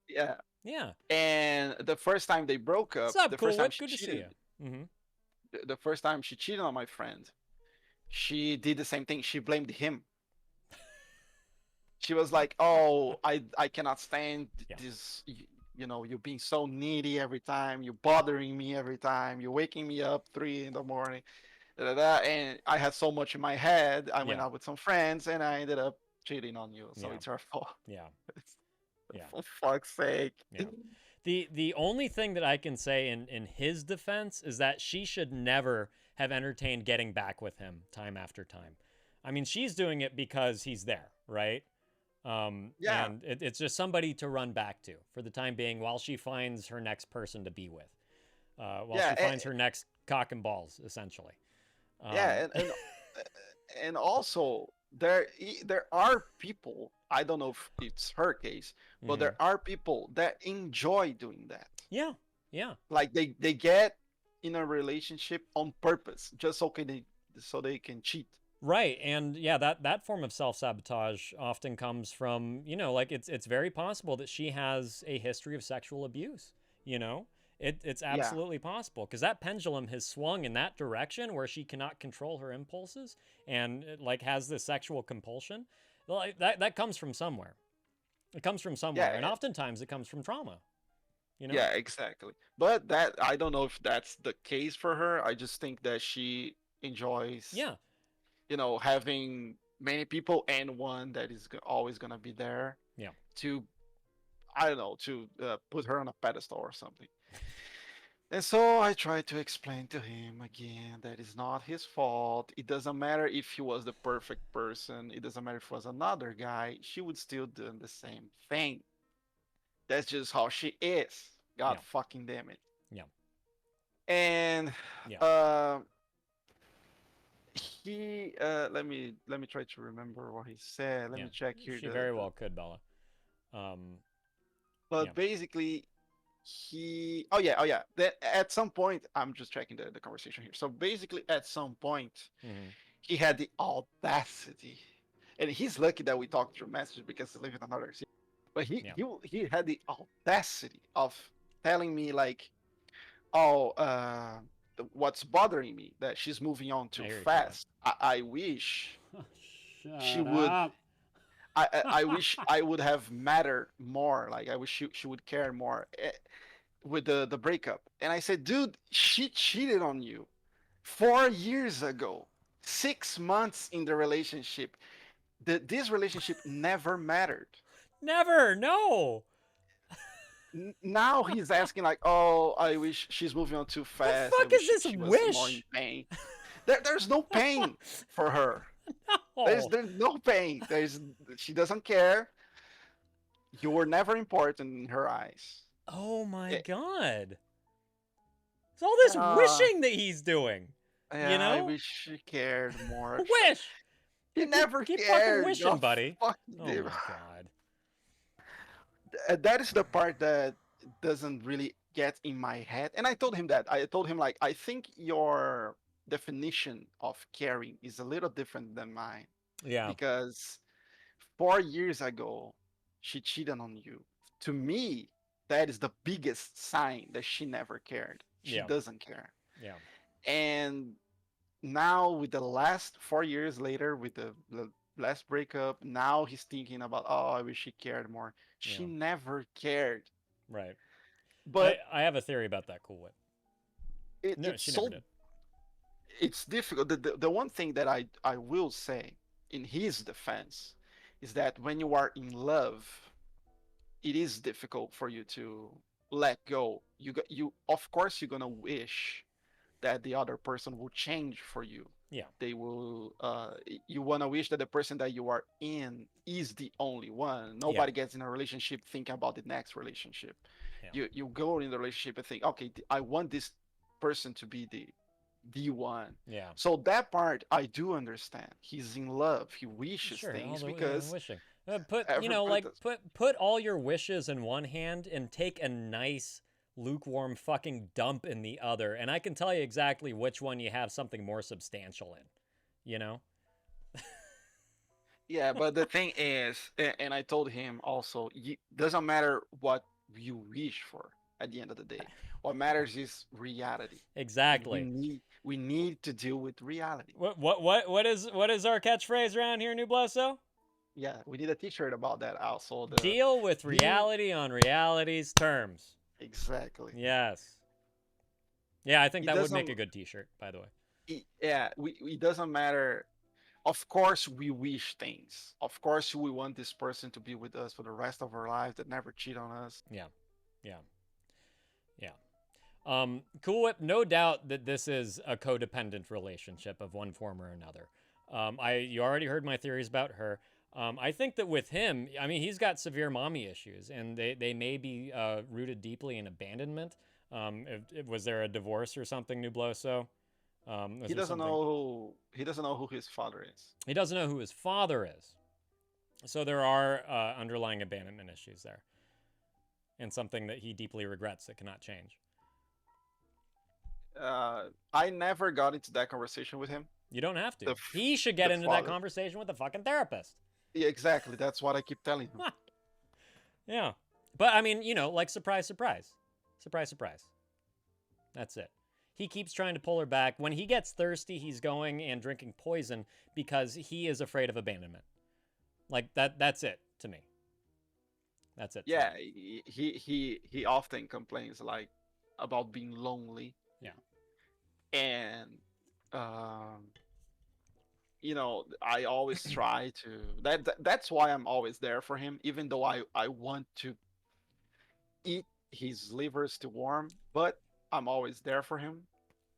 Yeah. Yeah. And the first time they broke up, What's up, the Cool first time Whip? she Good to see cheated, you. Mm-hmm. the first time she cheated on my friend, she did the same thing. She blamed him. She was like, "Oh, I cannot stand this. You know, you being so needy every time. You bothering me every time. You're waking me up 3 in the morning." Da, da, da. And I had so much in my head. I went Yeah. out with some friends, and I ended up cheating on you. So Yeah. it's her fault. Yeah. Yeah. For fuck's sake. Yeah. The only thing that I can say in his defense is that she should never have entertained getting back with him time after time. I mean, she's doing it because he's there, right? Yeah. And it's just somebody to run back to for the time being while she finds her next person to be with. While Yeah, she finds her next cock and balls, essentially. Yeah, and also there are people, I don't know if it's her case, but there are people that enjoy doing that. Yeah. Yeah. Like they get in a relationship on purpose just so they can cheat. Right. And yeah, that form of self-sabotage often comes from, like it's very possible that she has a history of sexual abuse, you know? It's absolutely possible because that pendulum has swung in that direction where she cannot control her impulses and like has this sexual compulsion. Like that comes from somewhere. It comes from somewhere, and oftentimes it comes from trauma. Yeah, exactly. But that I don't know if that's the case for her. I just think that she enjoys having many people and one that is always gonna be there. Yeah. To I don't know, to put her on a pedestal or something. And so I tried to explain to him again that it's not his fault. It doesn't matter if he was the perfect person. It doesn't matter if it was another guy. She would still do the same thing. That's just how she is. God fucking damn it. Yeah. And he let me try to remember what he said. Let me check here. She very well could, Bella. But basically oh yeah. That at some point, I'm just checking the conversation here. So basically at some point, he had the audacity, and he's lucky that we talked through messages because he lives in another city. But he had the audacity of telling me like, "Oh, what's bothering me that she's moving on too fast. I wish she would. I wish I would have mattered more. Like I wish she would care more with the breakup." And I said, "Dude, she cheated on you 4 years ago. 6 months in the relationship. This relationship never mattered. Never. No." Now he's asking like, "Oh, I wish she's moving on too fast. The fuck is this she was wish? more in pain." There's no pain for her. No. There's no pain. She doesn't care. You were never important in her eyes. Oh my god. It's all this wishing that he's doing. Yeah, I wish she cared more. Wish. He never keep cared. fucking wishing, buddy. Oh my god. That is the part that doesn't really get in my head. And I told him that. I told him like, I think your definition of caring is a little different than mine. Yeah. Because 4 years ago, she cheated on you. To me, that is the biggest sign that she never cared. She doesn't care. Yeah. And now with the last 4 years later, with the last breakup, now he's thinking about, oh, I wish she cared more. She never cared. Right. But I have a theory about that, Cool Whip. It's difficult. The one thing that I will say in his defense is that when you are in love, it is difficult for you to let go. You of course you're gonna wish that the other person will change for you. Yeah. They will you wanna wish that the person that you are in is the only one. Nobody gets in a relationship thinking about the next relationship. You go in the relationship and think, okay, I want this person to be the one. Yeah. So that part I do understand. He's in love. He wishes things because wishing. Put all your wishes in one hand and take a nice lukewarm fucking dump in the other, and I can tell you exactly which one you have something more substantial in. You know? Yeah, but the thing is, and I told him also, doesn't matter what you wish for at the end of the day. What matters is reality. Exactly. We need to deal with reality. What is our catchphrase around here, Nubloso? Yeah, we need a t-shirt about that also. Deal with reality on reality's terms. Exactly. Yes. Yeah, I think that would make a good t-shirt, by the way. It doesn't matter. Of course, we wish things. Of course, we want this person to be with us for the rest of our lives, that never cheat on us. Yeah. Cool Whip, no doubt that this is a codependent relationship of one form or another. You already heard my theories about her. I think that with him, I mean, he's got severe mommy issues, and they may be rooted deeply in abandonment. Was there a divorce or something, Nubloso? He doesn't know who his father is. He doesn't know who his father is. So there are underlying abandonment issues there, and something that he deeply regrets that cannot change. I never got into that conversation with him. You don't have to. He should get into that conversation with the fucking therapist. Yeah, exactly. That's what I keep telling him. Yeah. But I mean, you know, like surprise, surprise. Surprise, surprise. That's it. He keeps trying to pull her back. When he gets thirsty, he's going and drinking poison because he is afraid of abandonment. Like that's it to me. That's it. Yeah, he often complains like about being lonely. Yeah. And you know, I always try to that's why I'm always there for him, even though I want to eat his livers to warm, but I'm always there for him.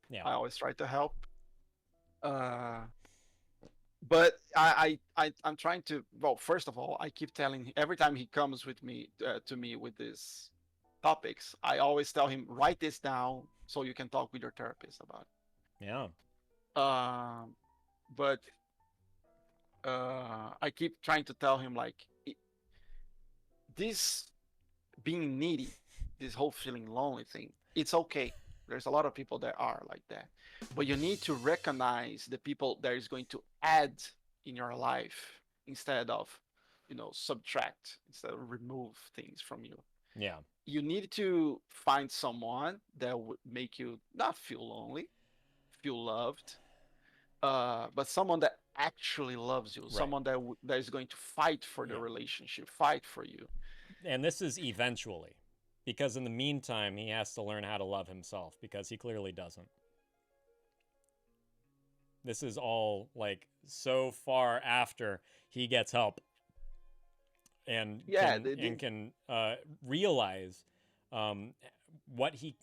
Yeah. I always try to help. But I'm trying to, well, first of all, I keep telling him every time he comes with me to me with these topics, I always tell him, write this down so you can talk with your therapist about it. Yeah. But I keep trying to tell him like this being needy, this whole feeling lonely thing, it's okay. There's a lot of people that are like that, but you need to recognize the people that is going to add in your life instead of, you know, subtract, instead of remove things from you. Yeah. You need to find someone that would make you not feel lonely, feel loved, but someone that actually loves you, Right. someone that is going to fight for the relationship, fight for you. And this is eventually, because in the meantime, he has to learn how to love himself because he clearly doesn't. This is all like so far after he gets help and can realize what he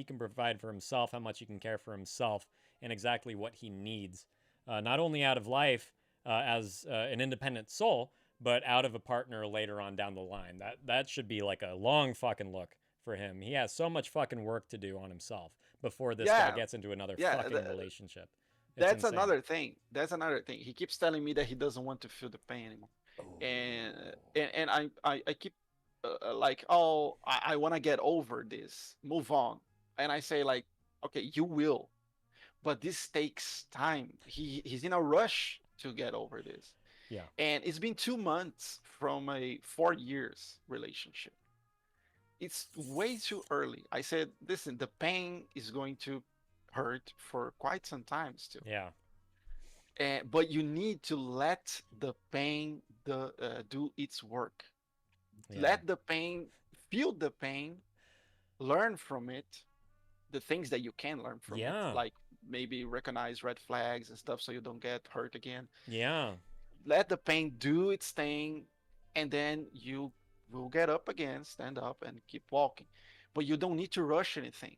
can provide for himself, how much he can care for himself, and exactly what he needs, not only out of life as an independent soul, but out of a partner later on down the line. That should be like a long fucking look for him. He has so much fucking work to do on himself before this guy gets into another fucking relationship. That's another thing. That's another thing. He keeps telling me that he doesn't want to feel the pain anymore. And I keep like, oh, I want to get over this, move on. And I say like, okay, you will, but this takes time. He's in a rush to get over this. Yeah. And it's been 2 months from a 4 years relationship. It's way too early. I said, listen, the pain is going to hurt for quite some time still. Yeah. But you need to let the pain do its work. Yeah. Let the pain, feel the pain, learn from it, the things that you can learn from it, like maybe recognize red flags and stuff so you don't get hurt again. Yeah. Let the pain do its thing, and then you will get up again, stand up, and keep walking. But you don't need to rush anything.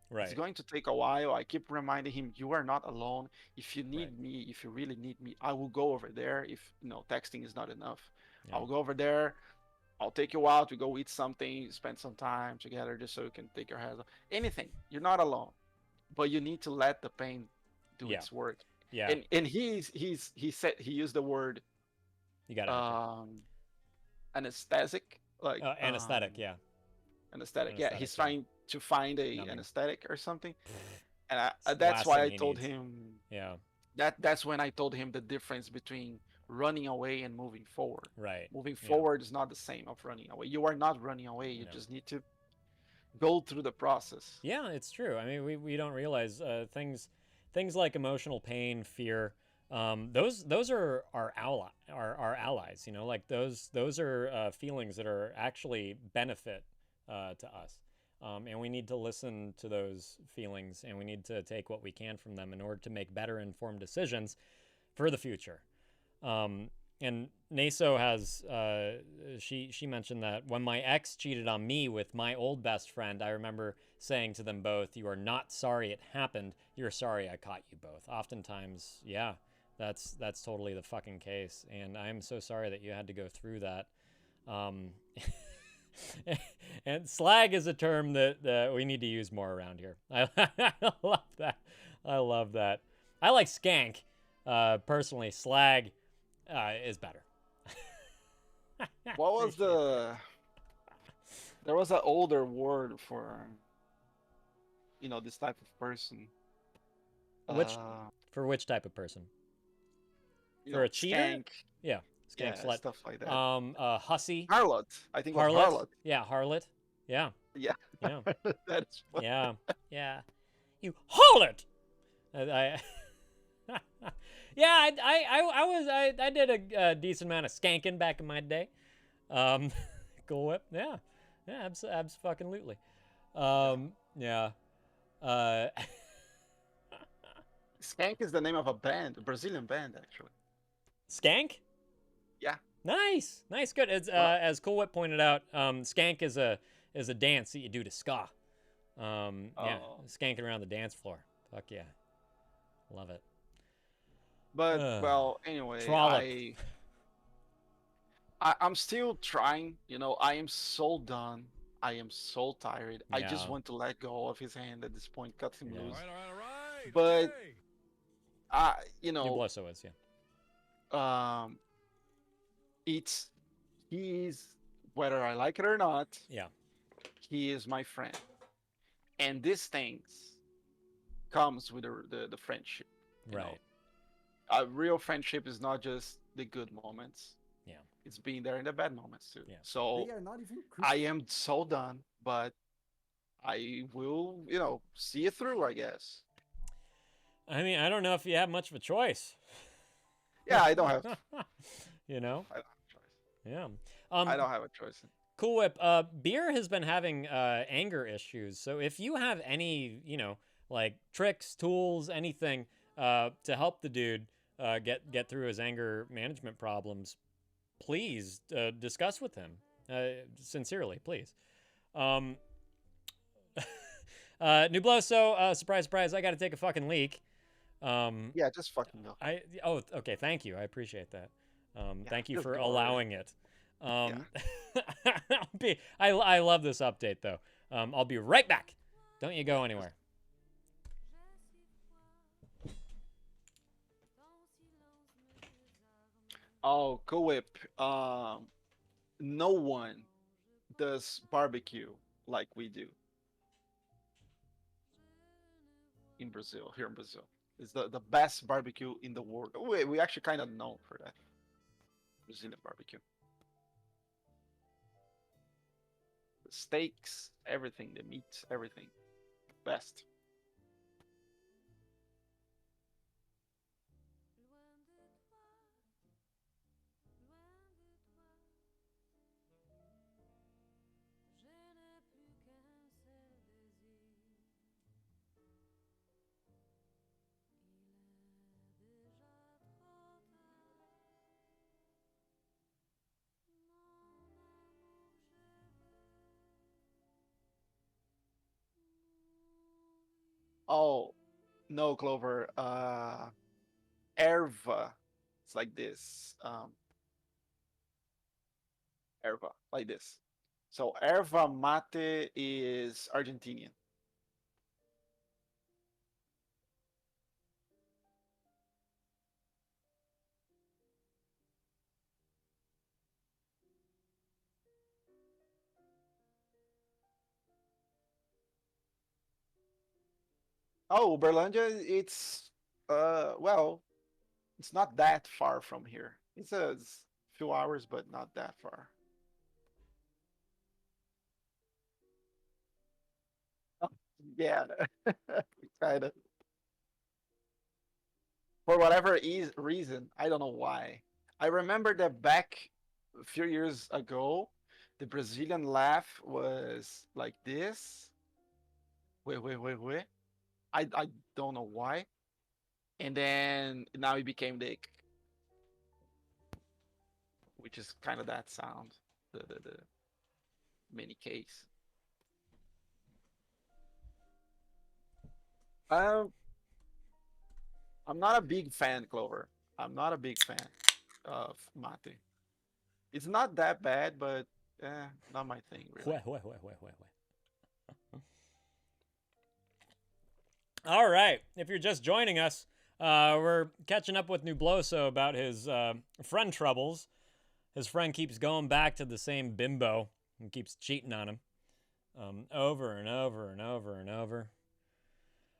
Right. It's going to take a while. I keep reminding him, you are not alone. If you need me, if you really need me, I will go over there. If texting is not enough, I'll go over there. I'll take you out. We go eat something, spend some time together, just so you can take your hands off. Anything. You're not alone, but you need to let the pain do its work. Yeah. And he said, he used the word. You got it. Anesthetic, like anesthetic. Anesthetic. Yeah. He's trying to find a anesthetic or something, and that's why I told him. Yeah. That's when I told him the difference between running away and moving forward. Right. Moving Yeah. forward is not the same of running away. You are not running away. You No. just need to go through the process. Yeah, it's true. I mean, we don't realize things like emotional pain, fear. Those are our allies. You know, like those are feelings that are actually benefit to us. And we need to listen to those feelings, and we need to take what we can from them in order to make better informed decisions for the future. And Naso has she mentioned that when my ex cheated on me with my old best friend, I remember saying to them both, "You are not sorry it happened. You're sorry I caught you both." Oftentimes, yeah, that's totally the fucking case, and I'm so sorry that you had to go through that. And slag is a term that we need to use more around here. I love that. I love that. I like skank. Personally, slag is better. What was there was an older word for this type of person. For which type of person? For a cheater? Skank. Yeah, skank, Yeah, slut. stuff like that. Hussy. Harlot. I think it was Harlot. harlot. Yeah, harlot. Yeah. Yeah. Yeah. That's funny. Yeah. Yeah. You harlot. Yeah, I did a decent amount of skanking back in my day. Cool Whip. Yeah. Yeah, abso-fucking-lutely. Yeah. Skank is the name of a band, a Brazilian band, actually. Skank? Yeah. Nice, good. It's, as Cool Whip pointed out, skank is a dance that you do to ska. Yeah, skanking around the dance floor. Fuck yeah, love it. But well, anyway, Trollop. I'm still trying. I am so done. I am so tired. I just want to let go of his hand at this point, cut him loose. All right. But Nubloso is, he's, whether I like it or not, yeah, he is my friend, and these things comes with the friendship. Right. A real friendship is not just the good moments. Yeah. It's being there in the bad moments too. Yeah. So They are not even I am so done, but I will, see it through, I guess. I mean, I don't know if you have much of a choice. Yeah, I don't have. You know. I don't have a choice. Yeah. I don't have a choice. Cool Whip. Beer has been having anger issues. So if you have any, like tricks, tools, anything to help the dude get through his anger management problems, please discuss with him. Sincerely, please. Nubloso, surprise, surprise, I got to take a fucking leak. Yeah, just fucking go. Okay, thank you. I appreciate that. Thank you just for go allowing it. I love this update though. I'll be right back. Don't you go anywhere. Oh, Cool Whip. No one does barbecue like we do in Brazil. Here in Brazil, it's the best barbecue in the world. We actually kind of known for that. Brazilian barbecue. The steaks, everything, the meats, everything. Best. Oh, no, Clover. Erva. It's like this. Erva, like this. So erva mate is Argentinian. Oh, Uberlândia, it's well, it's not that far from here. It's a few hours, but not that far. Yeah, kind of. For whatever reason, I don't know why. I remember that back a few years ago, the Brazilian laugh was like this. Wait, wait, wait, wait. I don't know why. And then now it became the, which is kind of that sound, the mini case. Um, I'm not a big fan, Clover. I'm not a big fan of mate. It's not that bad, but not my thing really. Wait. All right. If you're just joining us, we're catching up with Nubloso about his friend troubles. His friend keeps going back to the same bimbo and keeps cheating on him over and over and over and over.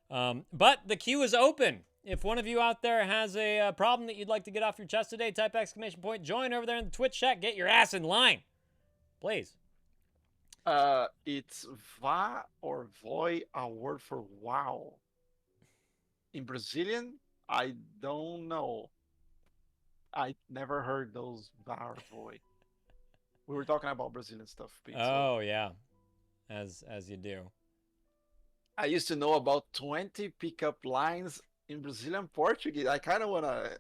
But the queue is open. If one of you out there has a problem that you'd like to get off your chest today, type exclamation point, join over there in the Twitch chat, get your ass in line. Please. It's va or voi, a word for wow. In Brazilian, I don't know. I never heard those va or voi. We were talking about Brazilian stuff, Pete. Oh, yeah. As you do. I used to know about 20 pickup lines in Brazilian Portuguese. I kind of want to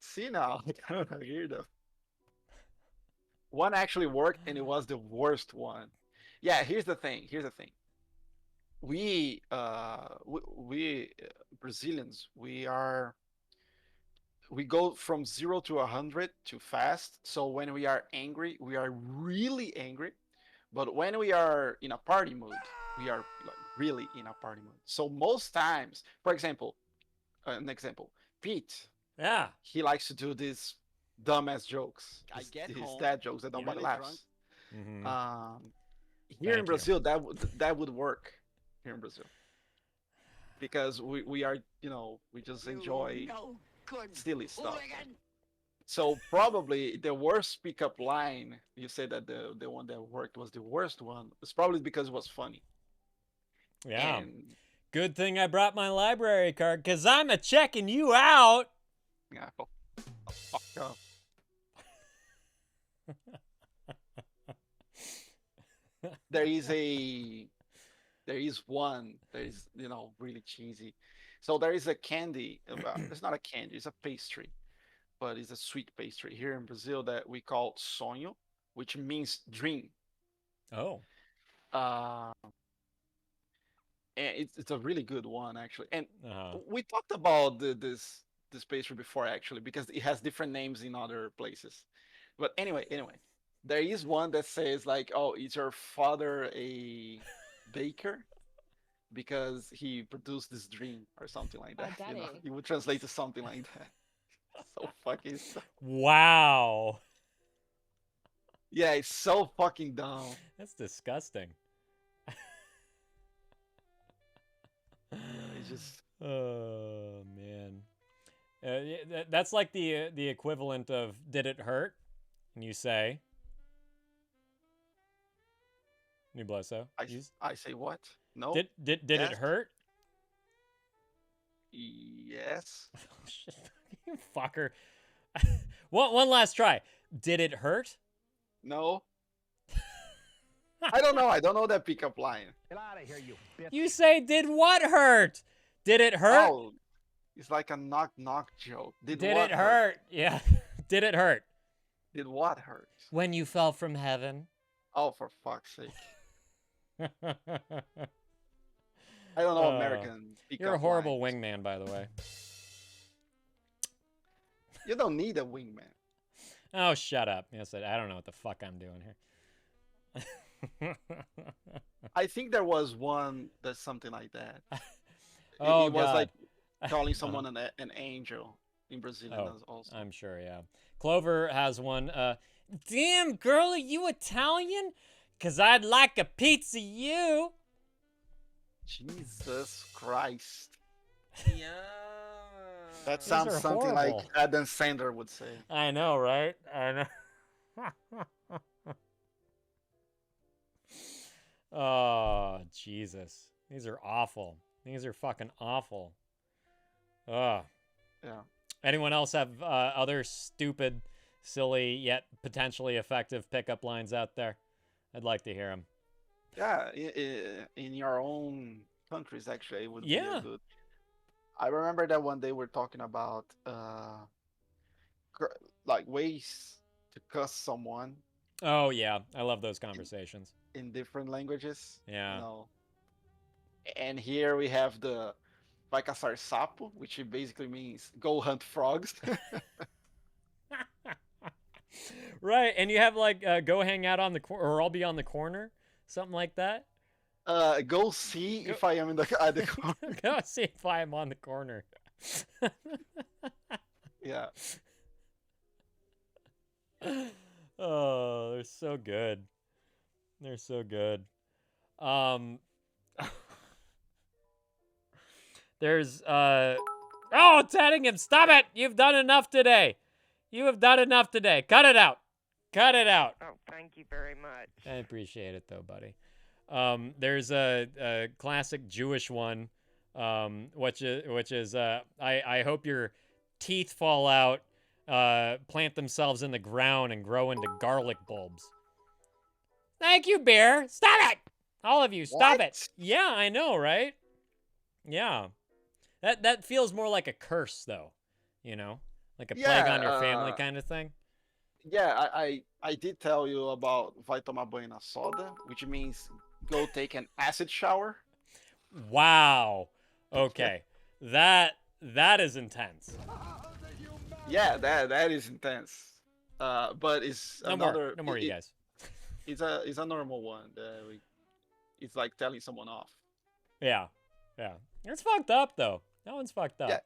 see now. I kind of want to hear them. One actually worked, and it was the worst one. Yeah, here's the thing. We Brazilians, we go from 0 to 100 too fast. So when we are angry, we are really angry. But when we are in a party mood, we are like really in a party mood. So most times, for example, Pete. Yeah. He likes to do these dumbass jokes. I get His home, dad jokes that nobody really laughs. Mm-hmm. Here in Brazil, that would work. Here in Brazil, because we are, we just enjoy silly stuff. So probably the worst pickup line, you said that the one that worked was the worst one. It's probably because it was funny. Yeah. And, good thing I brought my library card, because I'm a checking you out. yeah. Fuck up. There is one that is, really cheesy. So there is a candy. It's not a candy. It's a pastry, but it's a sweet pastry here in Brazil that we call sonho, which means dream. Oh. And it's a really good one actually. And we talked about this pastry before actually, because it has different names in other places. But anyway, there is one that says like, "Oh, is your father a baker?" Because he produced this dream or something like that. It would translate to something like that. So fucking. Wow. Yeah, it's so fucking dumb. That's disgusting. It's just. Oh man. That's like the equivalent of "Did it hurt?" And you say, Nubloso. I say what? No. Did Yes. it hurt? Yes. Oh, shit. You fucker. One last try. Did it hurt? No. I don't know. I don't know that pickup line. Get out of here, you bitch. You say, did what hurt? Did it hurt? Oh, it's like a knock joke. Did it hurt? Yeah. Did it hurt? Did what hurt? When you fell from heaven. Oh, for fuck's sake. I don't know American pickup You're a horrible lines. wingman, by the way. You don't need a wingman. Oh, shut up. Yes, I don't know what the fuck I'm doing here. I think there was one that's something like that. Oh, it was God. like calling someone an angel in Brazilian also. I'm sure, yeah. Clover has one. Damn, girl, are you Italian? 'Cause I'd like a pizza, you. Jesus Christ. Yeah. That These sounds are something horrible. like Adam Sandler would say. I know, right? I know. Oh, Jesus. These are awful. These are fucking awful. Ugh. Yeah. Anyone else have other stupid, silly, yet potentially effective pickup lines out there? I'd like to hear them. Yeah, in your own countries, actually, it would be a Yeah. good. I remember that one day we're talking about like ways to cuss someone Oh, yeah. I love those conversations. in different languages. Yeah. You know, and here we have the vai caçar sapo, which basically means go hunt frogs. Right. And you have like go hang out on the corner, or I'll be on the corner, something like that. Go see if I am in the at the corner. Go see if I am on the corner. Yeah. Oh, they're so good. They're so good. There's oh, Teddingham, stop it! You've done enough today. You have done enough today. Cut it out. Cut it out. Oh, thank you very much. I appreciate it though, buddy. There's a classic Jewish one, which is I hope your teeth fall out, plant themselves in the ground, and grow into garlic bulbs. Thank you, Bear. Stop it! All of you, stop it. Yeah, I know, right? Yeah. That feels more like a curse, though. You know? Like a plague on your family kind of thing. Yeah, I did tell you about vai tomar banho na soda, which means go take an acid shower. Wow. Okay. That is intense. Yeah, that is intense. But it's No another. more, you guys. It's a normal one. It's like telling someone off. Yeah. Yeah. It's fucked up though. That one's fucked up. Yeah.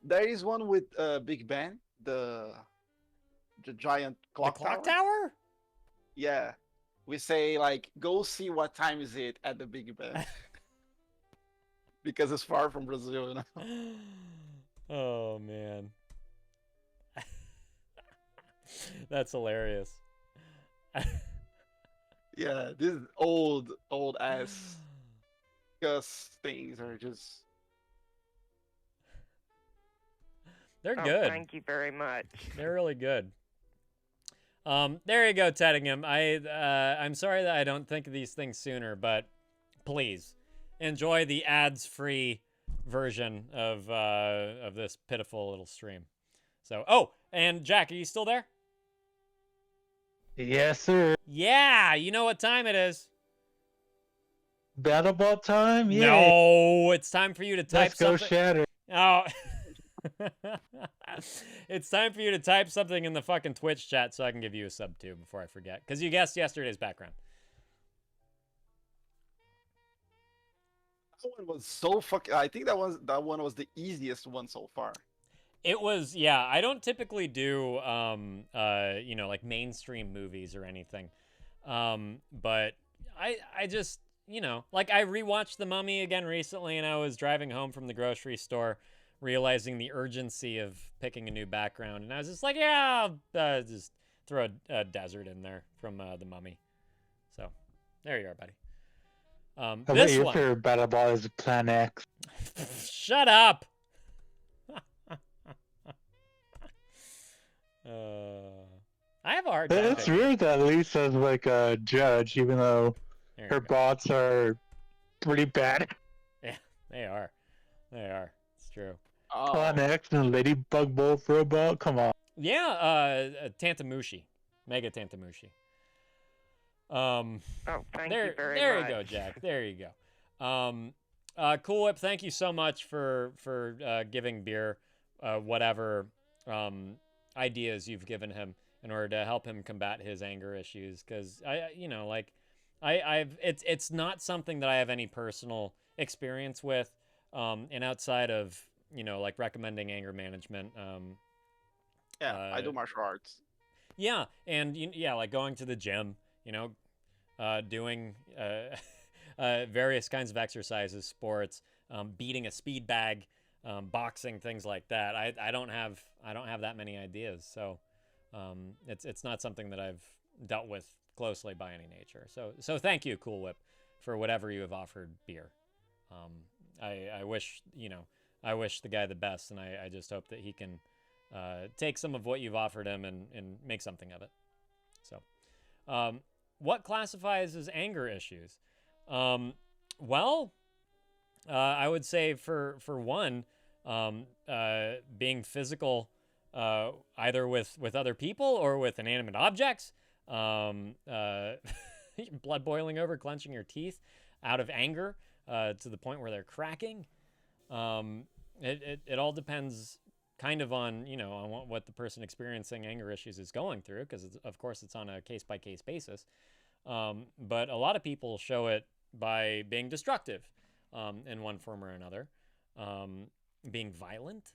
There is one with Big Ben, the giant clock tower. Yeah. We say like go see what time is it at the Big Ben. Because it's far from Brazil, you know. Oh man. That's hilarious. Yeah, these old ass cuss things are just. They're Oh, good. thank you very much. They're really good. There you go, Teddingham. I'm sorry that I don't think of these things sooner, but please enjoy the ads-free version of this pitiful little stream. So, oh, and Jack, are you still there? Yes, sir. Yeah, you know what time it is. Battle ball time? Yeah. No, it's time for you to type Let's go something. shatter. Oh. It's time for you to type something in the fucking Twitch chat so I can give you a sub too before I forget. Because you guessed yesterday's background. That one was so fucking. I think that one was the easiest one so far. It was, yeah. I don't typically do, you know, like mainstream movies or anything. But I just, you know, like I rewatched The Mummy again recently, and I was driving home from the grocery store, realizing the urgency of picking a new background, and I was just like, yeah, I'll just throw a desert in there from The Mummy. So there you are, buddy. This your one. favorite battle ball is Plan X. Shut up. I have a hard time. It's weird that Lisa's like a judge, even though her bots are pretty bad. Yeah, they are. They are. It's true. Plan X and Ladybug Bolt robot. Come on. Yeah, Tantamushi, Mega Tantamushi. Oh, thank there, you very there much. you go, Jack. There you go. Cool Whip, thank you so much for giving Beer whatever ideas you've given him in order to help him combat his anger issues. Because it's not something that I have any personal experience with, and outside of like recommending anger management. Yeah, I do martial arts. Yeah, and like going to the gym, doing various kinds of exercises, sports, beating a speed bag, boxing, things like that. I don't have that many ideas, so it's not something that I've dealt with closely by any nature. So thank you, Cool Whip, for whatever you have offered beer. I wish I wish the guy the best, and I just hope that he can take some of what you've offered him and make something of it. So, what classifies as anger issues? Well, I would say for one, being physical, either with other people or with inanimate objects, blood boiling over, clenching your teeth out of anger to the point where they're cracking. It all depends kind of on, on what the person experiencing anger issues is going through, because of course it's on a case-by-case basis. But a lot of people show it by being destructive in one form or another, being violent,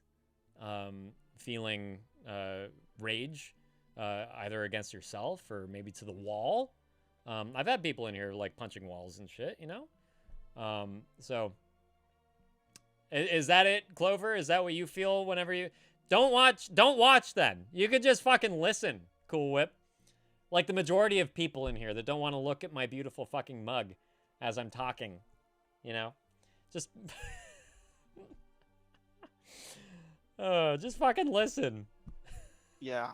feeling rage either against yourself or maybe to the wall. I've had people in here like punching walls and shit, so is that it, Clover? Is that what you feel whenever you don't watch then? You could just fucking listen, Cool Whip. Like the majority of people in here that don't want to look at my beautiful fucking mug as I'm talking, just just fucking listen. Yeah.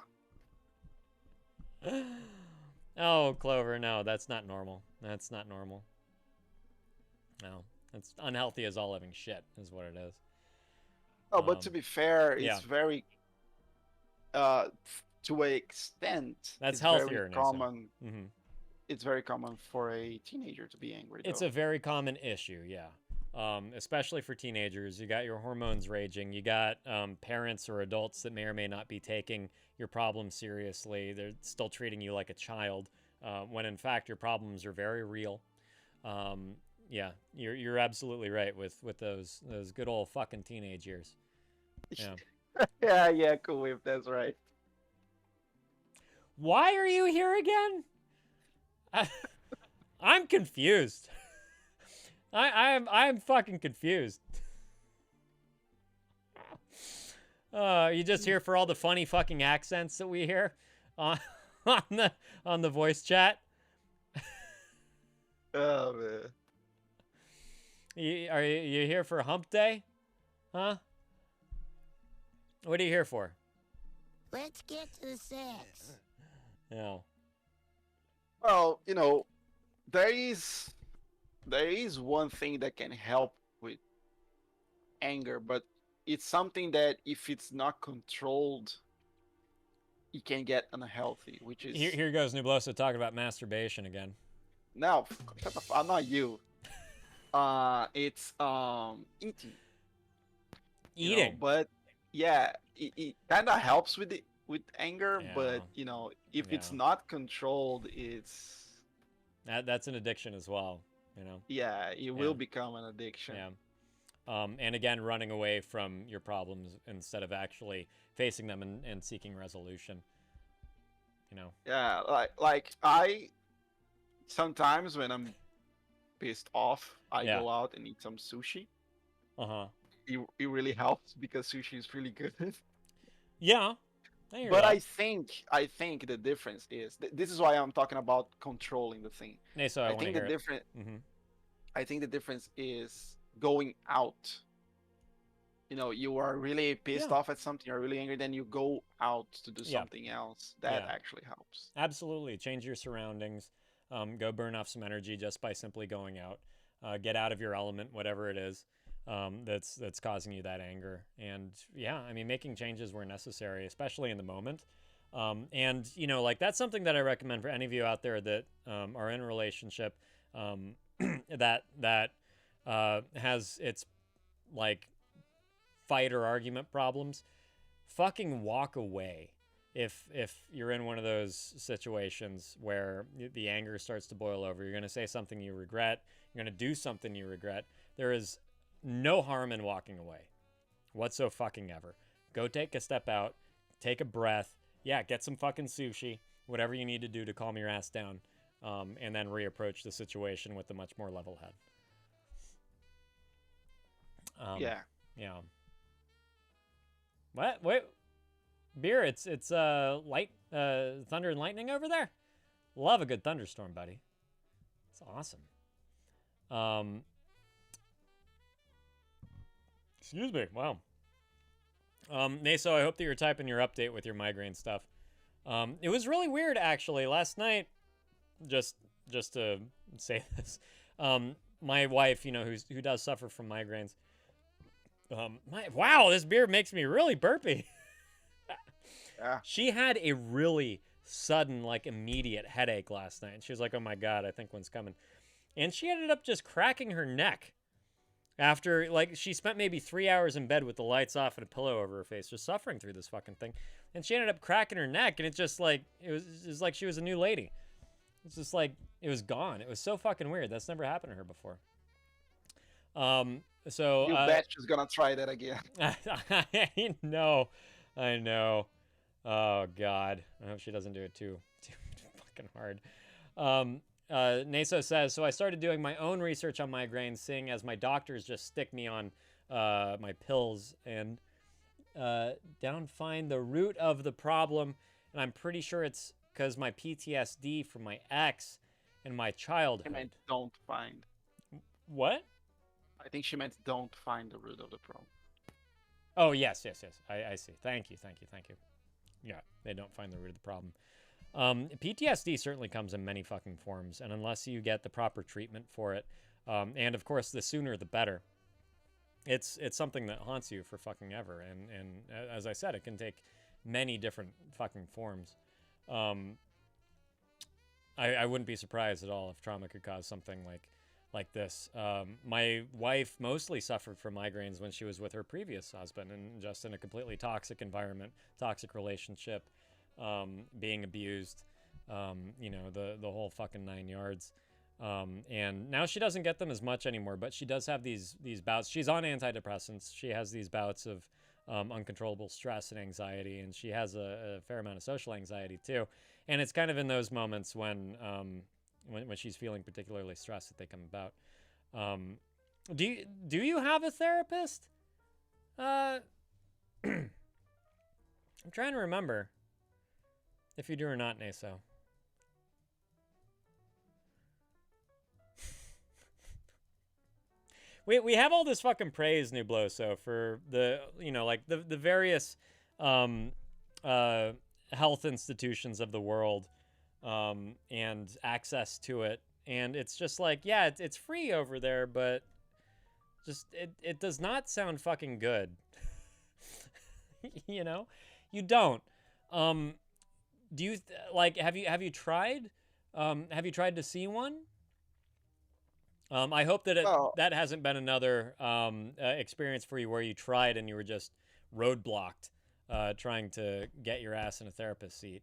Oh, Clover, no, that's not normal. That's not normal. No, it's unhealthy as all living shit is what it is. Oh, but to be fair, yeah. it's very, to an extent, that's it's healthier. Very common. Mm-hmm. It's very common for a teenager to be angry. It's a very common issue, yeah. Especially for teenagers. You got your hormones raging. You got parents or adults that may or may not be taking your problems seriously. They're still treating you like a child, when in fact your problems are very real. Yeah, you're absolutely right with those good old fucking teenage years. Yeah. yeah, Cool Whip, that's right. Why are you here again? I'm confused. I'm fucking confused. You just here for all the funny fucking accents that we hear on the voice chat? Oh man. Are you here for Hump Day? Huh? What are you here for? Let's get to the sex. Yeah. Well, there is one thing that can help with anger, but it's something that if it's not controlled, it can get unhealthy, which is... Here goes Nubloso talking about masturbation again. No, shut the fuck, not you. It's eating. Eating? But yeah, it kind of helps with anger, Yeah. but if it's not controlled, it's... That's an addiction as well, Yeah, it will become an addiction. Yeah. And again, running away from your problems instead of actually facing them and seeking resolution. Yeah, like I sometimes when I'm pissed off, I go out and eat some sushi. It really helps because sushi is really good. Yeah. But I think the difference is this is why I'm talking about controlling the thing. I think the difference. I think the difference is going out. You are really pissed off at something, you're really angry, then you go out to do something else. That actually helps. Absolutely. Change your surroundings. Go burn off some energy just by simply going out. Get out of your element, whatever it is that's causing you that anger. And making changes where necessary, especially in the moment. And that's something that I recommend for any of you out there that are in a relationship that has its like fight or argument problems. Fucking walk away. If you're in one of those situations where the anger starts to boil over, you're going to say something you regret, you're going to do something you regret, there is no harm in walking away whatsoever. Go take a step out, take a breath, get some fucking sushi, whatever you need to do to calm your ass down, and then reapproach the situation with a much more level head. Yeah. What? Wait, Beer, it's light thunder and lightning over there. Love a good thunderstorm, buddy. It's awesome. Excuse me. Wow. Naso, I hope that you're typing your update with your migraine stuff. It was really weird actually last night. Just to say this, my wife, you know, who does suffer from migraines. Wow, this beer makes me really burpy. Yeah. She had a really sudden, like, immediate headache last night. And she was like, oh my God, I think one's coming. And she ended up just cracking her neck after, like, she spent maybe 3 hours in bed with the lights off and a pillow over her face, just suffering through this fucking thing. And she ended up cracking her neck, and it's just like, it was like she was a new lady. It's just like, it was gone. It was so fucking weird. That's never happened to her before. So You bet she's gonna try that again. I know. Oh God, I hope she doesn't do it too fucking hard. Naso says, so I started doing my own research on migraines, seeing as my doctors just stick me on my pills and find the root of the problem, and I'm pretty sure it's because my PTSD from my ex and my childhood. I meant don't find. What? I think she meant don't find the root of the problem. Oh, yes. I see. Thank you. Yeah, they don't find the root of the problem. PTSD certainly comes in many fucking forms, and unless you get the proper treatment for it, and of course, the sooner the better, it's something that haunts you for fucking ever. And as I said, it can take many different fucking forms. I wouldn't be surprised at all if trauma could cause something like this. My wife mostly suffered from migraines when she was with her previous husband and just in a completely toxic environment, toxic relationship, being abused, the whole fucking 9 yards. And now she doesn't get them as much anymore, but she does have these bouts. She's on antidepressants. She has these bouts of uncontrollable stress and anxiety, and she has a fair amount of social anxiety too. And it's kind of in those moments when she's feeling particularly stressed that they come about. Do you have a therapist? I'm trying to remember if you do or not, Naso. We have all this fucking praise, Nubloso, for the the various health institutions of the world and access to it, and it's just like, yeah, it's free over there, but just it does not sound fucking good. You don't. Do you have you tried to see one? I hope that that hasn't been another experience for you where you tried and you were just roadblocked trying to get your ass in a therapist seat.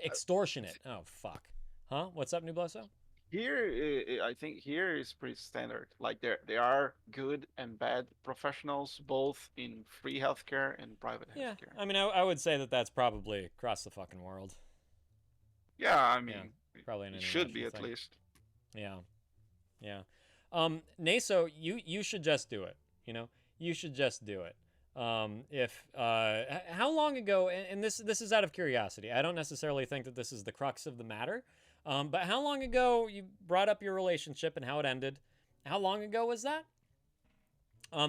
Extortionate. Oh, fuck. Huh? What's up, Nubloso? Here, I think here is pretty standard. Like there are good and bad professionals, both in free healthcare and private healthcare. Yeah, I mean, I would say that that's probably across the fucking world. Yeah, I mean, probably it should be at least. Yeah. Naso, you should just do it. You should just do it. How long ago? And this is out of curiosity. I don't necessarily think that this is the crux of the matter. But how long ago you brought up your relationship and how it ended? How long ago was that?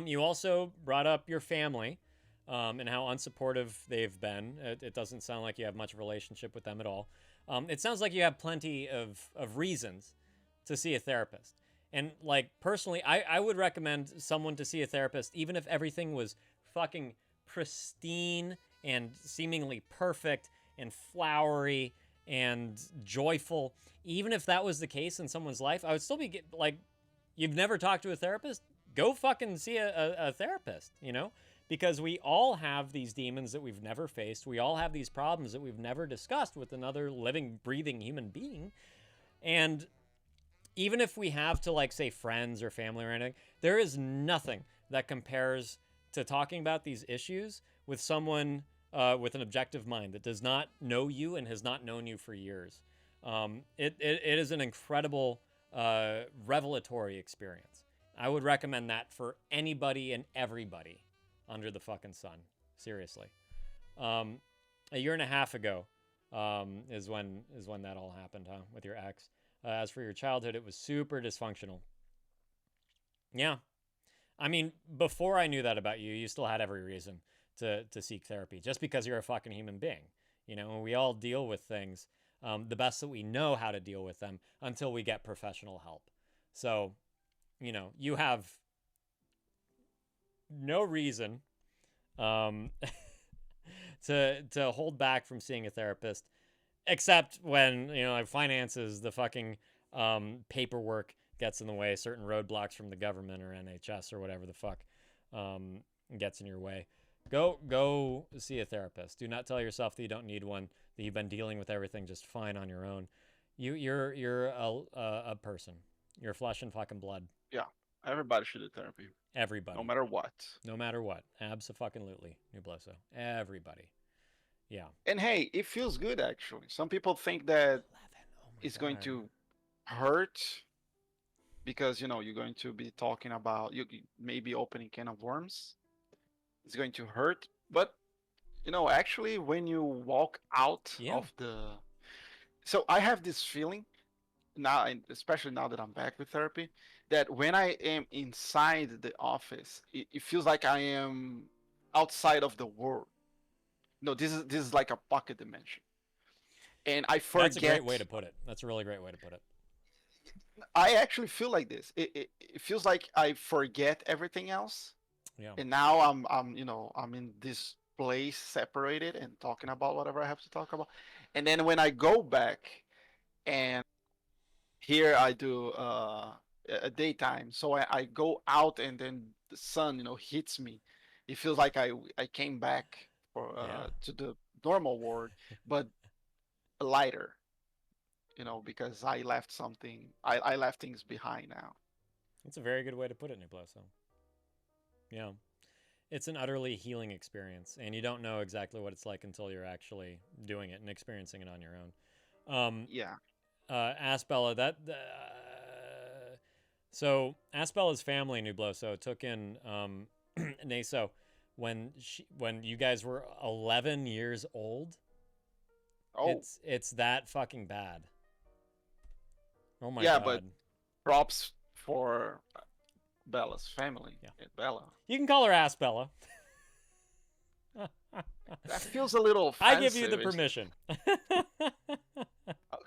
You also brought up your family, and how unsupportive they've been. It doesn't sound like you have much of a relationship with them at all. It sounds like you have plenty of reasons to see a therapist. And like personally, I would recommend someone to see a therapist, even if everything was fucking pristine and seemingly perfect and flowery and joyful. Even if that was the case in someone's life, I would still be like, you've never talked to a therapist? Go fucking see a therapist, because we all have these demons that we've never faced. We all have these problems that we've never discussed with another living, breathing human being. And even if we have to, like, say friends or family or anything, there is nothing that compares to talking about these issues with someone with an objective mind that does not know you and has not known you for years. It is an incredible, revelatory experience. I would recommend that for anybody and everybody. under the fucking sun. Seriously. A year and a half ago is when that all happened, huh? With your ex. As for your childhood, it was super dysfunctional. Yeah. I mean, before I knew that about you, you still had every reason to seek therapy, just because you're a fucking human being. You know, we all deal with things the best that we know how to deal with them until we get professional help. So, you know, you have no reason to hold back from seeing a therapist, except when, you know, like finances, the fucking paperwork gets in the way, certain roadblocks from the government or NHS or whatever the fuck gets in your way. Go see a therapist. Do not tell yourself that you don't need one, that you've been dealing with everything just fine on your own. You're a person. You're flesh and fucking blood. Yeah, everybody should do therapy. Everybody. No matter what. No matter what. Abso-fucking-lutely. Nubloso. Everybody. Yeah. And hey, it feels good actually. Some people think that it's going to hurt because, you know, you're going to be talking about, you maybe opening can of worms. It's going to hurt, but you know, actually, when you walk out of the, so I have this feeling now, and especially now that I'm back with therapy, that when I am inside the office, it feels like I am outside of the world. No, this is like a pocket dimension, and I forget. That's a great way to put it. That's a really great way to put it. I actually feel like this. It feels like I forget everything else. Yeah. And now I'm in this place separated and talking about whatever I have to talk about. And then when I go back and here I do a daytime, so I go out and then the sun, you know, hits me. It feels like I came back for to the normal world, but lighter. You know, because I left something. I left things behind now. That's a very good way to put it, Nubloso. Yeah. It's an utterly healing experience, and you don't know exactly what it's like until you're actually doing it and experiencing it on your own. Yeah. Asbella, so Asbella's family, Nubloso, took in Naso when you guys were 11 years old. Oh. It's that fucking bad. Oh my yeah, god. But props for Bella's family. Yeah. Bella. You can call her Asbella. That feels a little offensive. I give you the permission.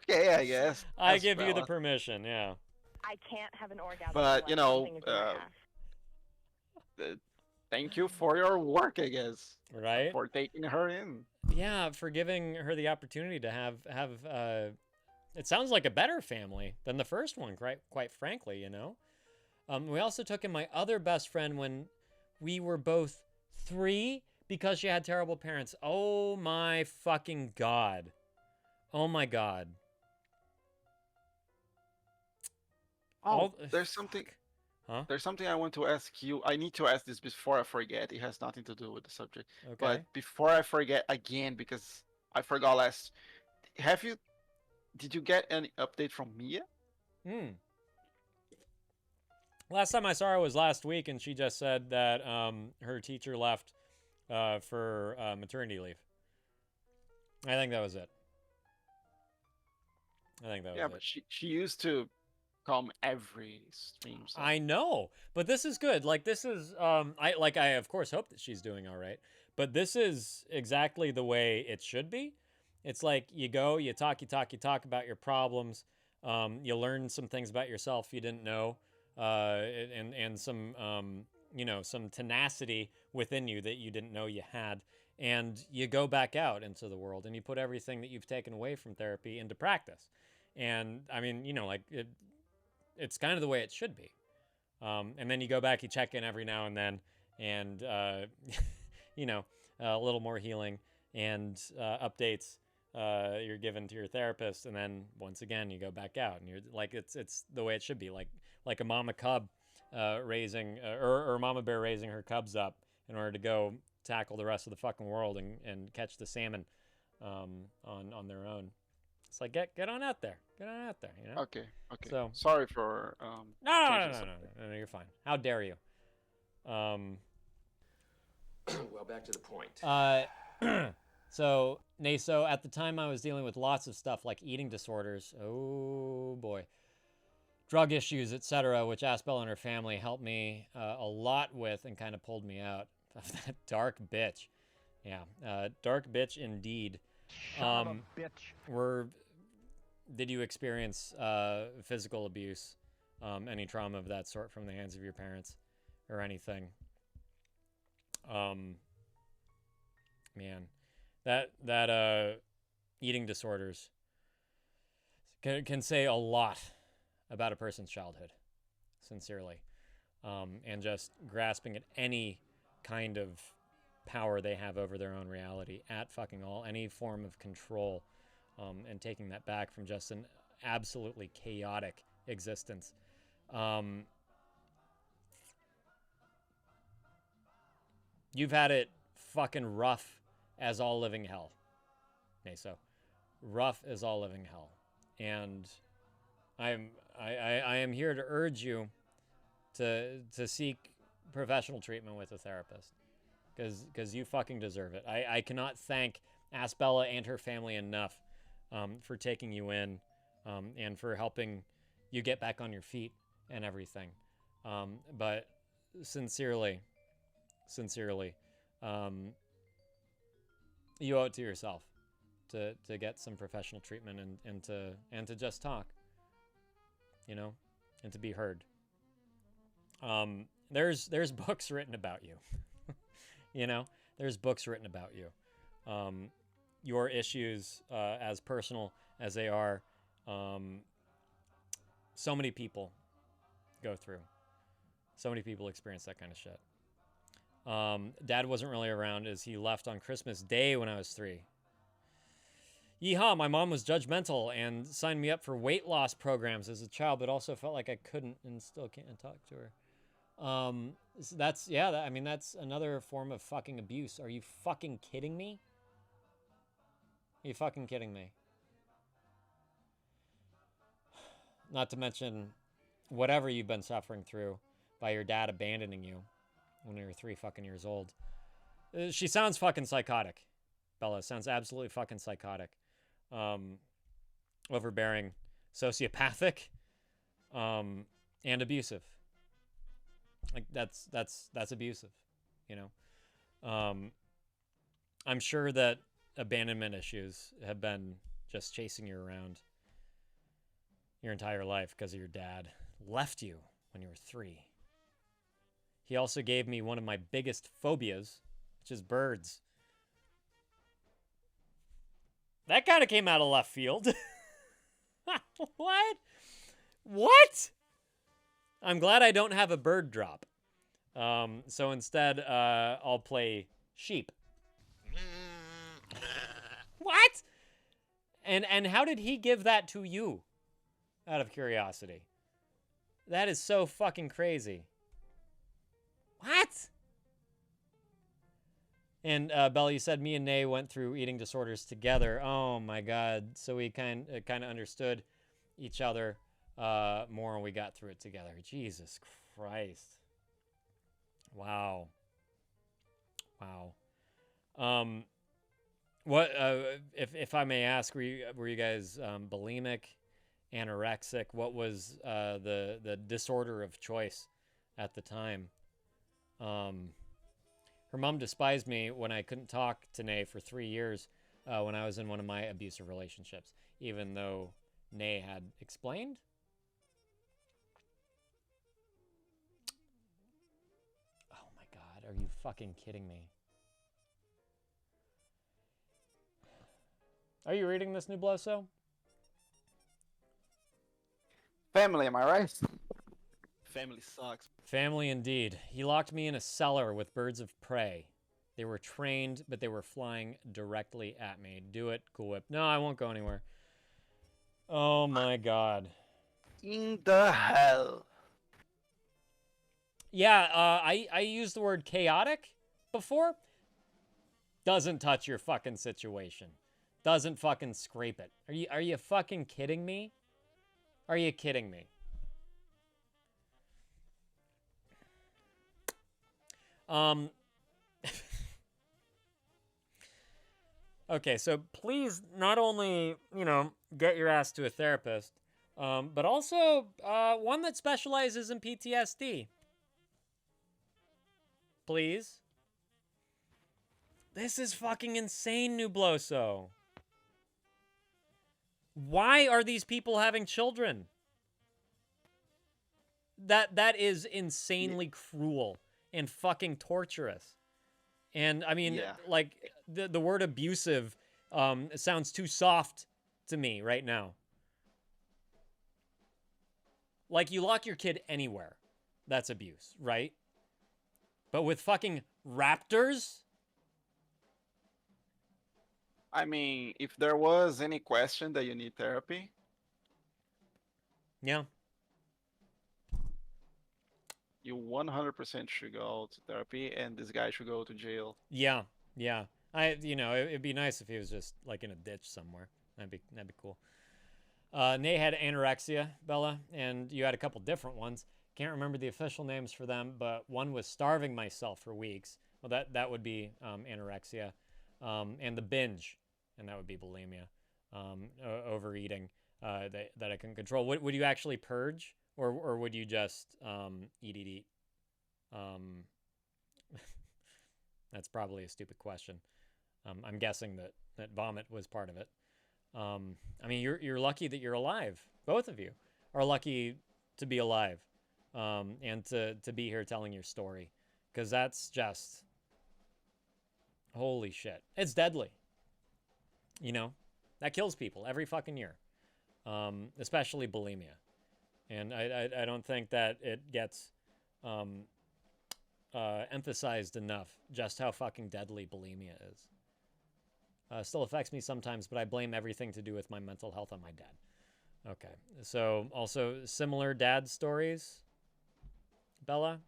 Okay, I guess. I give you the permission, yeah. I can't have an orgasm. But, you know, thank you for your work, I guess. Right? For taking her in. Yeah, for giving her the opportunity to have it sounds like a better family than the first one, quite frankly, you know. We also took in my other best friend when we were both 3 because she had terrible parents. Oh my fucking god. Oh my god. Oh, there's something. Huh? There's something I want to ask you. I need to ask this before I forget. It has nothing to do with the subject. Okay. But before I forget again, because I forgot last. Did you get any update from Mia? Last time I saw her was last week, and she just said that her teacher left for maternity leave. I think that was it. Yeah, but she used to come every stream. So. I know, but this is good. Like this is I of course hope that she's doing all right, but this is exactly the way it should be. It's like you go, you talk about your problems. You learn some things about yourself you didn't know, and some some tenacity within you that you didn't know you had, and you go back out into the world and you put everything that you've taken away from therapy into practice. And I mean, it's kind of the way it should be. And then you go back, you check in every now and then, and a little more healing and updates you're given to your therapist, and then once again you go back out, and you're like, it's the way it should be, like a mama cub raising or mama bear raising her cubs up in order to go tackle the rest of the fucking world and catch the salmon on their own. It's like get on out there, you know. Okay. So sorry for no, you're fine. How dare you? Well, back to the point. So, Naso, at the time I was dealing with lots of stuff like eating disorders. Oh, boy. Drug issues, etc., which Aspel and her family helped me a lot with and kind of pulled me out of that dark bitch. Yeah, dark bitch indeed. Did you experience physical abuse, any trauma of that sort from the hands of your parents or anything? Man, that eating disorders can say a lot about a person's childhood, sincerely, and just grasping at any kind of power they have over their own reality at fucking all, any form of control, and taking that back from just an absolutely chaotic existence. You've had it fucking rough as all living hell, Naso. Rough as all living hell. And I am here to urge you to seek professional treatment with a therapist, because you fucking deserve it. I cannot thank Aspella and her family enough for taking you in, and for helping you get back on your feet and everything. But sincerely, you owe it to yourself to get some professional treatment and to just talk, you know, and to be heard. There's books written about you. You know, there's books written about you. Your issues, as personal as they are, so many people go through. So many people experience that kind of shit. Dad wasn't really around as he left on Christmas Day when I was 3. Yeehaw, my mom was judgmental and signed me up for weight loss programs as a child, but also felt like I couldn't and still can't talk to her. So that's another form of fucking abuse. Are you fucking kidding me? Are you fucking kidding me? Not to mention whatever you've been suffering through by your dad abandoning you when you were 3 fucking years old. She sounds fucking psychotic. Bella sounds absolutely fucking psychotic. Overbearing, sociopathic, and abusive. Like that's abusive, you know. I'm sure that abandonment issues have been just chasing you around your entire life because of your dad left you when you were 3. He also gave me one of my biggest phobias, which is birds. That kind of came out of left field. What? I'm glad I don't have a bird drop. So instead, I'll play sheep. What? And how did he give that to you? Out of curiosity. That is so fucking crazy. What? And Bella, you said me and Nay went through eating disorders together. Oh my God! So we kind of understood each other more, and we got through it together. Jesus Christ! Wow. What? If I may ask, were you guys bulimic, anorexic? What was the disorder of choice at the time? Her mom despised me when I couldn't talk to Nay for 3 years when I was in one of my abusive relationships, even though Nay had explained. Oh my God, are you fucking kidding me? Are you reading this, Nubloso? Family, am I right? Family sucks. Family indeed. He locked me in a cellar with birds of prey. They were trained, but they were flying directly at me. Do it, Cool Whip. No, I won't go anywhere. Oh my God. In the hell. Yeah, I used the word chaotic before. Doesn't touch your fucking situation. Doesn't fucking scrape it. Are you fucking kidding me? Are you kidding me? Okay, so please not only, get your ass to a therapist, but also one that specializes in PTSD. Please. This is fucking insane, Nubloso. Why are these people having children? That is insanely cruel and fucking torturous. And I mean, like the word abusive sounds too soft to me right now. Like, you lock your kid anywhere, that's abuse, right? But with fucking raptors? I mean, if there was any question that you need therapy, yeah, you 100% should go to therapy, and this guy should go to jail. Yeah. It'd be nice if he was just like in a ditch somewhere. That'd be cool. Nate had anorexia, Bella, and you had a couple different ones. Can't remember the official names for them, but one was starving myself for weeks. Well, that would be anorexia, and the binge, and that would be bulimia, overeating that I couldn't control. Would you actually purge, or would you just eat? That's probably a stupid question. I'm guessing that vomit was part of it. I mean, you're lucky that you're alive. Both of you are lucky to be alive, and to be here telling your story, because that's just holy shit. It's deadly. That kills people every fucking year, especially bulimia, and I don't think that it gets emphasized enough just how fucking deadly bulimia is. Still affects me sometimes, but I blame everything to do with my mental health on my dad. Okay, so also similar dad stories, Bella?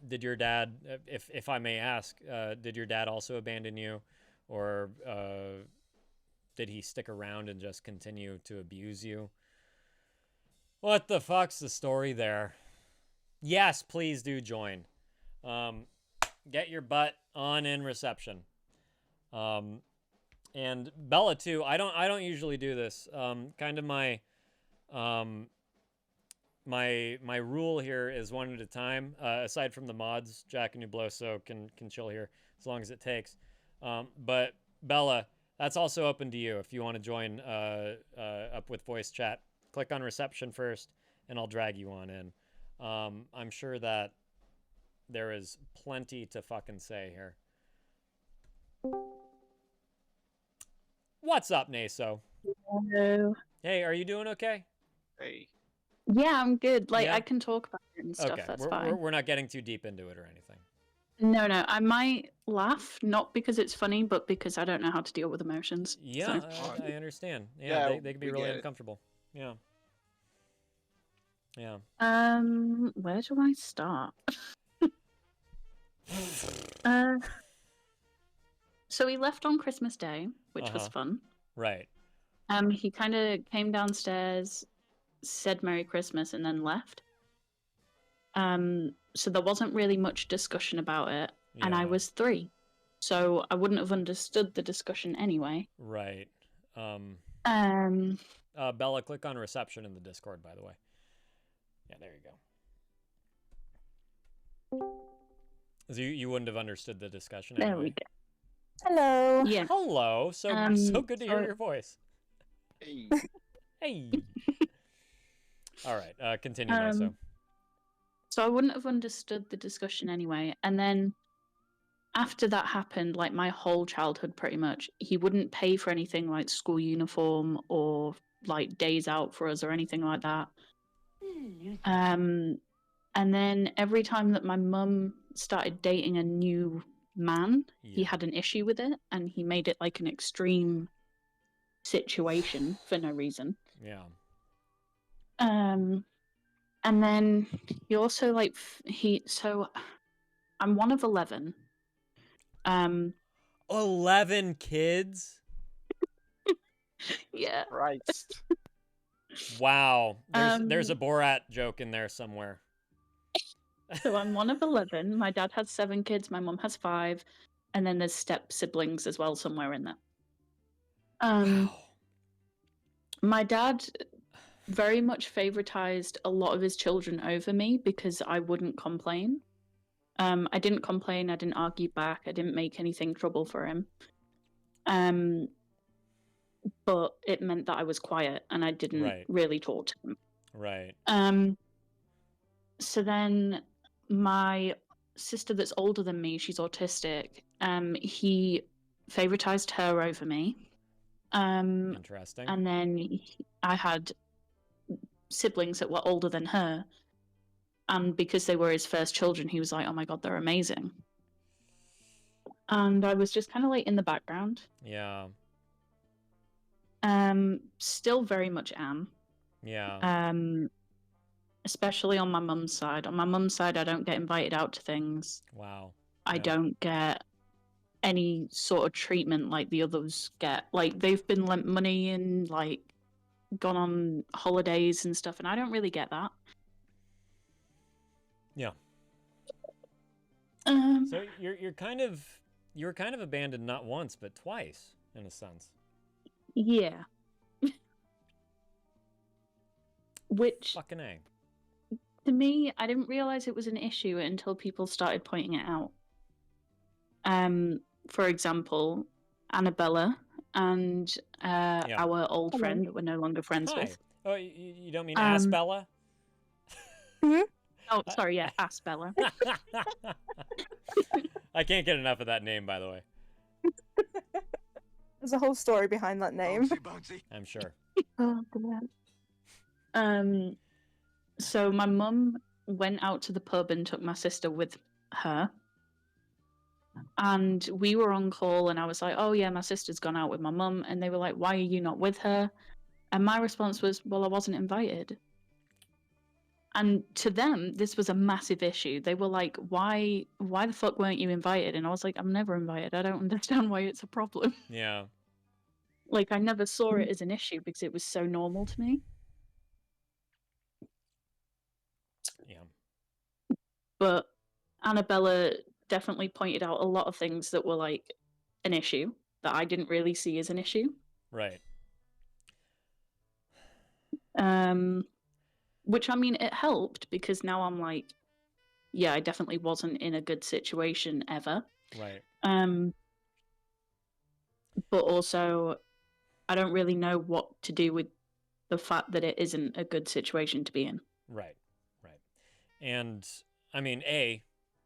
Did your dad, if I may ask, did your dad also abandon you, or did he stick around and just continue to abuse you? What the fuck's the story there? Yes, please do join. Get your butt on in reception. And Bella too. I don't usually do this. Kind of my my rule here is one at a time. Aside from the mods, Jack and Nubloso can chill here as long as it takes. But Bella, that's also open to you if you want to join up with voice chat. Click on reception first, and I'll drag you on in. I'm sure that there is plenty to fucking say here. What's up, Naso? Hello. Hey, are you doing okay? Hey. Yeah, I'm good. Like, Yeah? I can talk about it and stuff. Okay, That's fine. we're not getting too deep into it or anything. No, I might laugh, not because it's funny, but because I don't know how to deal with emotions. Yeah, so. I understand. Yeah, they can be really uncomfortable. Yeah. Yeah. Where do I start? So he left on Christmas Day, which was fun. Right. He kind of came downstairs, said Merry Christmas, and then left. So there wasn't really much discussion about it, and I was 3, so I wouldn't have understood the discussion anyway. Right. Bella, click on reception in the Discord, by the way. Yeah, there you go. So you wouldn't have understood the discussion anyway. There we go. Hello. Yeah. Hello. So good to hear your voice. Hey. Hey. All right. Continue, Naso. So I wouldn't have understood the discussion anyway. And then after that happened, like my whole childhood pretty much, he wouldn't pay for anything like school uniform or like days out for us or anything like that. And then every time that my mum started dating a new man, he had an issue with it, and he made it like an extreme situation for no reason. Yeah. And then he also like so I'm one of 11. 11 kids? Yeah. Right. Wow. There's a Borat joke in there somewhere. So I'm one of 11. My dad has 7 kids. My mom has 5. and then there's step siblings as well somewhere in there. Wow. My dad very much favoritized a lot of his children over me because I wouldn't complain. I didn't complain, I didn't argue back, I didn't make anything trouble for him. But it meant that I was quiet and I didn't really talk to him. Right. So then my sister that's older than me, she's autistic, he favoritized her over me. Interesting. And then I had siblings that were older than her, and because they were his first children, he was like, oh my god, they're amazing. And I was just kind of like in the background. Yeah. Still very much am. Yeah. Especially on my mum's side. On my mum's side, I don't get invited out to things. Wow. I don't get any sort of treatment like the others get. Like, they've been lent money and, like, gone on holidays and stuff, and I don't really get that. Yeah. So you're kind of abandoned not once but twice in a sense. Yeah. Which fucking A. To me, I didn't realize it was an issue until people started pointing it out. For example, Annabella and our old friend that we're no longer friends with. Oh, you don't mean Asbella? Oh, sorry, yeah, Asbella. I can't get enough of that name, by the way. There's a whole story behind that name. I'm sure. Oh, God. So my mum went out to the pub and took my sister with her. And we were on call and I was like, oh yeah, my sister's gone out with my mum. And they were like, why are you not with her? And my response was, well, I wasn't invited. And to them, this was a massive issue. They were like, why the fuck weren't you invited? And I was like, I'm never invited. I don't understand why it's a problem. Yeah. Like, I never saw it as an issue because it was so normal to me. Yeah. But Annabella definitely pointed out a lot of things that were like an issue that I didn't really see as an issue. Right. Which, I mean, it helped because now I'm like, yeah, I definitely wasn't in a good situation ever. Right. But also, I don't really know what to do with the fact that it isn't a good situation to be in. Right. Right. And I mean,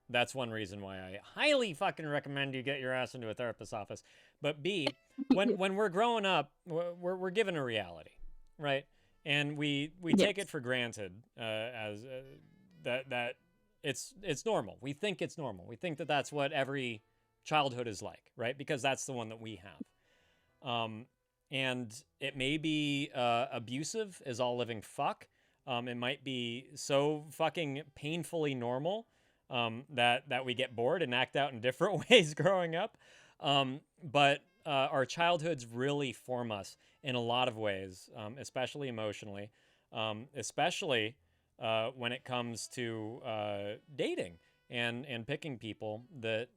that's one reason why I highly fucking recommend you get your ass into a therapist's office. But B, when we're growing up, we're given a reality, right? And we take it for granted as that it's normal. We think it's normal. We think that that's what every childhood is like, right? Because that's the one that we have. And it may be abusive as all living fuck. It might be so fucking painfully normal that we get bored and act out in different ways growing up. But our childhoods really form us in a lot of ways, especially emotionally, especially when it comes to dating and picking people that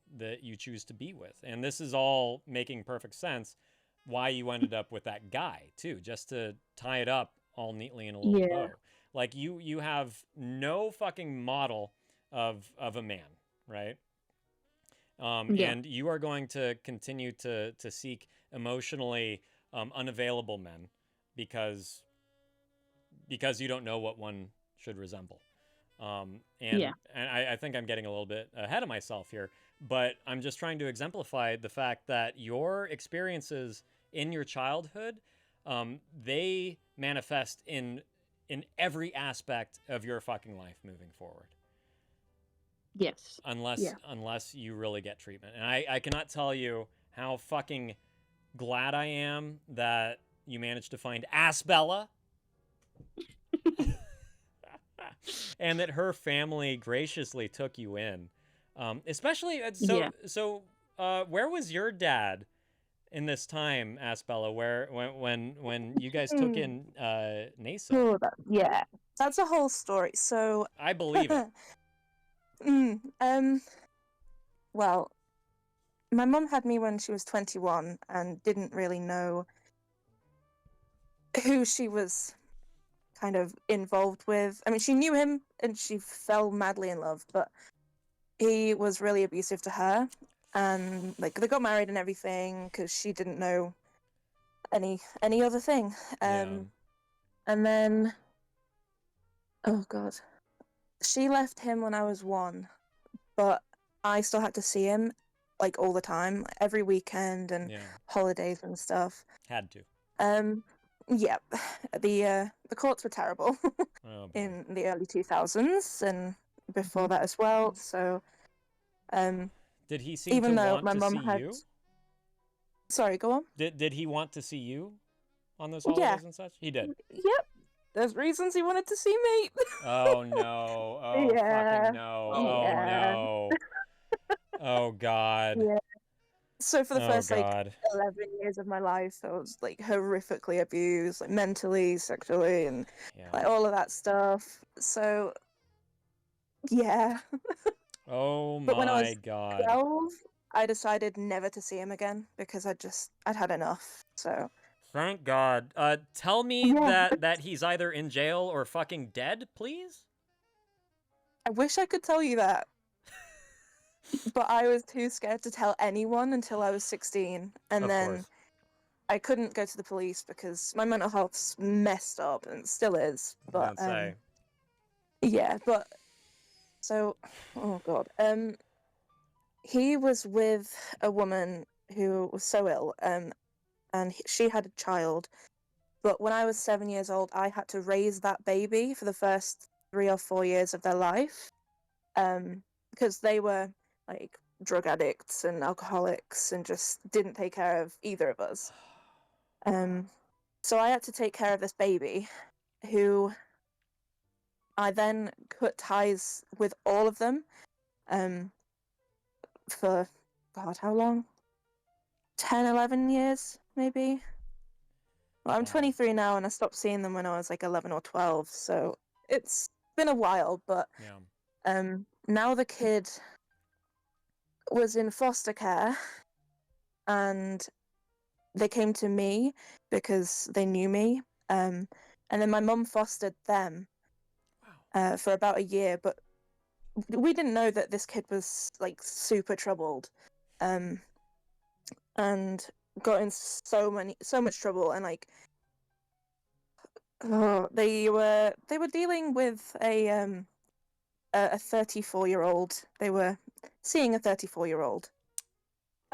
you choose to be with. And this is all making perfect sense why you ended up with that guy too, just to tie it up all neatly in a little bow. Like you have no fucking model of a man, right? And you are going to continue to seek emotionally unavailable men because you don't know what one should resemble. And I think I'm getting a little bit ahead of myself here, but I'm just trying to exemplify the fact that your experiences in your childhood, they manifest in every aspect of your fucking life moving forward. Yes. Unless you really get treatment. And I cannot tell you how fucking glad I am that you managed to find Asbella. And that her family graciously took you in. Especially, where was your dad in this time, Asbella, when you guys took in Nasa? Oh, yeah, that's a whole story. So I believe it. Well, my mum had me when she was 21 and didn't really know who she was kind of involved with. I mean, she knew him and she fell madly in love, but he was really abusive to her. And like they got married and everything because she didn't know any other thing. And then, oh god, she left him when I was 1, but I still had to see him like all the time, every weekend and holidays and stuff. Had to. Yeah, the courts were terrible Oh, in the early 2000s and before that as well. So, did he seem even to though want my to mum see had, you? sorry, go on. Did he want to see you on those Yeah. holidays and such? He did. Yep, there's reasons he wanted to see me. Oh no! Oh fucking no! Oh no! Oh god! Yeah. So for the Oh, first like God. 11 years of my life, I was like horrifically abused, like mentally, sexually, and like all of that stuff. So yeah. Oh But when I my was god! 12, I decided never to see him again because I'd had enough. So Thank God. Tell me that he's either in jail or fucking dead, please. I wish I could tell you that. But I was too scared to tell anyone until I was 16. And Of then course. I couldn't go to the police because my mental health's messed up and it still is. But Don't say. yeah, but so oh god. He was with a woman who was so ill, and she had a child. But when I was 7 years old, I had to raise that baby for the first 3 or 4 years of their life, because they were like drug addicts and alcoholics and just didn't take care of either of us. So I had to take care of this baby, who I then cut ties with all of them, for God, how long? 10, 11 years, maybe. Well, I'm 23 now, and I stopped seeing them when I was like 11 or 12, so it's been a while. But now the kid was in foster care, and they came to me because they knew me. And then my mum fostered them for about a year, but we didn't know that this kid was like super troubled, and got in so much trouble, and like they were dealing with a 34-year-old. They were seeing a 34-year-old,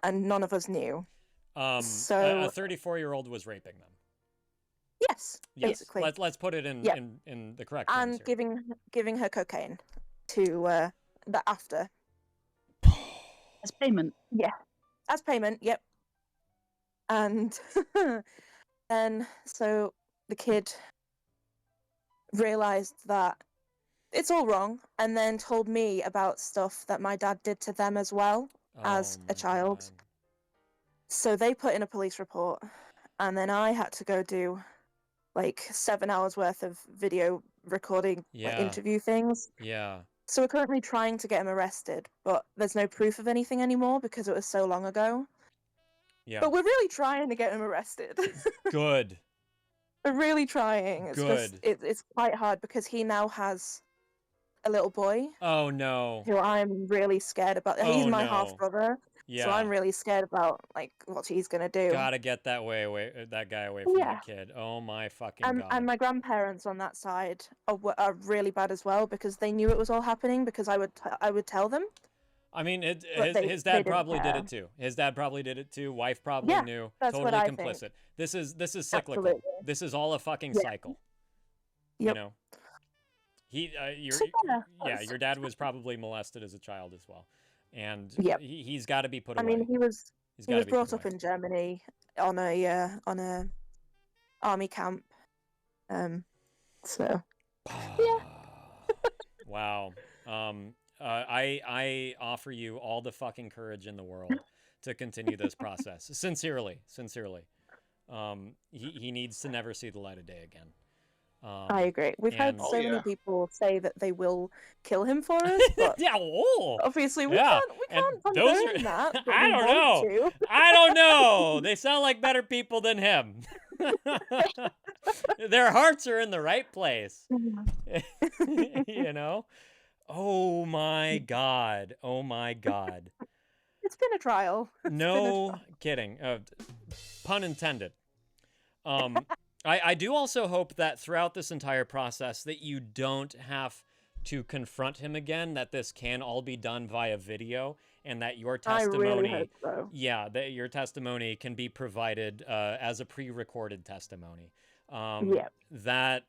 and none of us knew. So a 34-year-old was raping them. Yes, Yes. basically. Let's put it in the correct terms And here. giving her cocaine to the after. As payment. Yeah, as payment. Yep. And then so the kid realized that it's all wrong, and then told me about stuff that my dad did to them as well as a child. So they put in a police report, and then I had to go do like 7 hours worth of video recording, like, interview things. Yeah. So we're currently trying to get him arrested, but there's no proof of anything anymore because it was so long ago. Yeah. But we're really trying to get him arrested. Good. We're really trying. It's just it's quite hard because he now has a little boy. Oh no. Who I'm really scared about. He's my half brother. Yeah. So I'm really scared about like what he's gonna do. Gotta get that guy away from that kid. Oh my fucking god. And my grandparents on that side are really bad as well because they knew it was all happening because I would tell them. I mean, his dad probably did it too. His dad probably did it too. Wife probably knew. That's totally what I complicit. think. This is cyclical. Absolutely. This is all a fucking cycle. Yep. You know. Your dad was probably molested as a child as well, and he's got to be put away. I mean, he was brought up in Germany on a army camp, so yeah. Wow. I offer you all the fucking courage in the world to continue this process. Sincerely. He needs to never see the light of day again. I agree. We've had and- so many people say that they will kill him for us, but yeah, obviously we yeah. can't Those condone that. But I we don't want know. to. I don't know. They sound like better people than him. Their hearts are in the right place. You know? Oh my god. Oh my god. It's been a trial. It's been a No trial. kidding. Pun intended. I do also hope that throughout this entire process that you don't have to confront him again, that this can all be done via video, and that your testimony, I really hope so. yeah, that your testimony can be provided as a pre-recorded testimony. Yeah. That,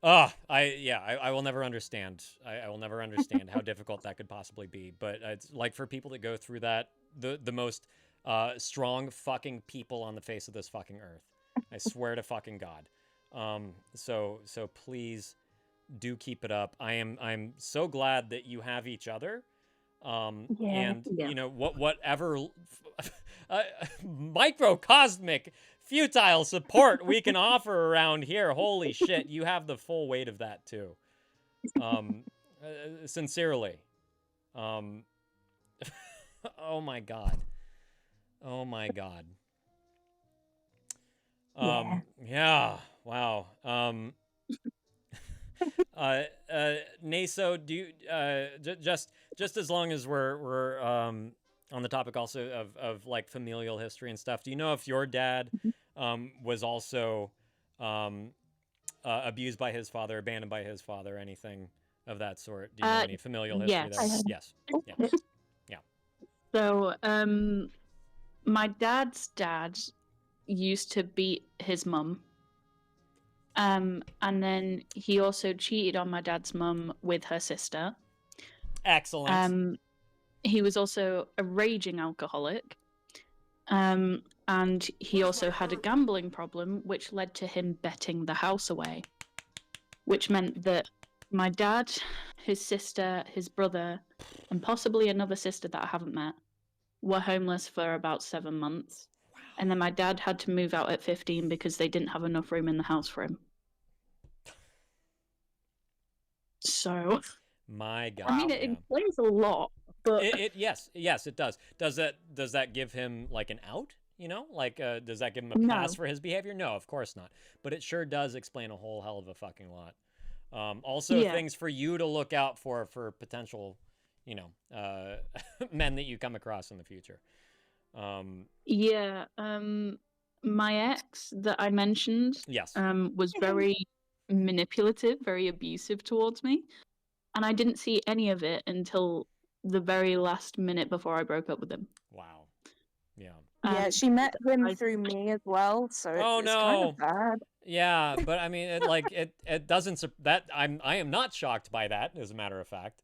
I will never understand. I will never understand how difficult that could possibly be. But it's like for people that go through that, the most strong fucking people on the face of this fucking earth. I swear to fucking God. So please do keep it up. I'm so glad that you have each other. And you know whatever microcosmic futile support we can offer around here. Holy shit, you have the full weight of that too. Sincerely. Oh my God. Oh my God. Yeah. Wow. Naso, do you just as long as we're on the topic also of like familial history and stuff, do you know if your dad was also abused by his father, abandoned by his father, anything of that sort? Do you know any familial history there? Yes. Yeah. Yeah. So, my dad's dad used to beat his mum. And then he also cheated on my dad's mum with her sister. Excellent. He was also a raging alcoholic. And he also had a gambling problem, which led to him betting the house away. Which meant that my dad, his sister, his brother, and possibly another sister that I haven't met, were homeless for about 7 months. Wow. And then my dad had to move out at 15 because they didn't have enough room in the house for him. So, my God. I mean, it explains a lot, but yes, it does. Does that give him like an out? You know, like does that give him a pass for his behavior? No, of course not. But it sure does explain a whole hell of a fucking lot. Also, things for you to look out for potential, you know, men that you come across in the future. My ex that I mentioned, was very manipulative, very abusive towards me, and I didn't see any of it until the very last minute before I broke up with him. Wow. Yeah. Yeah, she met him through me as well, so it's kind of bad. Yeah, but I mean, it doesn't that I am not shocked by that, as a matter of fact,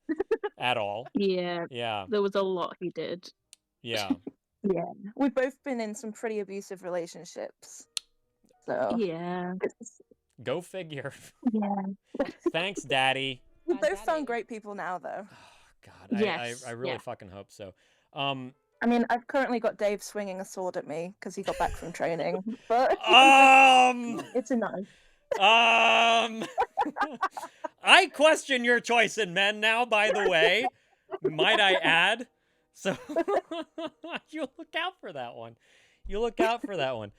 at all. Yeah. Yeah. There was a lot he did. Yeah. Yeah, we've both been in some pretty abusive relationships. So yeah, go figure. Yeah. Thanks, Daddy. We both found great people now, though. God, I really fucking hope so. I mean, I've currently got Dave swinging a sword at me because he got back from training, but it's a no. I question your choice in men now, by the way. Might I add? So you look out for that one. You look out for that one.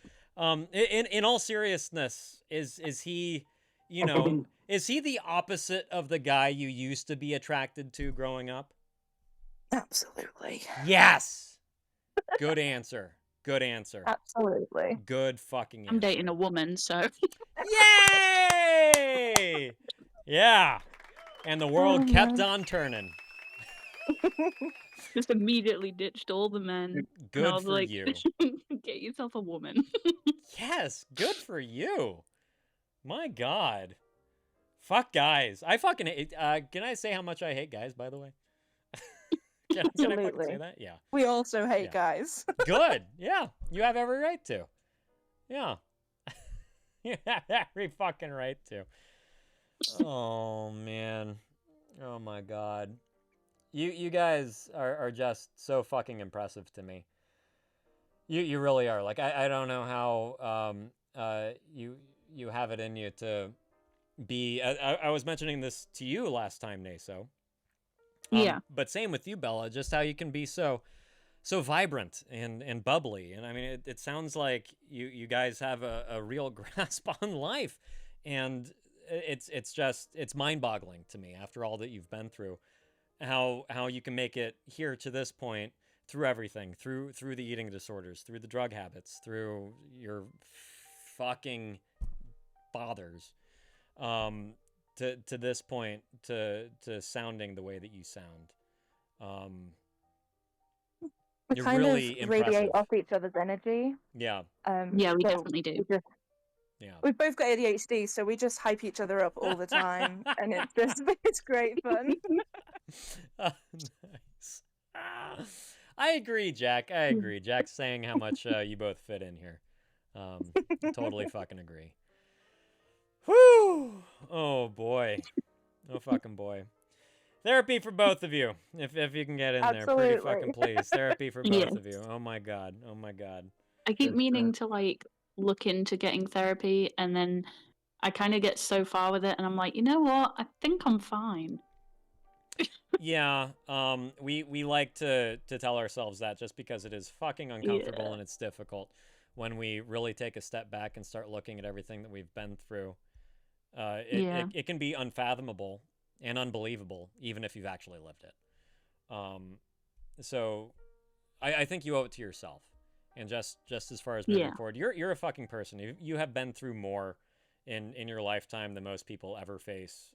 In all seriousness, is he, you know, is he the opposite of the guy you used to be attracted to growing up? Absolutely. Yes. Good answer. Good answer. Absolutely. Good fucking answer. I'm dating a woman, so. Yay! Yeah. And the world kept on turning. Just immediately ditched all the men. Good and I was for like, you. Get yourself a woman. Yes, good for you. My God. Fuck guys. I fucking hate, can I say how much I hate guys, by the way? Can I fucking say that? Yeah. We also hate guys. Good. Yeah. You have every right to. Yeah. You have every fucking right to. Oh, man. Oh, my God. You guys are just so fucking impressive to me. You really are. Like, I don't know how you you have it in you to be. I was mentioning this to you last time, Naso. Yeah. But same with you, Bella. Just how you can be so vibrant and bubbly. And I mean, it sounds like you guys have a real grasp on life, and it's mind-boggling to me after all that you've been through, how you can make it here to this point through everything, through the eating disorders, through the drug habits, through your fucking fathers, to this point, to sounding the way that you sound. We You're kind really of radiate impressive. off each other's energy. Yeah. Yeah, we definitely do. Yeah. We've both got ADHD, so we just hype each other up all the time, and it's great fun. Nice. I agree, Jack. I agree. Jack's saying how much you both fit in here. Totally fucking agree. Whew! Oh boy. Oh fucking boy. Therapy for both of you, if you can get in there, pretty fucking please. Therapy for both of you. Oh my god. Oh my god. I keep meaning to like look into getting therapy, and then I kind of get so far with it, and I'm like, you know what? I think I'm fine. Yeah, we like to tell ourselves that just because it is fucking uncomfortable and it's difficult. When we really take a step back and start looking at everything that we've been through, it can be unfathomable and unbelievable, even if you've actually lived it. So I think you owe it to yourself. And just as far as moving forward, you're a fucking person. You have been through more in your lifetime than most people ever face,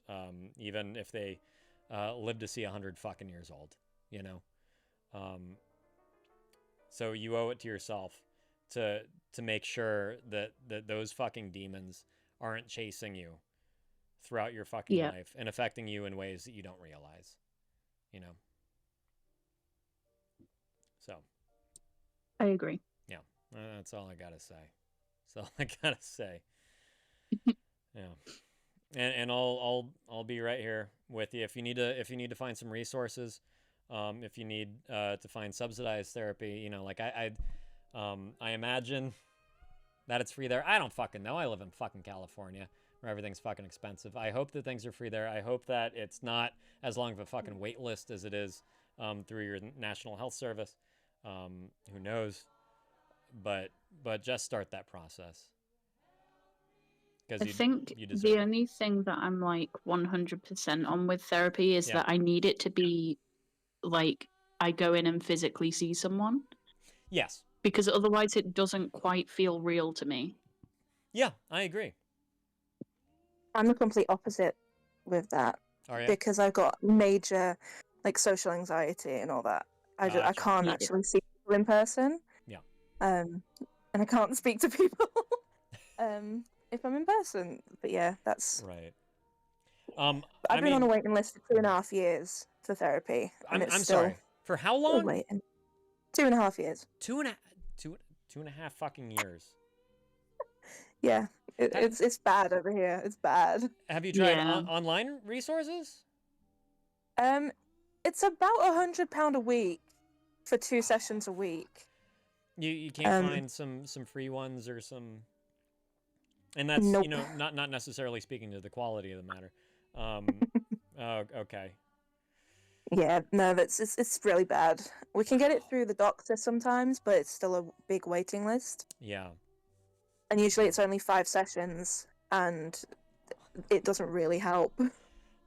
even if they live to see 100 fucking years old, you know? So you owe it to yourself to make sure that those fucking demons aren't chasing you throughout your fucking life and affecting you in ways that you don't realize, you know? So. I agree. Yeah, that's all I gotta say. That's all I gotta say. Yeah. And I'll be right here with you if you need to find some resources, if you need to find subsidized therapy, you know, like I imagine that it's free there. I don't fucking know. I live in fucking California where everything's fucking expensive. I hope that things are free there. I hope that it's not as long of a fucking wait list as it is through your National Health Service. Who knows? But just start that process. I think the only thing that I'm like 100% on with therapy is that I need it to be like I go in and physically see someone. Yes. Because otherwise it doesn't quite feel real to me. Yeah, I agree. I'm the complete opposite with that. Are you? Because I've got major like social anxiety and all that. I can't actually see people in person. Yeah. And I can't speak to people if I'm in person. But yeah, that's right. I've been on a waiting list for 2.5 years for therapy, and I'm sorry. For how long? Waiting. 2.5 years. 2.5 fucking years. Yeah, it's bad over here. It's bad. Have you tried online resources? It's about £100 a week for 2 sessions a week. You can't find some free ones or some, and that's you know not necessarily speaking to the quality of the matter. Oh, okay. Yeah, no, it's really bad. We can get it through the doctor sometimes, but it's still a big waiting list. Yeah. And usually it's only 5 sessions, and it doesn't really help.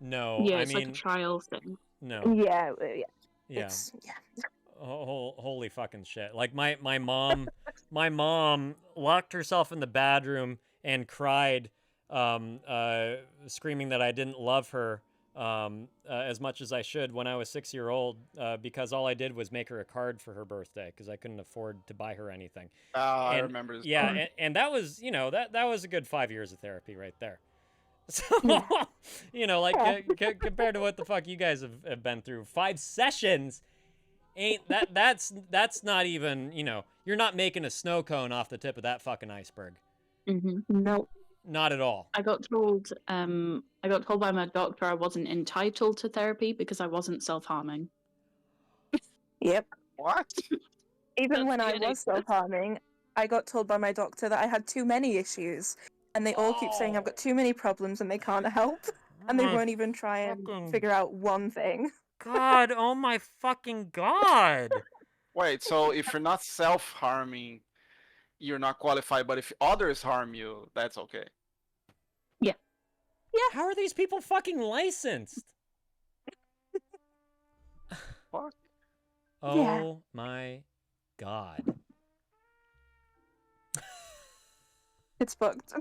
No, yeah, I it's mean, like a trial thing. No. Yeah. Yeah. Holy fucking shit! Like my mom locked herself in the bedroom and cried, screaming that I didn't love her as much as I should when I was 6 years old, because all I did was make her a card for her birthday because I couldn't afford to buy her anything. I remember this. Yeah, and that was that was a good 5 years of therapy right there. So, you know, like compared to what the fuck you guys have been through, 5 sessions ain't that's not even, you know, you're not making a snow cone off the tip of that fucking iceberg. No. Not at all. I got told by my doctor I wasn't entitled to therapy because I wasn't self-harming. Yep. What? Even when I was self-harming, I got told by my doctor that I had too many issues. and they all keep saying I've got too many problems and they can't help, and they won't even try and figure out one thing. God, oh my fucking God. Wait, so if you're not self-harming, you're not qualified, but if others harm you, that's okay. Yeah. How are these people fucking licensed? Fuck. Oh my God. It's fucked.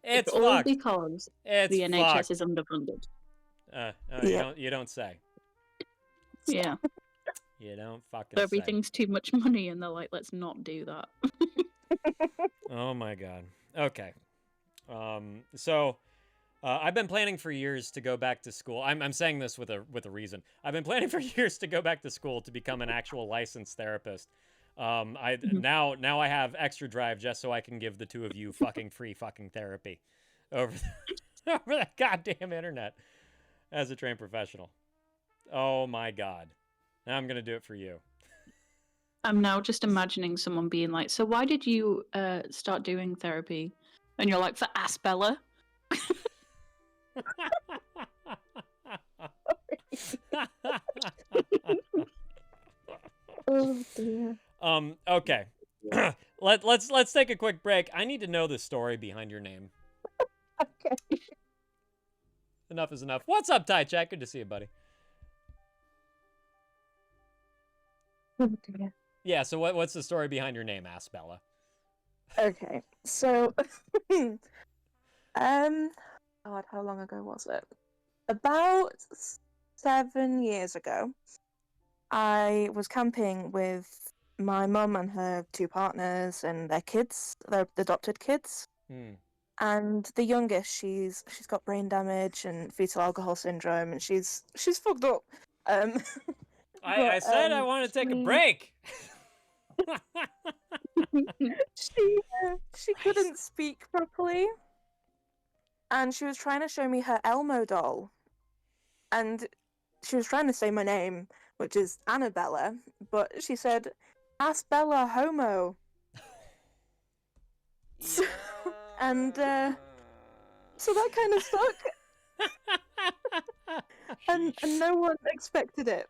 It's all fucked. because It's the NHS fucked. is underfunded. You don't say. Yeah. You don't fucking So say. everything's too much money, and they're like, let's not do that. Oh my God. Okay. So I've been planning for years to go back to school. I'm saying this with a reason. I've been planning for years to go back to school to become an actual licensed therapist. Now I have extra drive just so I can give the two of you fucking free fucking therapy over the goddamn internet as a trained professional. Oh my God. Now I'm gonna do it for you. I'm now just imagining someone being like, so why did you start doing therapy? And you're like, for Asbella. Oh dear. Okay. Let's take a quick break. I need to know the story behind your name. Okay. Enough is enough. What's up, Ty Chat? Good to see you, buddy. Oh dear. Yeah, so what's the story behind your name, Asbella? Okay, so God, how long ago was it? About 7 years ago, I was camping with my mum and her two partners and their kids, their adopted kids. And the youngest, she's got brain damage and fetal alcohol syndrome, and she's fucked up. I said I want to take a break. She couldn't speak properly, and she was trying to show me her Elmo doll, and she was trying to say my name, which is Annabella, but she said, "Ask Bella homo." And so that kind of stuck, and no one expected it.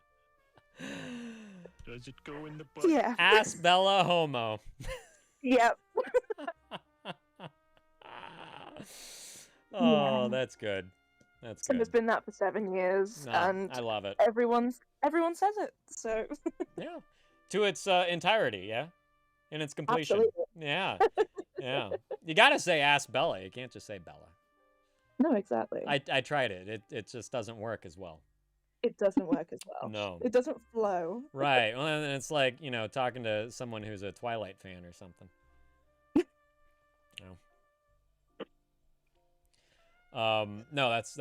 Does it go in the butt? Yeah. Ask Bella homo. Yep. Oh, Yeah. that's good. That's So good. it's been that for 7 years, No, and I love it. everyone says it. So Yeah, to its entirety, yeah, in its completion. Absolutely. Yeah, yeah. You gotta say "Ask Bella." You can't just say Bella. no, exactly. I tried it. It just doesn't work as well. It doesn't work as well. No. It doesn't flow. Right. Well, and it's like, talking to someone who's a Twilight fan or something. No, that's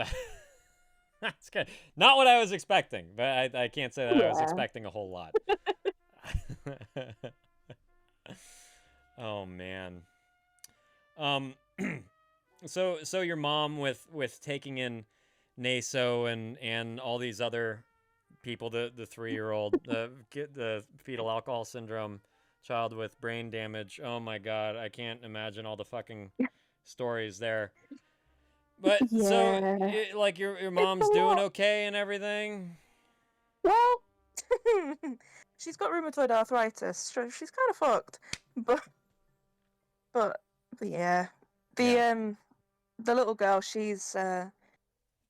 that's good. Not what I was expecting, but I can't say that I was Yeah. expecting a whole lot. Oh man. So your mom with taking in Naso and all these other people, the 3-year-old, the fetal alcohol syndrome child with brain damage. Oh my God, I can't imagine all the fucking stories there. But so like your mom's doing okay and everything? Well, she's got rheumatoid arthritis, so she's kind of fucked. But yeah, the little girl, she's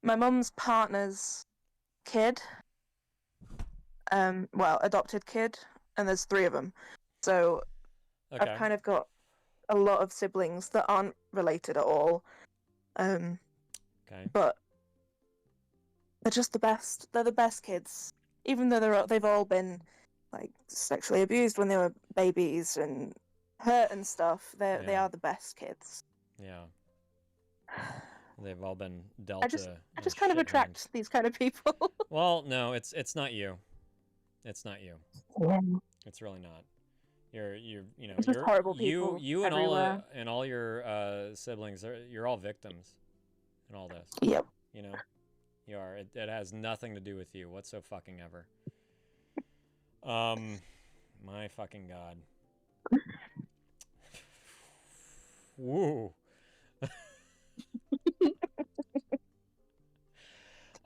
my mum's partner's kid. Well, adopted kid, and there's 3 of them. So Okay. I've kind of got a lot of siblings that aren't related at all. Okay. But they're just the best. They're the best kids, even though they've all been like sexually abused when they were babies and hurt and stuff. They are the best kids. Yeah. They've all been dealt. I just kind of attract these kind of people. Well, no, it's not you. It's not you. Yeah. It's really not. You're It's just horrible people you and everywhere. all your siblings you're all victims in all this. Yep. You are. It has nothing to do with you whatsoever. My fucking God. Woo.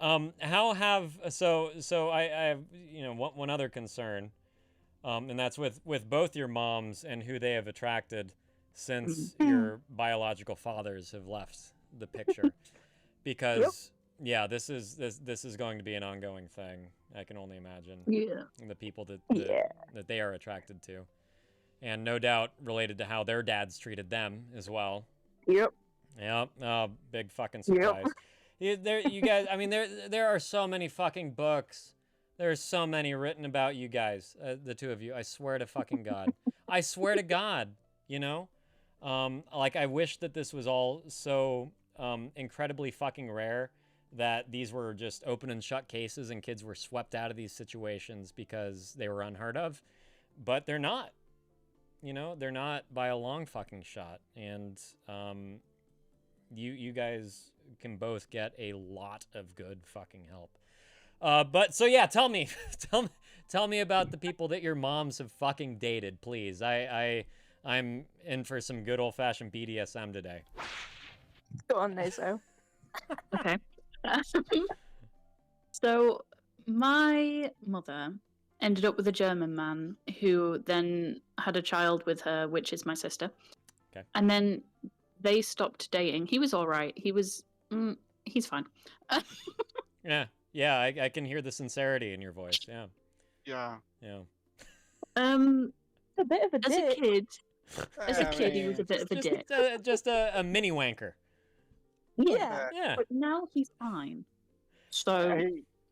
How have so I have one other concern, and that's with both your moms and who they have attracted since your biological fathers have left the picture, because yeah, this is going to be an ongoing thing. I can only imagine. Yeah. The people that that they are attracted to, and no doubt related to how their dads treated them as well. Yep. Yep. Oh, big fucking surprise. You guys. I mean, there are so many fucking books. There's so many written about you guys, the two of you. I swear to fucking God. I swear to God. You know, like I wish that this was all so incredibly fucking rare, that these were just open and shut cases and kids were swept out of these situations because they were unheard of, but they're not. You know, they're not by a long fucking shot, and you guys can both get a lot of good fucking help. But so yeah, tell me about the people that your moms have fucking dated, please. I'm in for some good old fashioned BDSM today. Go on, Nazo. Okay. So my mother ended up with a German man who then had a child with her, which is my sister. Okay. And then they stopped dating. He was all right. He's fine. Yeah, I can hear the sincerity in your voice. Yeah. Yeah. A bit of a As dick. a kid, he was a bit of a dick. Just a mini wanker. Yeah. Yeah. But now he's fine. So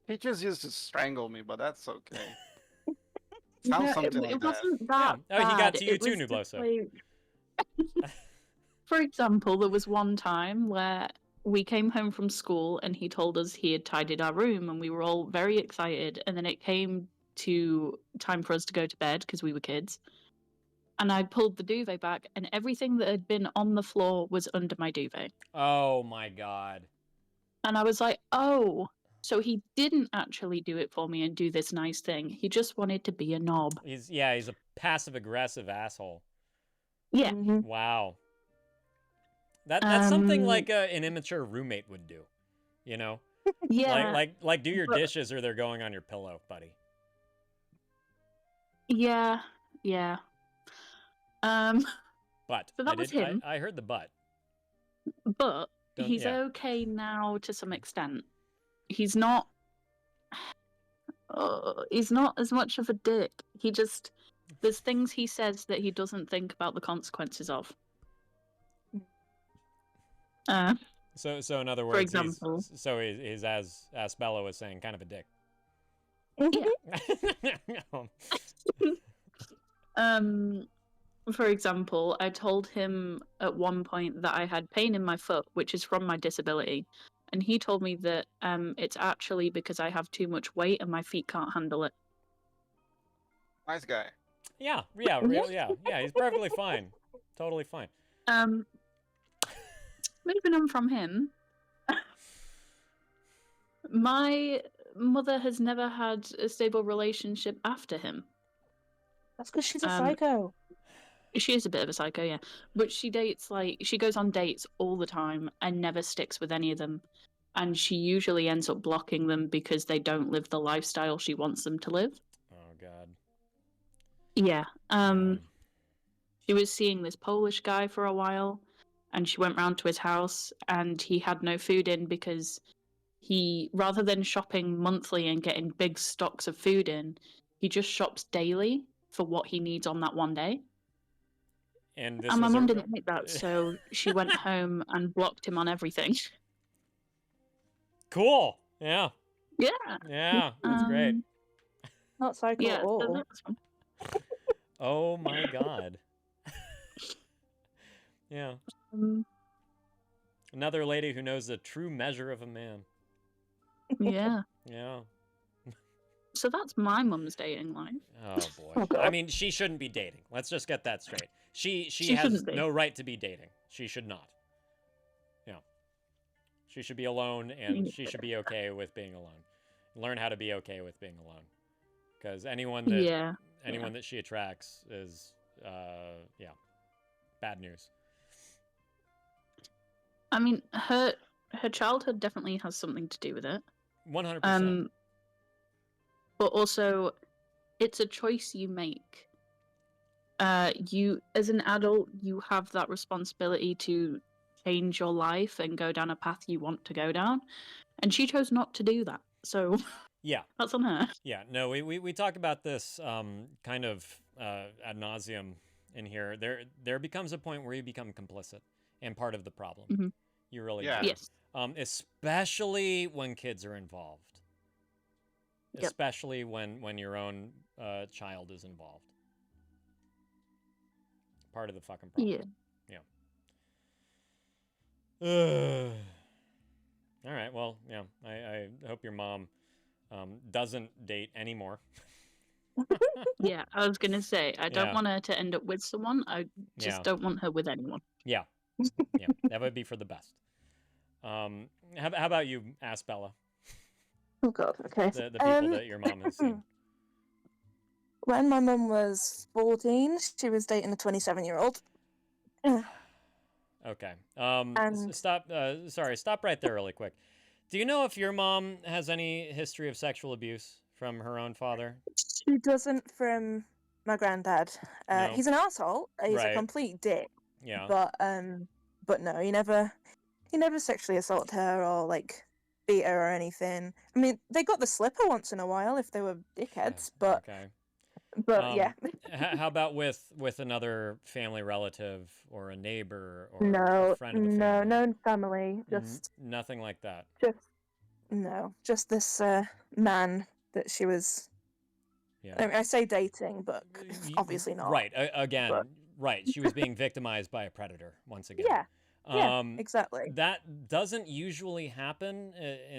He just used to strangle me, but that's okay. yeah, Sounds something it like that. wasn't that Oh, he got bad. to you It too, was Nubloso. just like- For example, there was one time where we came home from school and he told us he had tidied our room and we were all very excited. And then it came to time for us to go to bed because we were kids. And I pulled the duvet back and everything that had been on the floor was under my duvet. Oh my God. And I was like, oh, so he didn't actually do it for me and do this nice thing. He just wanted to be a knob. He's a passive aggressive asshole. Yeah. Wow. That's something like an immature roommate would do, you know? Yeah. Like do your dishes or they're going on your pillow, buddy. Yeah. But so that was him. I heard the but. But he's okay now to some extent. He's not as much of a dick. There's things he says that he doesn't think about the consequences of. So in other words, for example, he's as Bella was saying, kind of a dick. Yeah. For example, I told him at one point that I had pain in my foot, which is from my disability, and he told me that it's actually because I have too much weight and my feet can't handle it. Nice guy. Yeah. He's perfectly fine, totally fine. Moving on from him, my mother has never had a stable relationship after him. That's because she's a psycho. She is a bit of a psycho, yeah. But she goes on dates all the time and never sticks with any of them. And she usually ends up blocking them because they don't live the lifestyle she wants them to live. Oh, God. Yeah. She was seeing this Polish guy for a while, and she went round to his house, and he had no food in because he, rather than shopping monthly and getting big stocks of food in, he just shops daily for what he needs on that one day. And my mum didn't like that, so she went home and blocked him on everything. Cool. Yeah. Yeah. That's great. Not psycho at all. So that's fun. Oh my God. Yeah. Another lady who knows the true measure of a man. Yeah. Yeah. So that's my mum's dating life. Oh boy. I mean, she shouldn't be dating. Let's just get that straight. She has no right to be dating. She should not. Yeah. She should be alone, and she should be okay with being alone. Learn how to be okay with being alone. Because anyone that she attracts is bad news. I mean, her childhood definitely has something to do with it. 100%. But also, it's a choice you make. You, as an adult, you have that responsibility to change your life and go down a path you want to go down. And she chose not to do that. So yeah, that's on her. Yeah, no, we talk about this kind of ad nauseum in here. There becomes a point where you become complicit and part of the problem. Mm-hmm. You really Yeah. do. Yes. Especially when kids are involved. Yep. Especially when your own child is involved. Part of the fucking problem. Yeah. All right. Well, yeah. I hope your mom doesn't date anymore. Yeah, I was gonna say I don't want her to end up with someone. I just don't want her with anyone. Yeah. Yeah. That would be for the best. How about you, ask Bella? Oh God. Okay. The people that your mom has seen. When my mum was 14, she was dating a 27-year-old. Okay. And Stop. Sorry. Stop right there, really quick. Do you know if your mom has any history of sexual abuse from her own father? she doesn't from my granddad. No. He's an asshole. He's Right. a complete dick. Yeah. But no, he never sexually assaulted her or like beat her or anything. I mean, they got the slipper once in a while if they were dickheads, but Okay. yeah. How about with another family relative or a neighbor or No, a friend of the family? no family. Just nothing like that. Just this man that she was. Yeah. I mean, I say dating, but obviously not. Right. Again. But... Right. She was being victimized by a predator once again. Yeah. Exactly. That doesn't usually happen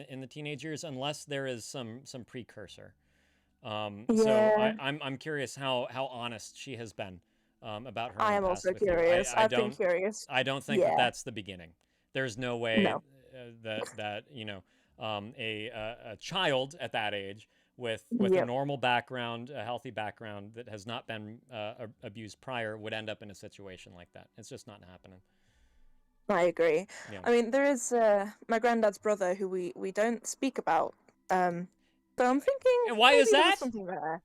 in the teenage years unless there is some precursor. So I'm curious how honest she has been about her. I own am past also with you. curious. I've been don't, curious. I don't think that that's the beginning. There's no way that a child at that age with a normal background, a healthy background that has not been abused prior would end up in a situation like that. It's just not happening. I agree. Yeah. I mean, there is my granddad's brother who we don't speak about. So I'm thinking. And why is maybe there was that? something there.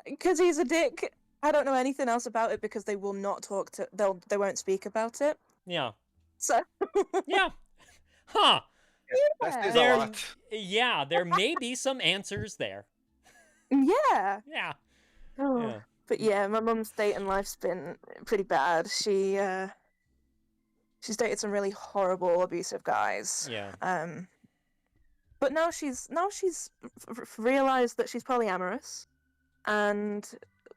Because he's a dick. I don't know anything else about it because they will not talk to. They won't speak about it. Yeah. So. Yeah. Huh. That says a lot. Yeah, there may be some answers there. Yeah. Yeah. Oh. Yeah. But yeah, my mum's dating life's been pretty bad. She's dated some really horrible, abusive guys. Yeah. But now she's realized that she's polyamorous, and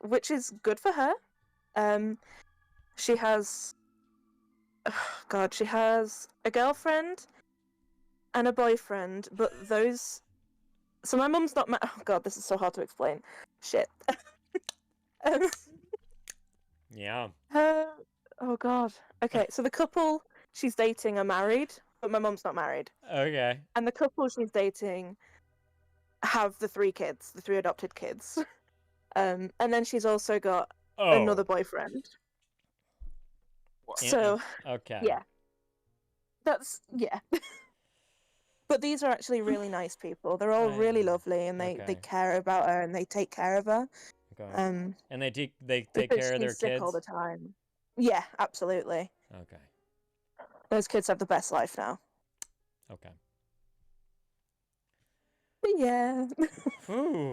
which is good for her. She has, she has a girlfriend and a boyfriend, but those. So my mum's not. Oh God, this is so hard to explain. Shit. Yeah. Oh God. Okay, so the couple she's dating are married, but my mum's not married. Okay. And the couple she's dating have the three adopted kids. And then she's also got another boyfriend. So okay. Yeah. But these are actually really nice people. They're all really lovely, and they care about her and they take care of her. Okay. And they take because care of their she's sick kids all the time. Yeah, absolutely. Okay. Those kids have the best life now. Okay. But yeah. Ooh.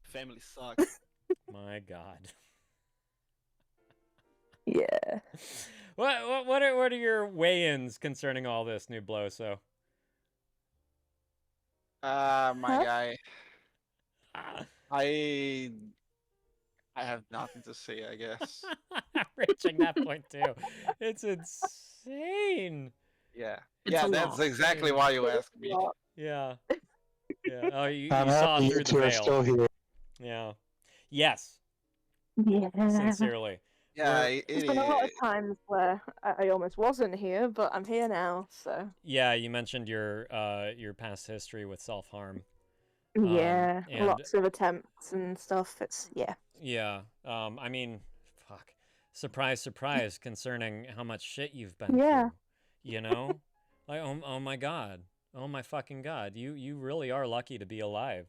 Family sucks. My God. Yeah. What are your weigh-ins concerning all this, New Blow? So. My guy. I have nothing to say, I guess. I'm reaching that point too. It's insane. Yeah. It's yeah, a that's lot. exactly why you asked me. Yeah. Yeah. Oh, you I'm saw happy through you the two are veil. still here. Yeah. Yes. Yeah. Sincerely. Yeah, There's been a lot of times where I almost wasn't here, but I'm here now, so. Yeah, you mentioned your past history with self-harm. Yeah, and lots of attempts and stuff. It's Yeah. I mean, fuck. Surprise, surprise, concerning how much shit you've been Yeah. through. You know? Like, oh my God. Oh my fucking God. You really are lucky to be alive.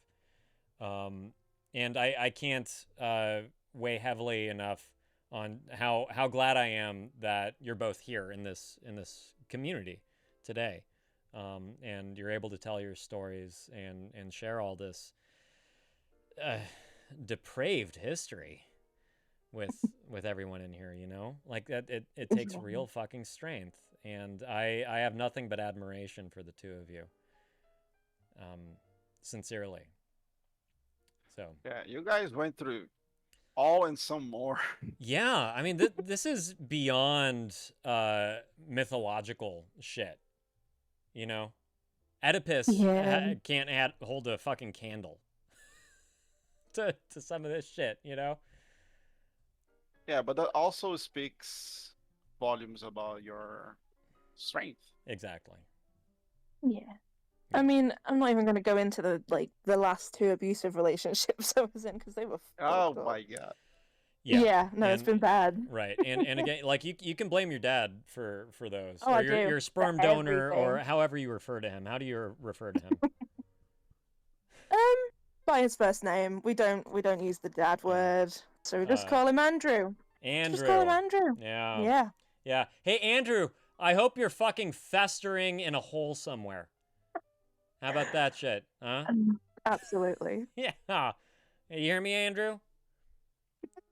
And I can't weigh heavily enough on how glad I am that you're both here in this community today. And you're able to tell your stories and share all this depraved history with everyone in here, you know? Like that it takes real fucking strength. And I have nothing but admiration for the two of you. Sincerely. So Yeah, you guys went through all and some more. yeah, I mean this is beyond mythological shit. You know? Oedipus can't hold a fucking candle to some of this shit, you know? Yeah, but that also speaks volumes about your strength. Exactly. Yeah. I mean, I'm not even going to go into the last two abusive relationships I was in because they were Oh fucked up. my God. Yeah, no, it's been bad. Right. And again, like you can blame your dad for those. Oh, or I your do. sperm For donor or everything. however you refer to him. How do you refer to him? By his first name. We don't use the dad word. So we just call him Andrew. Andrew. Just call him Andrew. Yeah. Yeah. Yeah. Hey Andrew, I hope you're fucking festering in a hole somewhere. How about that shit? Huh? Absolutely. Yeah. Hey, you hear me, Andrew?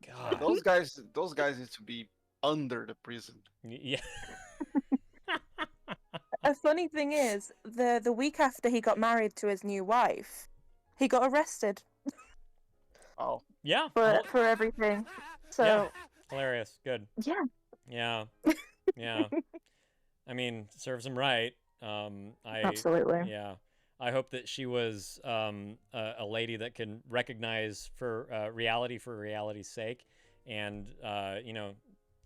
God. Those guys need to be under the prison. Yeah. A funny thing is, the week after he got married to his new wife, he got arrested. Oh. Yeah. For everything. So yeah. Hilarious. Good. Yeah. Yeah. Yeah. I mean, serves him right. Absolutely. Yeah. I hope that she was a lady that can recognize for reality's sake, and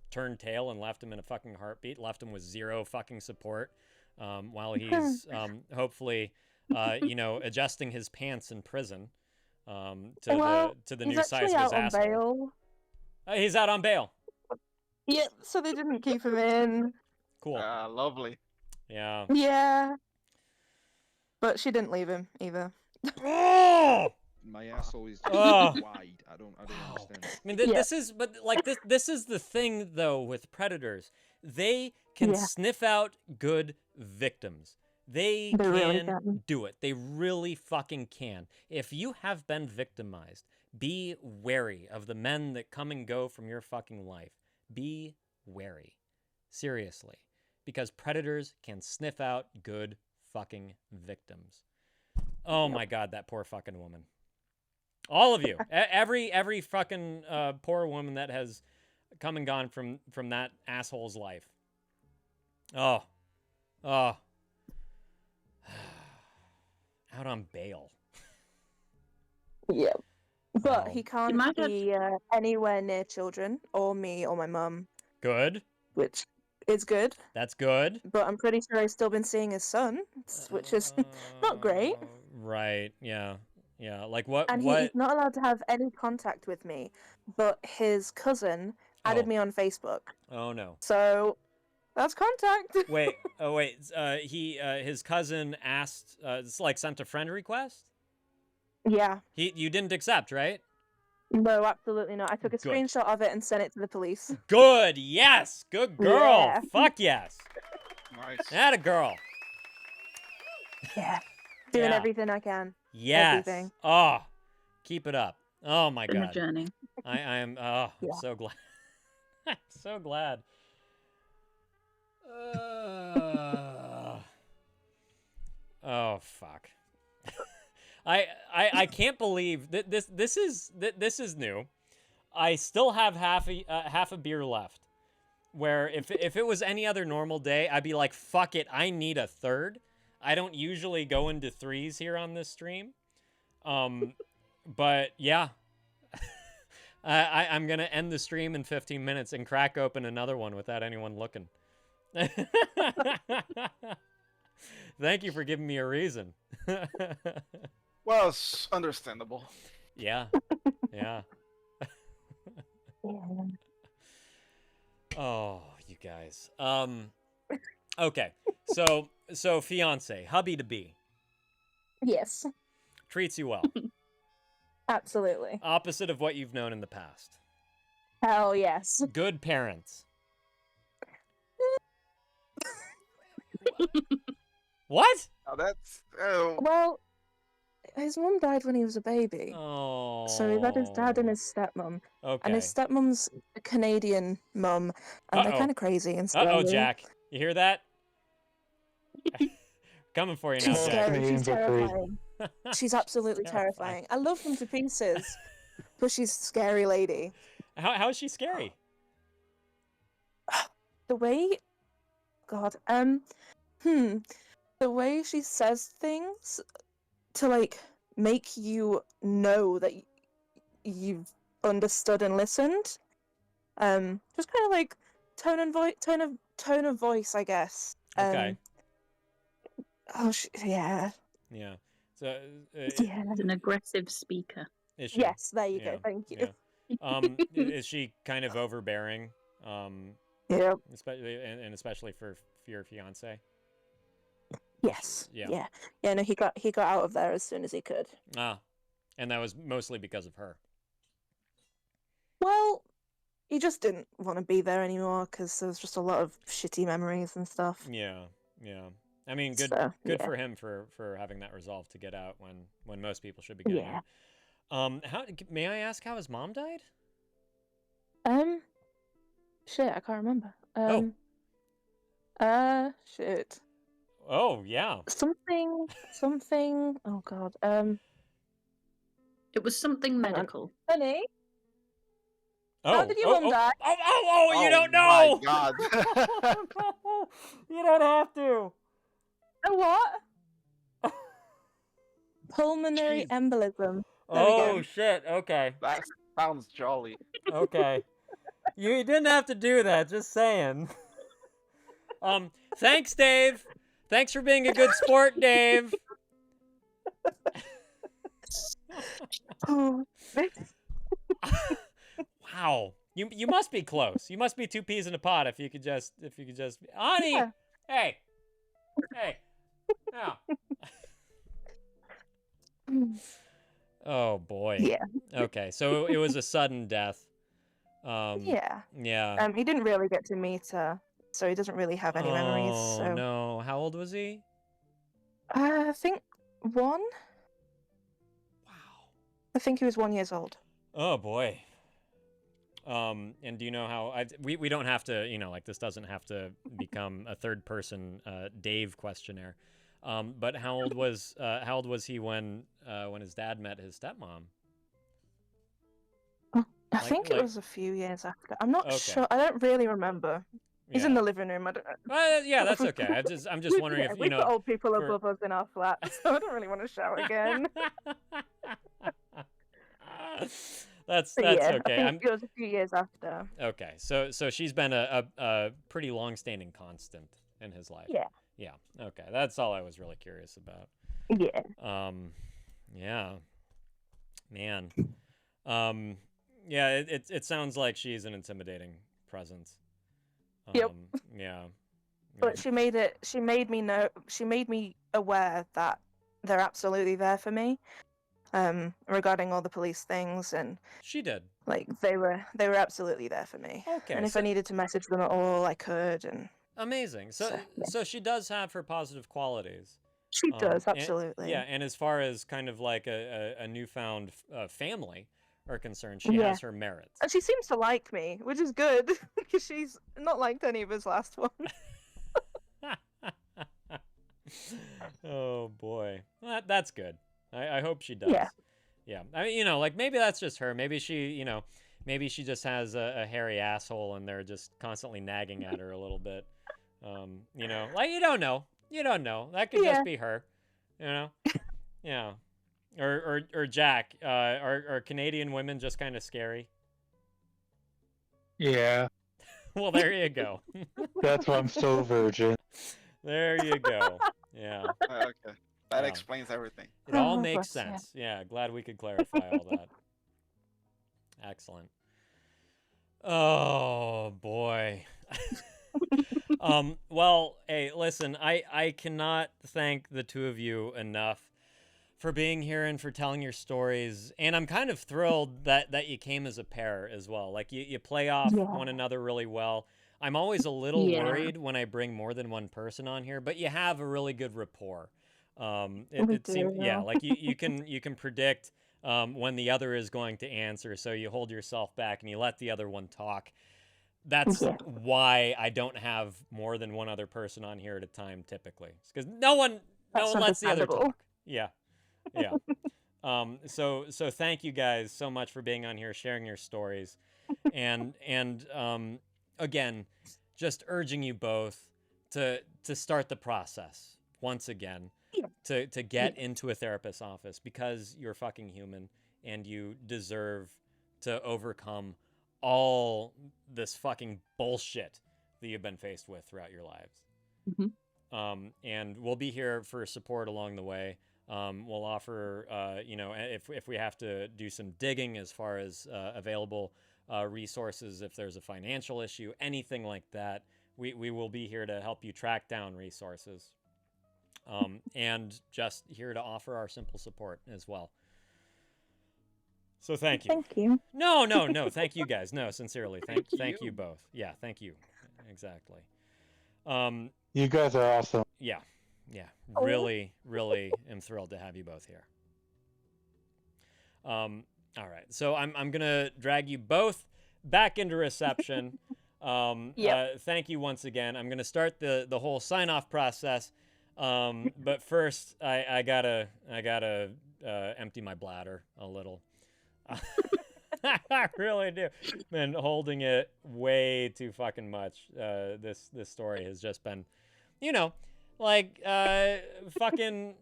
turned tail and left him in a fucking heartbeat. Left him with zero fucking support, while he's hopefully adjusting his pants in prison to the new size of his asshole. Bail. He's out on bail. Yeah, so they didn't keep him in. Cool. Lovely. Yeah. Yeah. But she didn't leave him either. My asshole is just wide. I don't understand. I mean, this is the thing though with predators. They can sniff out good victims. They can really can. do it. They really fucking can. If you have been victimized, be wary of the men that come and go from your fucking life. Be wary. Seriously. Because predators can sniff out good fucking victims. Oh my God, that poor fucking woman. All of you. Every fucking poor woman that has come and gone from that asshole's life. Oh. Out on bail. Yeah. But he can't be anywhere near children or me or my mum. Good. Which is good. That's good. But I'm pretty sure he's still been seeing his son, which is not great. Right. Yeah. Yeah. Like what? And he's not allowed to have any contact with me. But his cousin added me on Facebook. Oh no. So that's contact. Wait. Oh wait. His cousin asked. It's like sent a friend request. Yeah. You didn't accept, right? No, absolutely not. I took a screenshot of it and sent it to the police. Good. Yes. Good girl. Yeah. Fuck yes. Nice. Atta girl. Yeah. Doing everything I can. Yes. Everything. Oh, keep it up. Oh my In God. a journey. I am. Oh, I'm so glad. I'm so glad. Oh fuck. I can't believe that this is new. I still have half a beer left. Where if it was any other normal day, I'd be like, fuck it, I need a third. I don't usually go into threes here on this stream. But yeah. I'm gonna end the stream in 15 minutes and crack open another one without anyone looking. Thank you for giving me a reason. Well, it's understandable. Yeah. Yeah. Oh, you guys. Okay. So so fiance, hubby to be, Yes, treats you well. absolutely. Opposite of what you've known in the past. Hell yes. Good parents. What? Now that's Well, his mum died when he was a baby. Oh. So we've had his dad and his stepmom. Okay. And his stepmom's a Canadian mum, and they're kind of crazy and scary. Uh-oh, Jack. You hear that? Coming for you now, She's Jack. scary. She's terrifying. She's absolutely terrifying. I love them to pieces, but she's a scary lady. How is she scary? The way, God, the way she says things to like make you know that you've understood and listened. Just kind of like tone of voice, I guess. Okay. Oh, yeah. Yeah. So. Yeah. An aggressive speaker. Is she? Yes, there you go. Thank you. Yeah. Is she kind of overbearing? Yeah. Especially for your fiance. Yes. Yeah. Yeah. No, he got out of there as soon as he could. Ah, and that was mostly because of her. Well, he just didn't want to be there anymore because there was just a lot of shitty memories and stuff. Yeah. I mean, good for him for having that resolve to get out when most people should be getting out. How may I ask how his mom died? Shit, I can't remember. Shit. Oh yeah. Something. Oh God. It was something medical. Honey. Oh. How did your mom die? Oh! You don't know. My God. You don't have to. A what? Pulmonary embolism. Oh shit. Okay. That sounds jolly. Okay. You didn't have to do that. Just saying. Thanks, Dave. Thanks for being a good sport, Dave. Wow. You must be close. You must be two peas in a pod if you could just Ani. Yeah. Hey. Now. Oh boy. Yeah. Okay. So it was a sudden death. Yeah. Yeah. He didn't really get to meet her, so he doesn't really have any memories. Oh So no. How old was he? I think 1. Wow. I think he was 1 year old. Oh boy. And do you know how we don't have to, like this doesn't have to become a third person Dave questionnaire. But how old was he when his dad met his stepmom? I think it was a few years after. I'm not sure. I don't really remember. He's in the living room. I don't know. Yeah, that's okay. I'm just wondering if we've got old people above us in our flat, so I don't really want to shout again. That's yeah, okay. I think it was a few years after. Okay, so she's been a pretty long-standing constant in his life. Yeah. Yeah. Okay, that's all I was really curious about. Yeah. Yeah. Man. Yeah. It sounds like she's an intimidating presence. Yep. Yeah. But she made me aware that they're absolutely there for me. Regarding all the police things, and she did. Like they were absolutely there for me. Okay. And if I needed to message them at all, I could. And amazing. So she does have her positive qualities. She does, absolutely. And as far as kind of like a newfound family are concerned, she has her merits. And she seems to like me, which is good because she's not liked any of his last ones. Oh boy, well, that's good. I hope she does. Yeah. I mean, like maybe that's just her. Maybe she, maybe she just has a hairy asshole and they're just constantly nagging at her a little bit. Like you don't know. That could just be her. Yeah. Or Jack. Are Canadian women just kind of scary? Yeah. Well, there you go. That's why I'm still a virgin. There you go. Yeah. Okay. That explains everything. It all makes sense. Yeah, glad we could clarify all that. Excellent. Oh, boy. Well, hey, listen, I cannot thank the two of you enough for being here and for telling your stories. And I'm kind of thrilled that you came as a pair as well. Like you play off one another really well. I'm always a little worried when I bring more than one person on here, but you have a really good rapport. It seems, yeah, like you can predict when the other is going to answer, so you hold yourself back and you let the other one talk. That's why I don't have more than one other person on here at a time typically, because no one lets the other talk. Yeah, yeah. So thank you guys so much for being on here, sharing your stories, and again, just urging you both to start the process once again, to get into a therapist's office, because you're fucking human and you deserve to overcome all this fucking bullshit that you've been faced with throughout your lives. And we'll be here for support along the way. We'll offer, if we have to do some digging as far as available resources, if there's a financial issue, anything like that, we will be here to help you track down resources. And just here to offer our simple support as well. So thank you. Thank you. No. Thank you guys. No, sincerely. Thank you both. Yeah, thank you. Exactly. You guys are awesome. Yeah. Really am thrilled to have you both here. All right. So I'm gonna drag you both back into reception. Thank you once again. I'm gonna start the whole sign off process. But first I gotta empty my bladder a little. I really do. Been holding it way too fucking much. This story has just been, like fucking,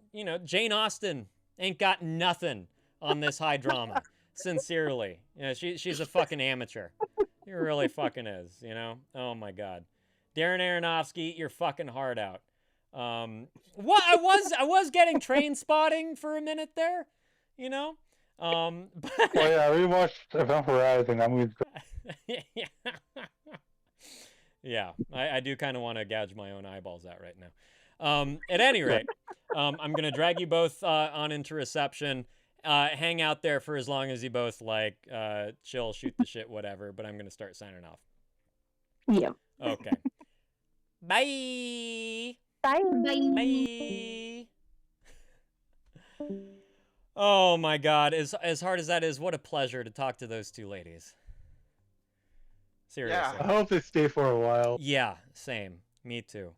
Jane Austen ain't got nothing on this high drama. Sincerely, she's a fucking amateur. She really fucking is. Oh my god, Darren Aronofsky, eat your fucking heart out. What I was getting Train Spotting for a minute there, but Oh yeah, we watched Event Horizon. I'm gonna... Yeah, I do kind of want to gouge my own eyeballs out right now. At any rate, I'm gonna drag you both on into reception. Hang out there for as long as you both like. Chill, shoot the shit, whatever. But I'm gonna start signing off. Yep. Okay. Bye. Bye. Oh my god, as hard as that is, what a pleasure to talk to those two ladies. Seriously. Yeah. I hope they stay for a while. Yeah, same. Me too.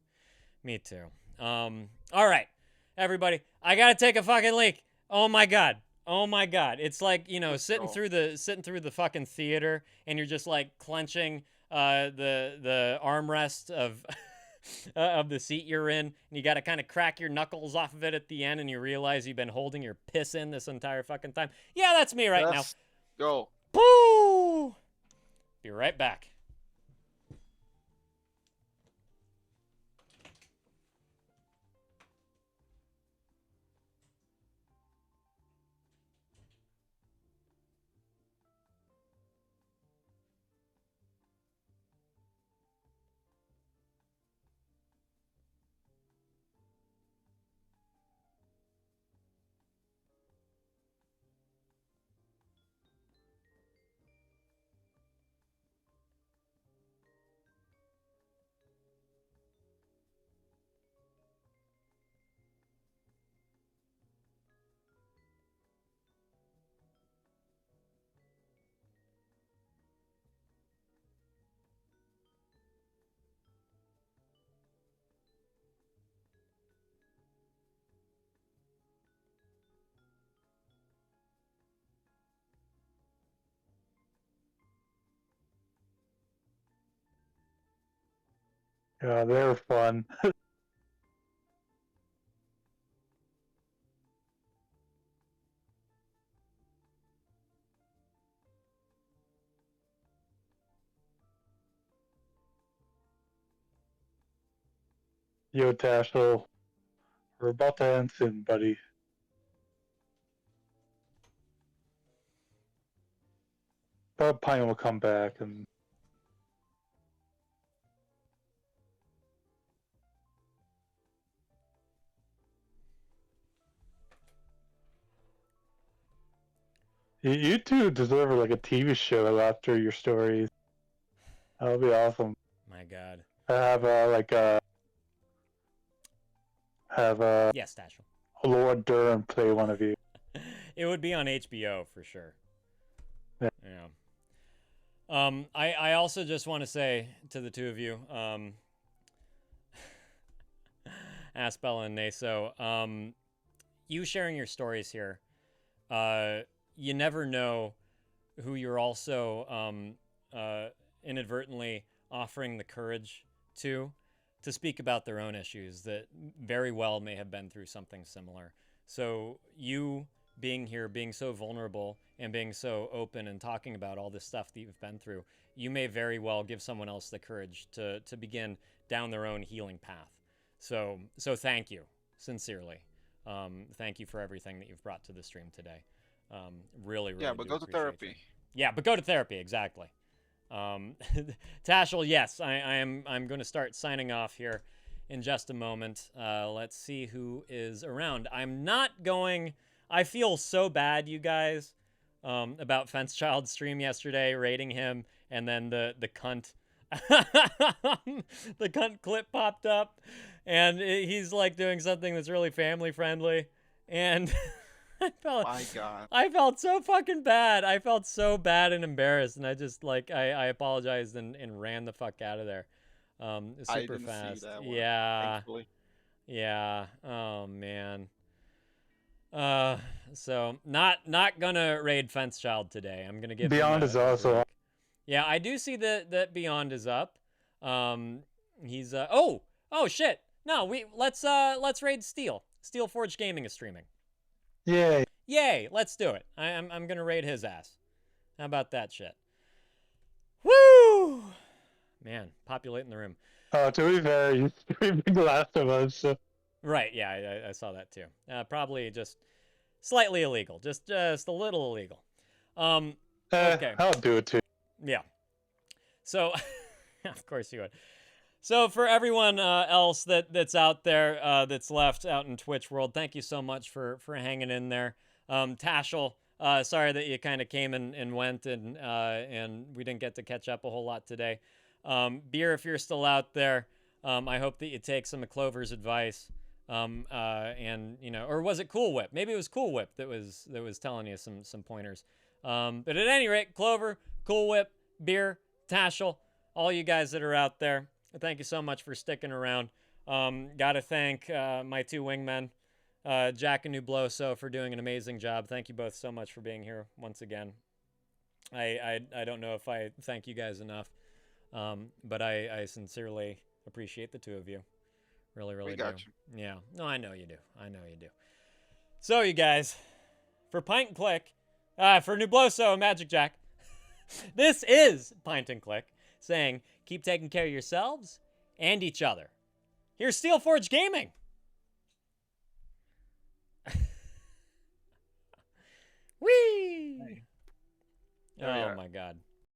All right, everybody, I gotta take a fucking leak. Oh my god. It's like, sitting through the fucking theater, and you're just like clenching the armrest of of the seat you're in, and you got to kind of crack your knuckles off of it at the end, and you realize you've been holding your piss in this entire fucking time. Yeah, that's me right now. Go. Boo! Be right back. Yeah, they were fun. Yo, Tassel, we're about to end soon, buddy. But Pine will come back, and You two deserve like a TV show after your stories. That would be awesome. My God. Have Yes, Tashel. Laura Dern play one of you. It would be on HBO for sure. Yeah. I also just want to say to the two of you, Aspel and Naso, you sharing your stories here, you never know who you're also inadvertently offering the courage to speak about their own issues that very well may have been through something similar. So you being here, being so vulnerable and being so open and talking about all this stuff that you've been through, you may very well give someone else the courage to begin down their own healing path. So thank you, sincerely. Thank you for everything that you've brought to the stream today. Really Yeah, but go to therapy. You. Yeah, but go to therapy, exactly. Tashel, yes, I'm going to start signing off here in just a moment. Let's see who is around. I feel so bad, you guys, about Fence Child's stream yesterday, rating him, and then the cunt the cunt clip popped up, and he's like doing something that's really family friendly, and My God. I felt so fucking bad. I felt so bad and embarrassed, and I just I apologized and ran the fuck out of there. Super I didn't fast. see that one, Yeah. thankfully. Yeah. Oh man. So not gonna raid Fence Child today. I'm gonna give Beyond him is also break. Yeah, I do see that Beyond is up. He's oh shit. No, let's raid Steel. Steel Forge Gaming is streaming. Yay. Yay, let's do it. I'm gonna raid his ass. How about that shit? Woo! Man, populating the room. To be fair, you streamed The Last of Us, so. Right, yeah, I saw that too. Probably just slightly illegal. Just a little illegal. Okay. I'll do it too. Yeah. So, of course you would. So for everyone else that's out there that's left out in Twitch world, thank you so much for hanging in there. Tashel, sorry that you kind of came and went and we didn't get to catch up a whole lot today. Beer, if you're still out there, I hope that you take some of Clover's advice. And or was it Cool Whip? Maybe it was Cool Whip that was telling you some pointers. But at any rate, Clover, Cool Whip, Beer, Tashel, all you guys that are out there, thank you so much for sticking around. Gotta thank my two wingmen, Jack and Nubloso, for doing an amazing job. Thank you both so much for being here once again. I don't know if I thank you guys enough, but I sincerely appreciate the two of you. Really We do. got you. Yeah. No, I know you do. So, you guys, for Pint and Click, for Nubloso and Magic Jack, this is Pint and Click saying, keep taking care of yourselves and each other. Here's Steel Forge Gaming. Whee! Oh, my God.